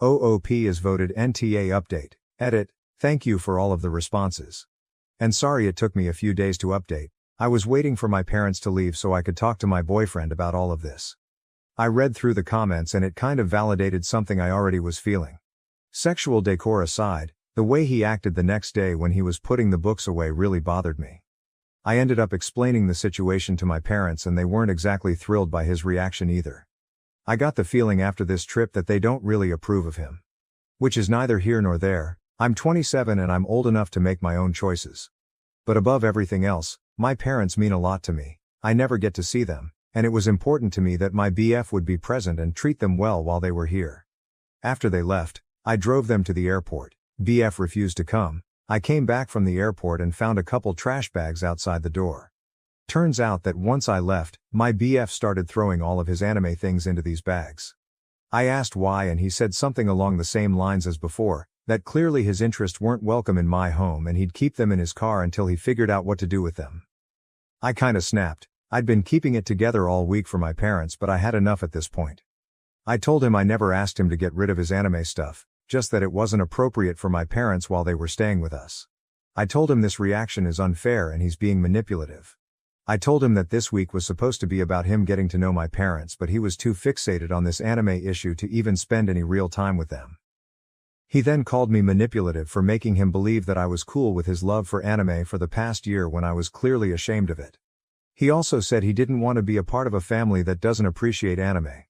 OOP is voted NTA update. Edit, thank you for all of the responses. And sorry it took me a few days to update. I was waiting for my parents to leave so I could talk to my boyfriend about all of this. I read through the comments and it kind of validated something I already was feeling. Sexual decor aside, the way he acted the next day when he was putting the books away really bothered me. I ended up explaining the situation to my parents and they weren't exactly thrilled by his reaction either. I got the feeling after this trip that they don't really approve of him. Which is neither here nor there. I'm 27 and I'm old enough to make my own choices. But above everything else, my parents mean a lot to me. I never get to see them, and it was important to me that my BF would be present and treat them well while they were here. After they left, I drove them to the airport. BF refused to come. I came back from the airport and found a couple trash bags outside the door. Turns out that once I left, my BF started throwing all of his anime things into these bags. I asked why and he said something along the same lines as before, that clearly his interests weren't welcome in my home and he'd keep them in his car until he figured out what to do with them. I kinda snapped. I'd been keeping it together all week for my parents, but I had enough at this point. I told him I never asked him to get rid of his anime stuff, just that it wasn't appropriate for my parents while they were staying with us. I told him this reaction is unfair and he's being manipulative. I told him that this week was supposed to be about him getting to know my parents, but he was too fixated on this anime issue to even spend any real time with them. He then called me manipulative for making him believe that I was cool with his love for anime for the past year when I was clearly ashamed of it. He also said he didn't want to be a part of a family that doesn't appreciate anime.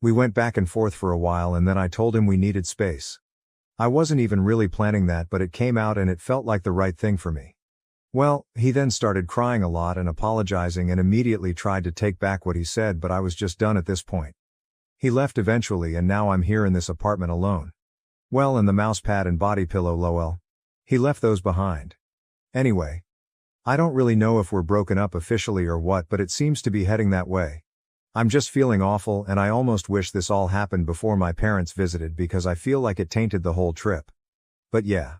We went back and forth for a while and then I told him we needed space. I wasn't even really planning that, but it came out and it felt like the right thing for me. Well, he then started crying a lot and apologizing and immediately tried to take back what he said, but I was just done at this point. He left eventually and now I'm here in this apartment alone. Well, and the mousepad and body pillow, lol. He left those behind. Anyway. I don't really know if we're broken up officially or what, but it seems to be heading that way. I'm just feeling awful and I almost wish this all happened before my parents visited because I feel like it tainted the whole trip. But yeah.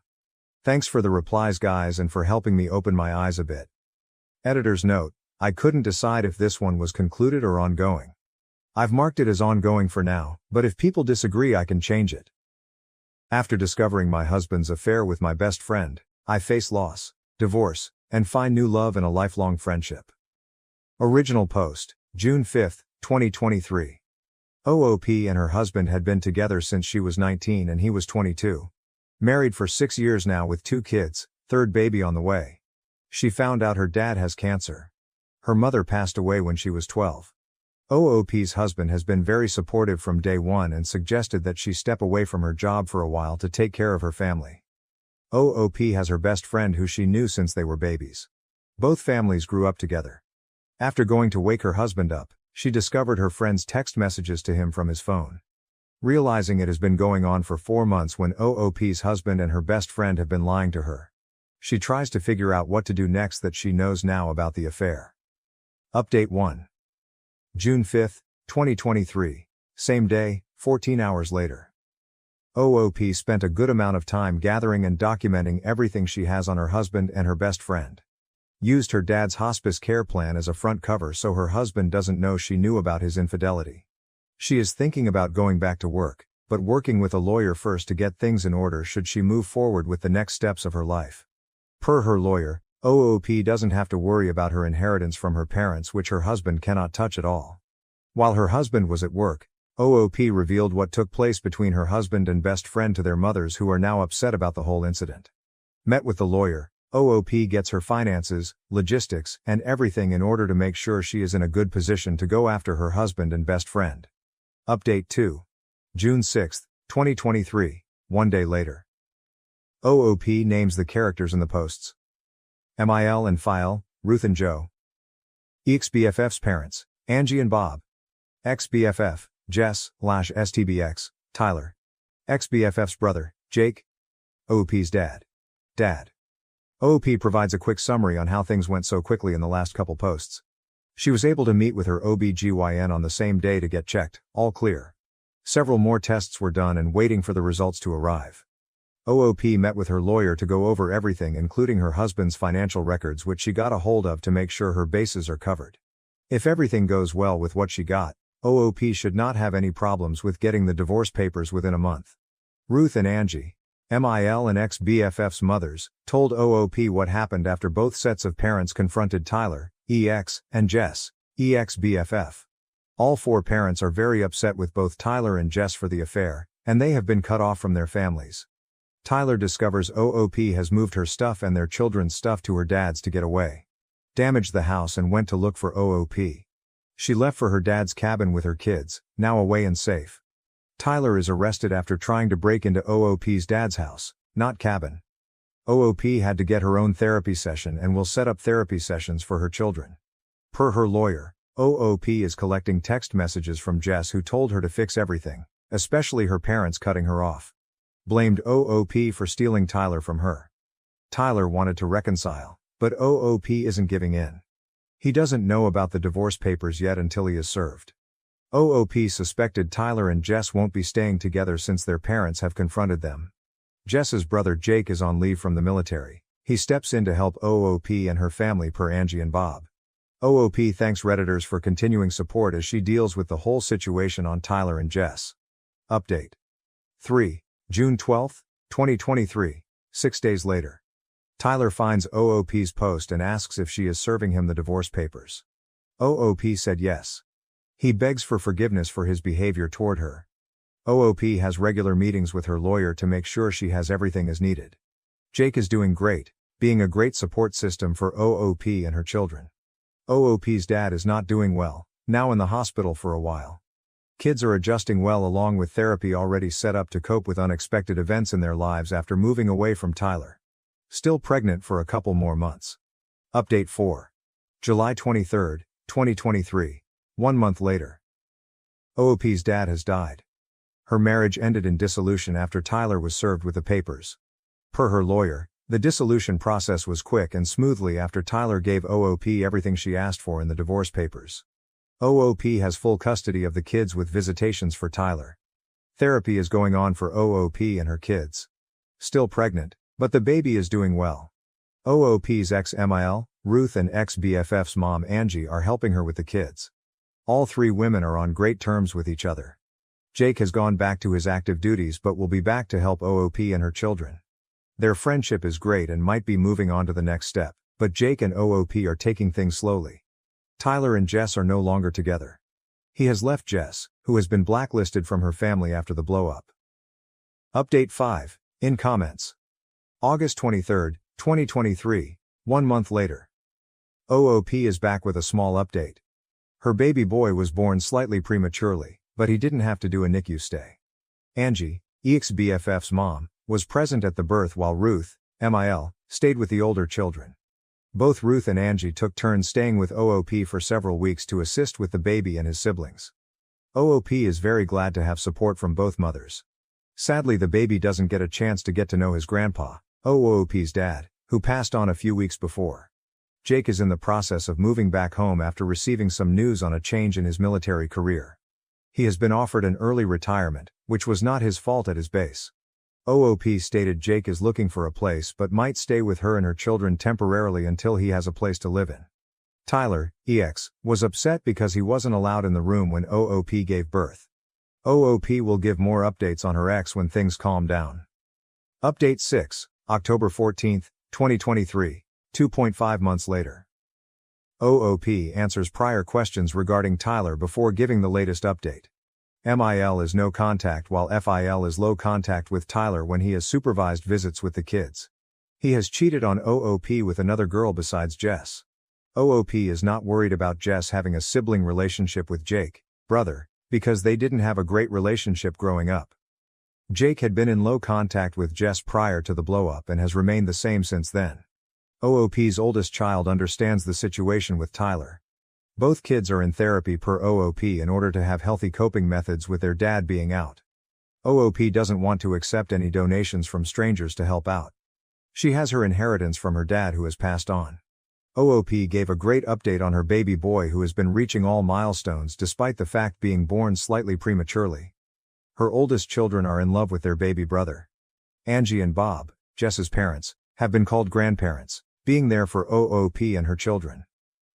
Thanks for the replies guys and for helping me open my eyes a bit. Editor's note: I couldn't decide if this one was concluded or ongoing. I've marked it as ongoing for now, but if people disagree I can change it. After discovering my husband's affair with my best friend, I face loss, divorce, and find new love in a lifelong friendship. Original post, June 5, 2023. OOP and her husband had been together since she was 19 and he was 22. Married for 6 years now with 2 kids, third baby on the way. She found out her dad has cancer. Her mother passed away when she was 12. OOP's husband has been very supportive from day one and suggested that she step away from her job for a while to take care of her family. OOP has her best friend who she knew since they were babies. Both families grew up together. After going to wake her husband up, she discovered her friend's text messages to him from his phone. Realizing it has been going on for 4 months when OOP's husband and her best friend have been lying to her. She tries to figure out what to do next that she knows now about the affair. Update 1. June 5, 2023. Same day, 14 hours later. OOP spent a good amount of time gathering and documenting everything she has on her husband and her best friend. Used her dad's hospice care plan as a front cover so her husband doesn't know she knew about his infidelity. She is thinking about going back to work, but working with a lawyer first to get things in order should she move forward with the next steps of her life. Per her lawyer, OOP doesn't have to worry about her inheritance from her parents, which her husband cannot touch at all. While her husband was at work, OOP revealed what took place between her husband and best friend to their mothers, who are now upset about the whole incident. Met with the lawyer, OOP gets her finances, logistics, and everything in order to make sure she is in a good position to go after her husband and best friend. Update 2. June 6, 2023, 1 day later. OOP names the characters in the posts. MIL and File, Ruth and Joe. EXBFF's parents, Angie and Bob. XBFF, Jess/STBX, Tyler. XBFF's brother, Jake. OOP's dad. Dad. OOP provides a quick summary on how things went so quickly in the last couple posts. She was able to meet with her OBGYN on the same day to get checked, all clear. Several more tests were done and waiting for the results to arrive. OOP met with her lawyer to go over everything, including her husband's financial records, which she got a hold of to make sure her bases are covered. If everything goes well with what she got, OOP should not have any problems with getting the divorce papers within a month. Ruth and Angie, MIL and ex-BFF's mothers, told OOP what happened after both sets of parents confronted Tyler, EX, and Jess, EX-BFF. All 4 parents are very upset with both Tyler and Jess for the affair, and they have been cut off from their families. Tyler discovers OOP has moved her stuff and their children's stuff to her dad's to get away. Damaged the house and went to look for OOP. She left for her dad's cabin with her kids, now away and safe. Tyler is arrested after trying to break into OOP's dad's house, not cabin. OOP had to get her own therapy session and will set up therapy sessions for her children. Per her lawyer, OOP is collecting text messages from Jess, who told her to fix everything, especially her parents cutting her off. Blamed OOP for stealing Tyler from her. Tyler wanted to reconcile, but OOP isn't giving in. He doesn't know about the divorce papers yet until he is served. OOP suspected Tyler and Jess won't be staying together since their parents have confronted them. Jess's brother Jake is on leave from the military. He steps in to help OOP and her family per Angie and Bob. OOP thanks Redditors for continuing support as she deals with the whole situation on Tyler and Jess. Update 3. June 12, 2023, 6 days later. Tyler finds OOP's post and asks if she is serving him the divorce papers. OOP said yes. He begs for forgiveness for his behavior toward her. OOP has regular meetings with her lawyer to make sure she has everything as needed. Jake is doing great, being a great support system for OOP and her children. OOP's dad is not doing well, now in the hospital for a while. Kids are adjusting well along with therapy already set up to cope with unexpected events in their lives after moving away from Tyler. Still pregnant for a couple more months. Update 4. July 23, 2023, 1 month later. OOP's dad has died. Her marriage ended in dissolution after Tyler was served with the papers. Per her lawyer, the dissolution process was quick and smoothly after Tyler gave OOP everything she asked for in the divorce papers. OOP has full custody of the kids with visitations for Tyler. Therapy is going on for OOP and her kids. Still pregnant, but the baby is doing well. OOP's ex-MIL, Ruth and ex-BFF's mom Angie are helping her with the kids. All three women are on great terms with each other. Jake has gone back to his active duties but will be back to help OOP and her children. Their friendship is great and might be moving on to the next step, but Jake and OOP are taking things slowly. Tyler and Jess are no longer together. He has left Jess, who has been blacklisted from her family after the blow-up. Update 5, in comments. August 23, 2023, 1 month later. OOP is back with a small update. Her baby boy was born slightly prematurely, but he didn't have to do a NICU stay. Angie, ex-BFF's mom, was present at the birth while Ruth, MIL, stayed with the older children. Both Ruth and Angie took turns staying with OOP for several weeks to assist with the baby and his siblings. OOP is very glad to have support from both mothers. Sadly, the baby doesn't get a chance to get to know his grandpa, OOP's dad, who passed on a few weeks before. Jake is in the process of moving back home after receiving some news on a change in his military career. He has been offered an early retirement, which was not his fault at his base. OOP stated Jake is looking for a place but might stay with her and her children temporarily until he has a place to live in. Tyler, EX, was upset because he wasn't allowed in the room when OOP gave birth. OOP will give more updates on her ex when things calm down. Update 6, October 14, 2023. 2.5 months later. OOP answers prior questions regarding Tyler before giving the latest update. MIL is no contact while FIL is low contact with Tyler when he has supervised visits with the kids. He has cheated on OOP with another girl besides Jess. OOP is not worried about Jess having a sibling relationship with Jake, brother, because they didn't have a great relationship growing up. Jake had been in low contact with Jess prior to the blow-up and has remained the same since then. OOP's oldest child understands the situation with Tyler. Both kids are in therapy per OOP in order to have healthy coping methods with their dad being out. OOP doesn't want to accept any donations from strangers to help out. She has her inheritance from her dad who has passed on. OOP gave a great update on her baby boy who has been reaching all milestones despite the fact being born slightly prematurely. Her oldest children are in love with their baby brother. Angie and Bob, Jess's parents, have been called grandparents, being there for OOP and her children.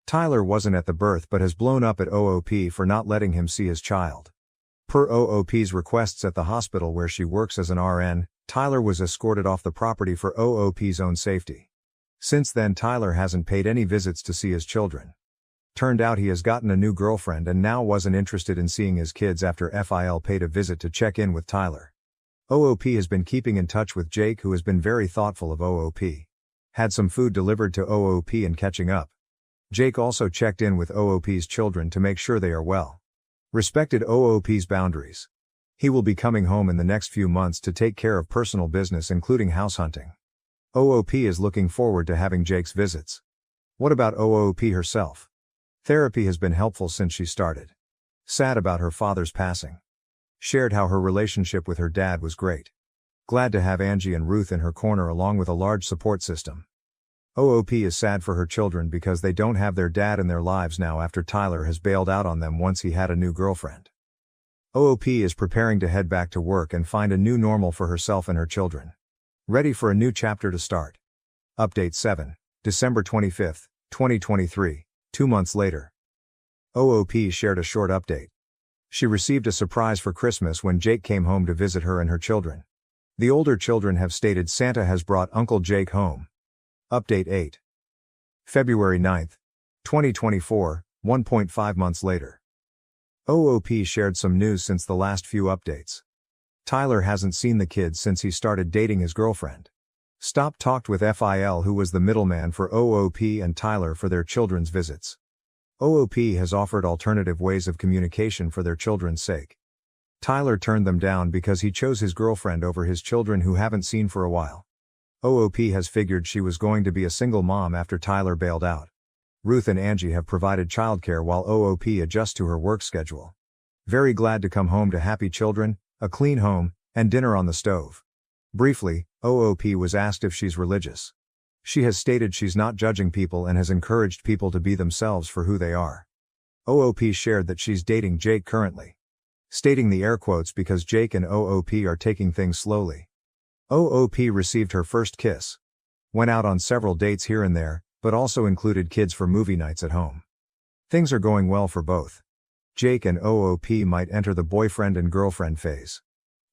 Tyler wasn't at the birth but has blown up at OOP for not letting him see his child. Per OOP's requests at the hospital where she works as an RN, Tyler was escorted off the property for OOP's own safety. Since then Tyler hasn't paid any visits to see his children. Turned out he has gotten a new girlfriend and now wasn't interested in seeing his kids after FIL paid a visit to check in with Tyler. OOP has been keeping in touch with Jake, who has been very thoughtful of OOP. Had some food delivered to OOP and catching up. Jake also checked in with OOP's children to make sure they are well. Respected OOP's boundaries. He will be coming home in the next few months to take care of personal business including house hunting. OOP is looking forward to having Jake's visits. What about OOP herself? Therapy has been helpful since she started. Sad about her father's passing. Shared how her relationship with her dad was great. Glad to have Angie and Ruth in her corner along with a large support system. OOP is sad for her children because they don't have their dad in their lives now after Tyler has bailed out on them once he had a new girlfriend. OOP is preparing to head back to work and find a new normal for herself and her children. Ready for a new chapter to start. Update 7, December 25, 2023, 2 months later. OOP shared a short update. She received a surprise for Christmas when Jake came home to visit her and her children. The older children have stated Santa has brought Uncle Jake home. Update 8. February 9, 2024, 1.5 months later. OOP shared some news since the last few updates. Tyler hasn't seen the kids since he started dating his girlfriend. Stopped talked with FIL, who was the middleman for OOP and Tyler for their children's visits. OOP has offered alternative ways of communication for their children's sake. Tyler turned them down because he chose his girlfriend over his children who haven't seen for a while. OOP has figured she was going to be a single mom after Tyler bailed out. Ruth and Angie have provided childcare while OOP adjusts to her work schedule. Very glad to come home to happy children, a clean home, and dinner on the stove. Briefly, OOP was asked if she's religious. She has stated she's not judging people and has encouraged people to be themselves for who they are. OOP shared that she's dating Jake currently. Stating the air quotes because Jake and OOP are taking things slowly. OOP received her first kiss. Went out on several dates here and there, but also included kids for movie nights at home. Things are going well for both. Jake and OOP might enter the boyfriend and girlfriend phase.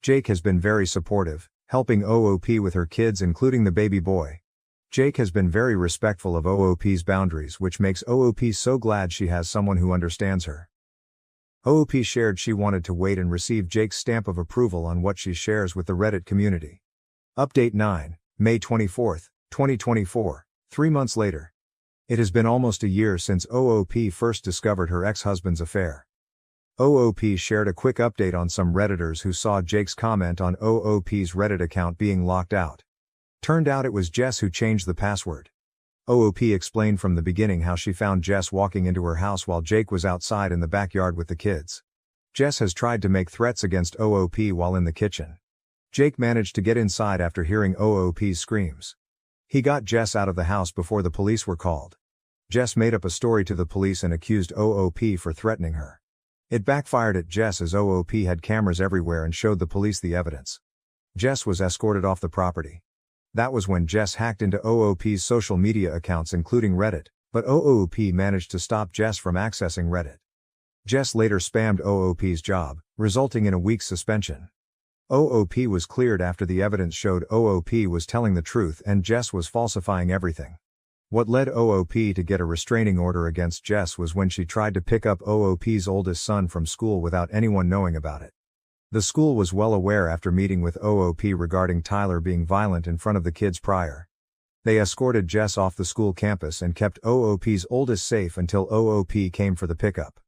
Jake has been very supportive, helping OOP with her kids including the baby boy. Jake has been very respectful of OOP's boundaries, which makes OOP so glad she has someone who understands her. OOP shared she wanted to wait and receive Jake's stamp of approval on what she shares with the Reddit community. Update 9, May 24, 2024, 3 months later. It has been almost a year since OOP first discovered her ex-husband's affair. OOP shared a quick update on some Redditors who saw Jake's comment on OOP's Reddit account being locked out. Turned out it was Jess who changed the password. OOP explained from the beginning how she found Jess walking into her house while Jake was outside in the backyard with the kids. Jess has tried to make threats against OOP while in the kitchen. Jake managed to get inside after hearing OOP's screams. He got Jess out of the house before the police were called. Jess made up a story to the police and accused OOP for threatening her. It backfired at Jess as OOP had cameras everywhere and showed the police the evidence. Jess was escorted off the property. That was when Jess hacked into OOP's social media accounts including Reddit, but OOP managed to stop Jess from accessing Reddit. Jess later spammed OOP's job, resulting in a week's suspension. OOP was cleared after the evidence showed OOP was telling the truth and Jess was falsifying everything. What led OOP to get a restraining order against Jess was when she tried to pick up OOP's oldest son from school without anyone knowing about it. The school was well aware after meeting with OOP regarding Tyler being violent in front of the kids prior. They escorted Jess off the school campus and kept OOP's oldest safe until OOP came for the pickup.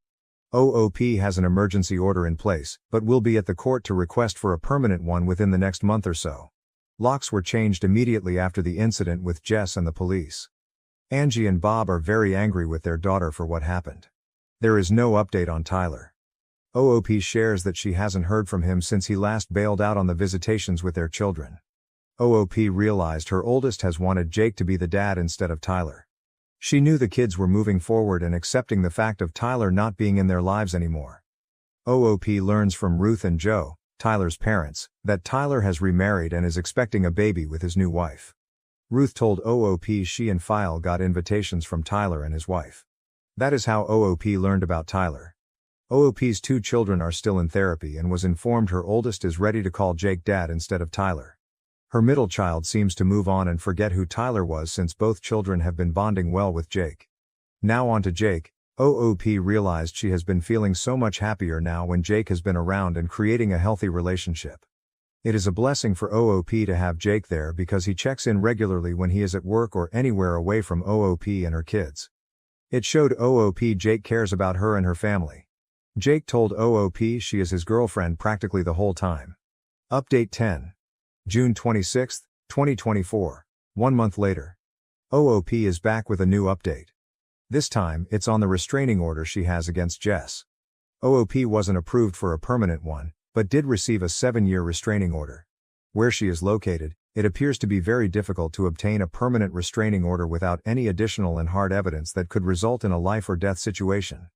OOP has an emergency order in place, but will be at the court to request for a permanent one within the next month or so. Locks were changed immediately after the incident with Jess and the police. Angie and Bob are very angry with their daughter for what happened. There is no update on Tyler. OOP shares that she hasn't heard from him since he last bailed out on the visitations with their children. OOP realized her oldest has wanted Jake to be the dad instead of Tyler. She knew the kids were moving forward and accepting the fact of Tyler not being in their lives anymore. OOP learns from Ruth and Joe, Tyler's parents, that Tyler has remarried and is expecting a baby with his new wife. Ruth told OOP she and Phil got invitations from Tyler and his wife. That is how OOP learned about Tyler. OOP's 2 children are still in therapy and was informed her oldest is ready to call Jake dad instead of Tyler. Her middle child seems to move on and forget who Tyler was since both children have been bonding well with Jake. Now on to Jake. OOP realized she has been feeling so much happier now when Jake has been around and creating a healthy relationship. It is a blessing for OOP to have Jake there because he checks in regularly when he is at work or anywhere away from OOP and her kids. It showed OOP Jake cares about her and her family. Jake told OOP she is his girlfriend practically the whole time. Update 10. June 26, 2024. 1 month later. OOP is back with a new update. This time, it's on the restraining order she has against Jess. OOP wasn't approved for a permanent one, but did receive a 7-year restraining order. Where she is located, it appears to be very difficult to obtain a permanent restraining order without any additional and hard evidence that could result in a life or death situation.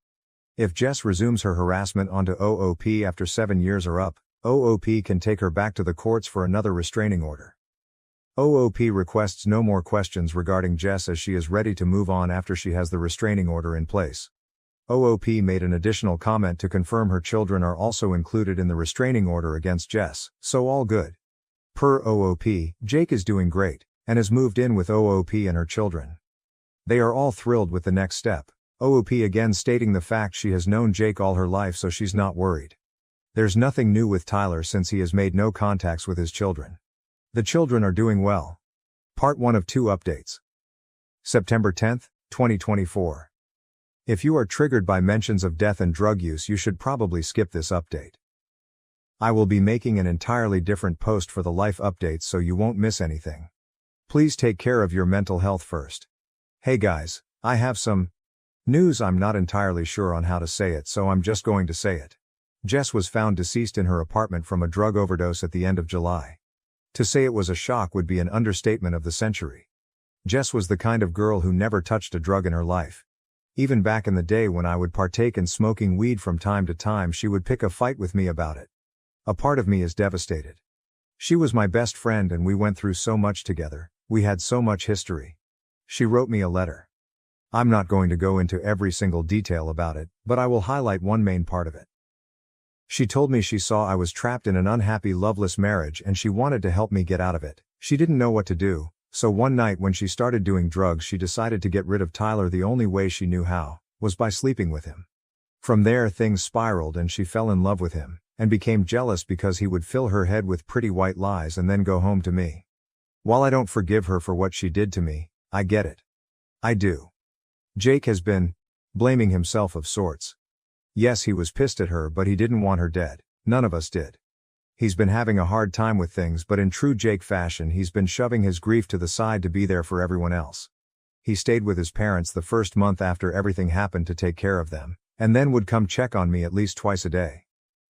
If Jess resumes her harassment onto OOP after 7 years are up, OOP can take her back to the courts for another restraining order. OOP requests no more questions regarding Jess as she is ready to move on after she has the restraining order in place. OOP made an additional comment to confirm her children are also included in the restraining order against Jess, so all good. Per OOP, Jake is doing great, and has moved in with OOP and her children. They are all thrilled with the next step, OOP again stating the fact she has known Jake all her life so she's not worried. There's nothing new with Tyler since he has made no contacts with his children. The children are doing well. Part 1 of 2 updates. September 10, 2024. If you are triggered by mentions of death and drug use, you should probably skip this update. I will be making an entirely different post for the life updates so you won't miss anything. Please take care of your mental health first. Hey guys, I have some news. I'm not entirely sure on how to say it, so I'm just going to say it. Jess was found deceased in her apartment from a drug overdose at the end of July. To say it was a shock would be an understatement of the century. Jess was the kind of girl who never touched a drug in her life. Even back in the day when I would partake in smoking weed from time to time, she would pick a fight with me about it. A part of me is devastated. She was my best friend and we went through so much together, we had so much history. She wrote me a letter. I'm not going to go into every single detail about it, but I will highlight one main part of it. She told me she saw I was trapped in an unhappy loveless marriage and she wanted to help me get out of it. She didn't know what to do, so one night when she started doing drugs she decided to get rid of Tyler the only way she knew how, was by sleeping with him. From there things spiraled and she fell in love with him, and became jealous because he would fill her head with pretty white lies and then go home to me. While I don't forgive her for what she did to me, I get it. I do. Jake has been blaming himself of sorts. Yes, he was pissed at her, but he didn't want her dead. None of us did. He's been having a hard time with things, but in true Jake fashion he's been shoving his grief to the side to be there for everyone else. He stayed with his parents the first month after everything happened to take care of them, and then would come check on me at least twice a day.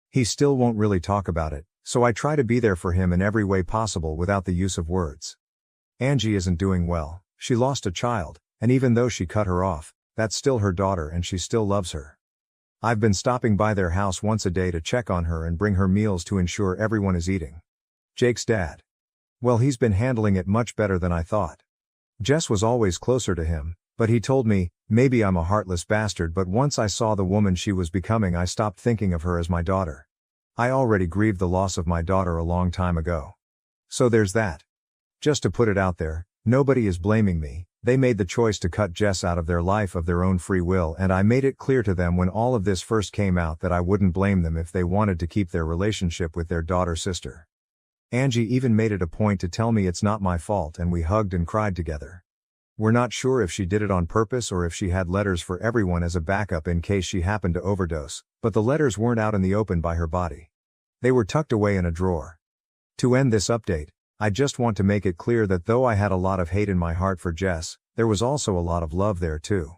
He still won't really talk about it, so I try to be there for him in every way possible without the use of words. Angie isn't doing well. She lost a child, and even though she cut her off, that's still her daughter and she still loves her. I've been stopping by their house once a day to check on her and bring her meals to ensure everyone is eating. Jake's dad. Well, he's been handling it much better than I thought. Jess was always closer to him, but he told me, maybe I'm a heartless bastard, but once I saw the woman she was becoming I stopped thinking of her as my daughter. I already grieved the loss of my daughter a long time ago. So there's that. Just to put it out there, nobody is blaming me. They made the choice to cut Jess out of their life of their own free will, and I made it clear to them when all of this first came out that I wouldn't blame them if they wanted to keep their relationship with their daughter-sister. Angie even made it a point to tell me it's not my fault, and we hugged and cried together. We're not sure if she did it on purpose or if she had letters for everyone as a backup in case she happened to overdose, but the letters weren't out in the open by her body. They were tucked away in a drawer. To end this update, I just want to make it clear that though I had a lot of hate in my heart for Jess, there was also a lot of love there too.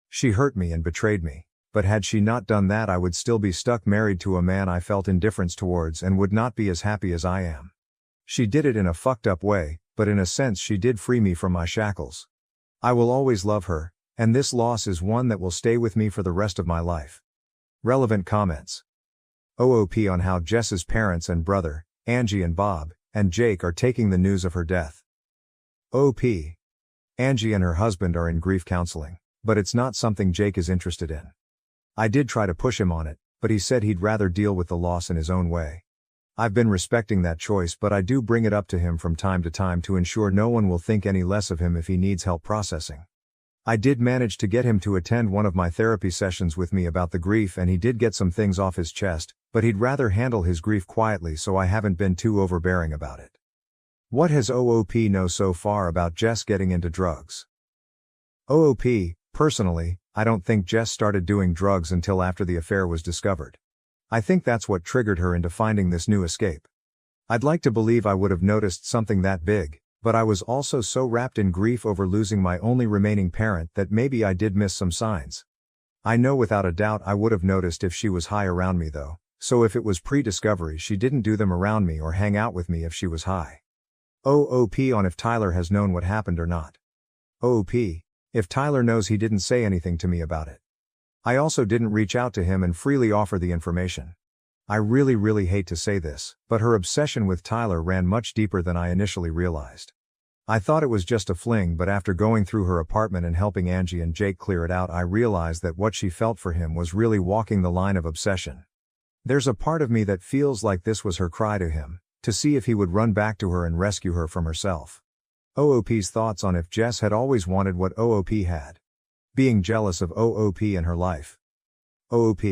She hurt me and betrayed me, but had she not done that I would still be stuck married to a man I felt indifference towards and would not be as happy as I am. She did it in a fucked up way, but in a sense she did free me from my shackles. I will always love her, and this loss is one that will stay with me for the rest of my life. Relevant comments. OOP on how Jess's parents and brother, Angie and Bob, and Jake are taking the news of her death. OP. Angie and her husband are in grief counseling, but it's not something Jake is interested in. I did try to push him on it, but he said he'd rather deal with the loss in his own way. I've been respecting that choice, but I do bring it up to him from time to time to ensure no one will think any less of him if he needs help processing. I did manage to get him to attend one of my therapy sessions with me about the grief, and he did get some things off his chest, but he'd rather handle his grief quietly, so I haven't been too overbearing about it. What has OOP know so far about Jess getting into drugs? OOP, personally, I don't think Jess started doing drugs until after the affair was discovered. I think that's what triggered her into finding this new escape. I'd like to believe I would have noticed something that big, but I was also so wrapped in grief over losing my only remaining parent that maybe I did miss some signs. I know without a doubt I would have noticed if she was high around me though, so if it was pre-discovery she didn't do them around me or hang out with me if she was high. OOP on if Tyler has known what happened or not. OOP, if Tyler knows, he didn't say anything to me about it. I also didn't reach out to him and freely offer the information. I really hate to say this, but her obsession with Tyler ran much deeper than I initially realized. I thought it was just a fling, but after going through her apartment and helping Angie and Jake clear it out, I realized that what she felt for him was really walking the line of obsession. There's a part of me that feels like this was her cry to him, to see if he would run back to her and rescue her from herself. OOP's thoughts on if Jess had always wanted what OOP had. Being jealous of OOP and her life. OOP.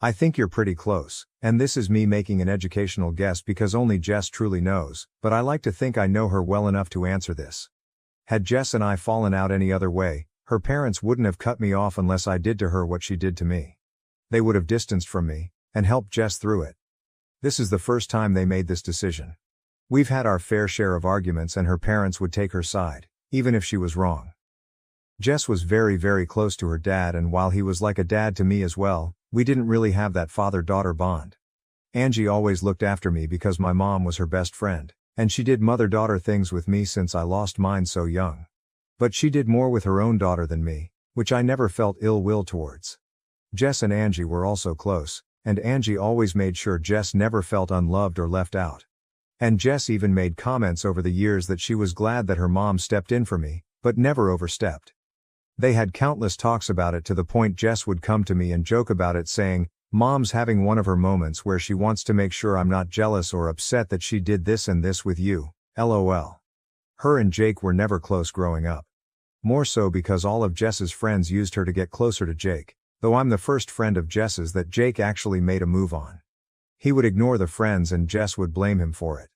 I think you're pretty close, and this is me making an educational guess because only Jess truly knows, but I like to think I know her well enough to answer this. Had Jess and I fallen out any other way, her parents wouldn't have cut me off unless I did to her what she did to me. They would have distanced from me, and helped Jess through it. This is the first time they made this decision. We've had our fair share of arguments and her parents would take her side, even if she was wrong. Jess was very close to her dad, and while he was like a dad to me as well, we didn't really have that father-daughter bond. Angie always looked after me because my mom was her best friend, and she did mother-daughter things with me since I lost mine so young. But she did more with her own daughter than me, which I never felt ill will towards. Jess and Angie were also close, and Angie always made sure Jess never felt unloved or left out. And Jess even made comments over the years that she was glad that her mom stepped in for me, but never overstepped. They had countless talks about it to the point Jess would come to me and joke about it saying, "Mom's having one of her moments where she wants to make sure I'm not jealous or upset that she did this and this with you, lol." Her and Jake were never close growing up. More so because all of Jess's friends used her to get closer to Jake, though I'm the first friend of Jess's that Jake actually made a move on. He would ignore the friends and Jess would blame him for it.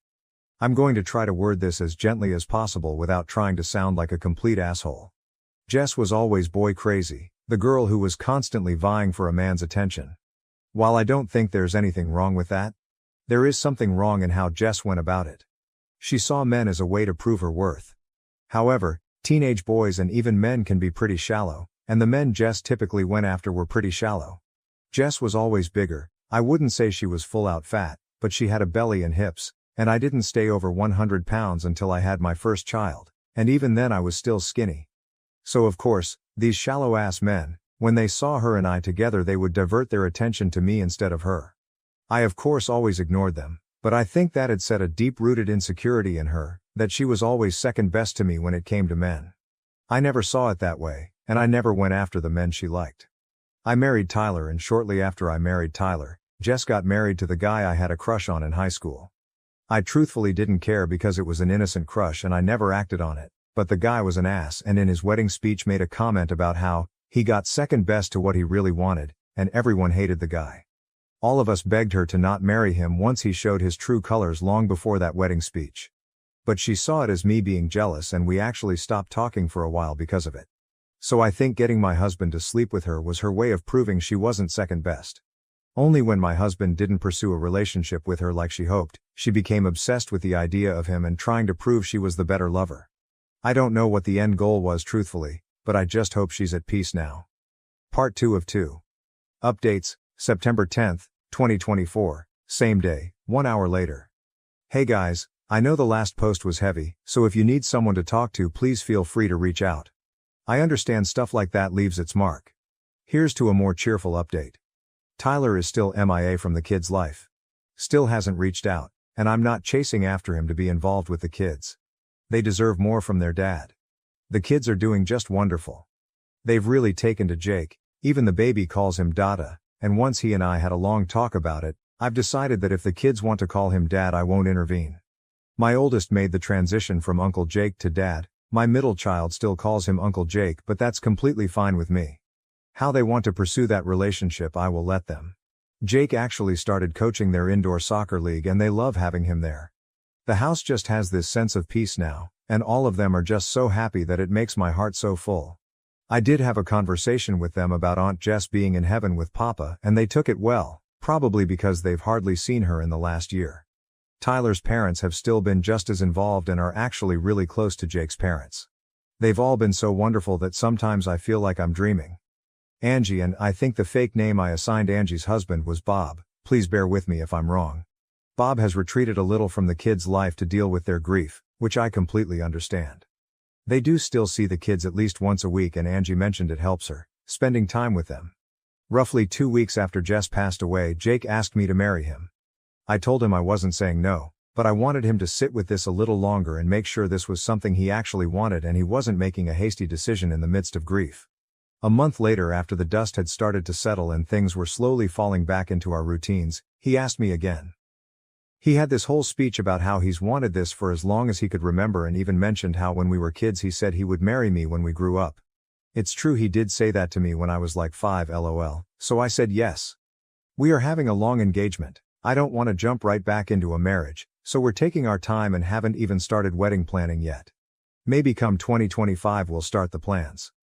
I'm going to try to word this as gently as possible without trying to sound like a complete asshole. Jess was always boy crazy, the girl who was constantly vying for a man's attention. While I don't think there's anything wrong with that, there is something wrong in how Jess went about it. She saw men as a way to prove her worth. However, teenage boys and even men can be pretty shallow, and the men Jess typically went after were pretty shallow. Jess was always bigger. I wouldn't say she was full out fat, but she had a belly and hips, and I didn't stay over 100 pounds until I had my first child, and even then I was still skinny. So of course, these shallow ass men, when they saw her and I together they would divert their attention to me instead of her. I of course always ignored them, but I think that had set a deep-rooted insecurity in her, that she was always second best to me when it came to men. I never saw it that way, and I never went after the men she liked. I married Tyler, and shortly after I married Tyler, Jess got married to the guy I had a crush on in high school. I truthfully didn't care because it was an innocent crush and I never acted on it, but the guy was an ass and in his wedding speech made a comment about how he got second best to what he really wanted, and everyone hated the guy. All of us begged her to not marry him once he showed his true colors long before that wedding speech. But she saw it as me being jealous and we actually stopped talking for a while because of it. So I think getting my husband to sleep with her was her way of proving she wasn't second best. Only when my husband didn't pursue a relationship with her like she hoped, she became obsessed with the idea of him and trying to prove she was the better lover. I don't know what the end goal was truthfully, but I just hope she's at peace now. Part 2 of 2. Updates, September 10th, 2024, same day, 1 hour later. Hey guys, I know the last post was heavy, so if you need someone to talk to please feel free to reach out. I understand stuff like that leaves its mark. Here's to a more cheerful update. Tyler is still MIA from the kid's life. Still hasn't reached out, and I'm not chasing after him to be involved with the kids. They deserve more from their dad. The kids are doing just wonderful. They've really taken to Jake, even the baby calls him Dada, and once he and I had a long talk about it, I've decided that if the kids want to call him Dad I won't intervene. My oldest made the transition from Uncle Jake to Dad, my middle child still calls him Uncle Jake but that's completely fine with me. How they want to pursue that relationship I will let them. Jake actually started coaching their indoor soccer league and they love having him there. The house just has this sense of peace now, and all of them are just so happy that it makes my heart so full. I did have a conversation with them about Aunt Jess being in heaven with Papa and they took it well, probably because they've hardly seen her in the last year. Tyler's parents have still been just as involved and are actually really close to Jake's parents. They've all been so wonderful that sometimes I feel like I'm dreaming. Angie, and I think the fake name I assigned Angie's husband was Bob, please bear with me if I'm wrong. Bob has retreated a little from the kids' life to deal with their grief, which I completely understand. They do still see the kids at least once a week and Angie mentioned it helps her, spending time with them. Roughly 2 weeks after Jess passed away, Jake asked me to marry him. I told him I wasn't saying no, but I wanted him to sit with this a little longer and make sure this was something he actually wanted and he wasn't making a hasty decision in the midst of grief. A month later, after the dust had started to settle and things were slowly falling back into our routines, he asked me again. He had this whole speech about how he's wanted this for as long as he could remember and even mentioned how when we were kids he said he would marry me when we grew up. It's true he did say that to me when I was like 5 lol, so I said yes. We are having a long engagement. I don't want to jump right back into a marriage, so we're taking our time and haven't even started wedding planning yet. Maybe come 2025 we'll start the plans.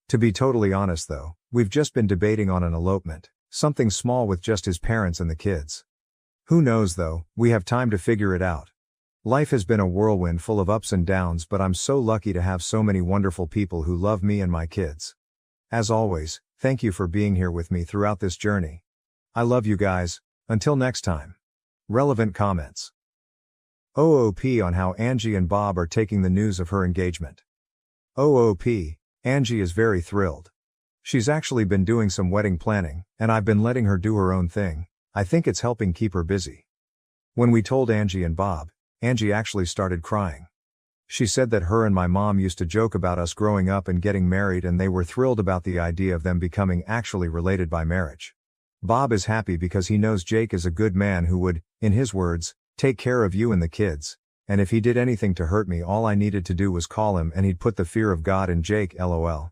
To be totally honest though, we've just been debating on an elopement, something small with just his parents and the kids. Who knows though, we have time to figure it out. Life has been a whirlwind full of ups and downs, but I'm so lucky to have so many wonderful people who love me and my kids. As always, thank you for being here with me throughout this journey. I love you guys. Until next time. Relevant comments. OOP on how Angie and Bob are taking the news of her engagement. OOP, Angie is very thrilled. She's actually been doing some wedding planning, and I've been letting her do her own thing. I think it's helping keep her busy. When we told Angie and Bob, Angie actually started crying. She said that her and my mom used to joke about us growing up and getting married, and they were thrilled about the idea of them becoming actually related by marriage. Bob is happy because he knows Jake is a good man who would, in his words, take care of you and the kids, and if he did anything to hurt me all I needed to do was call him and he'd put the fear of God in Jake, lol.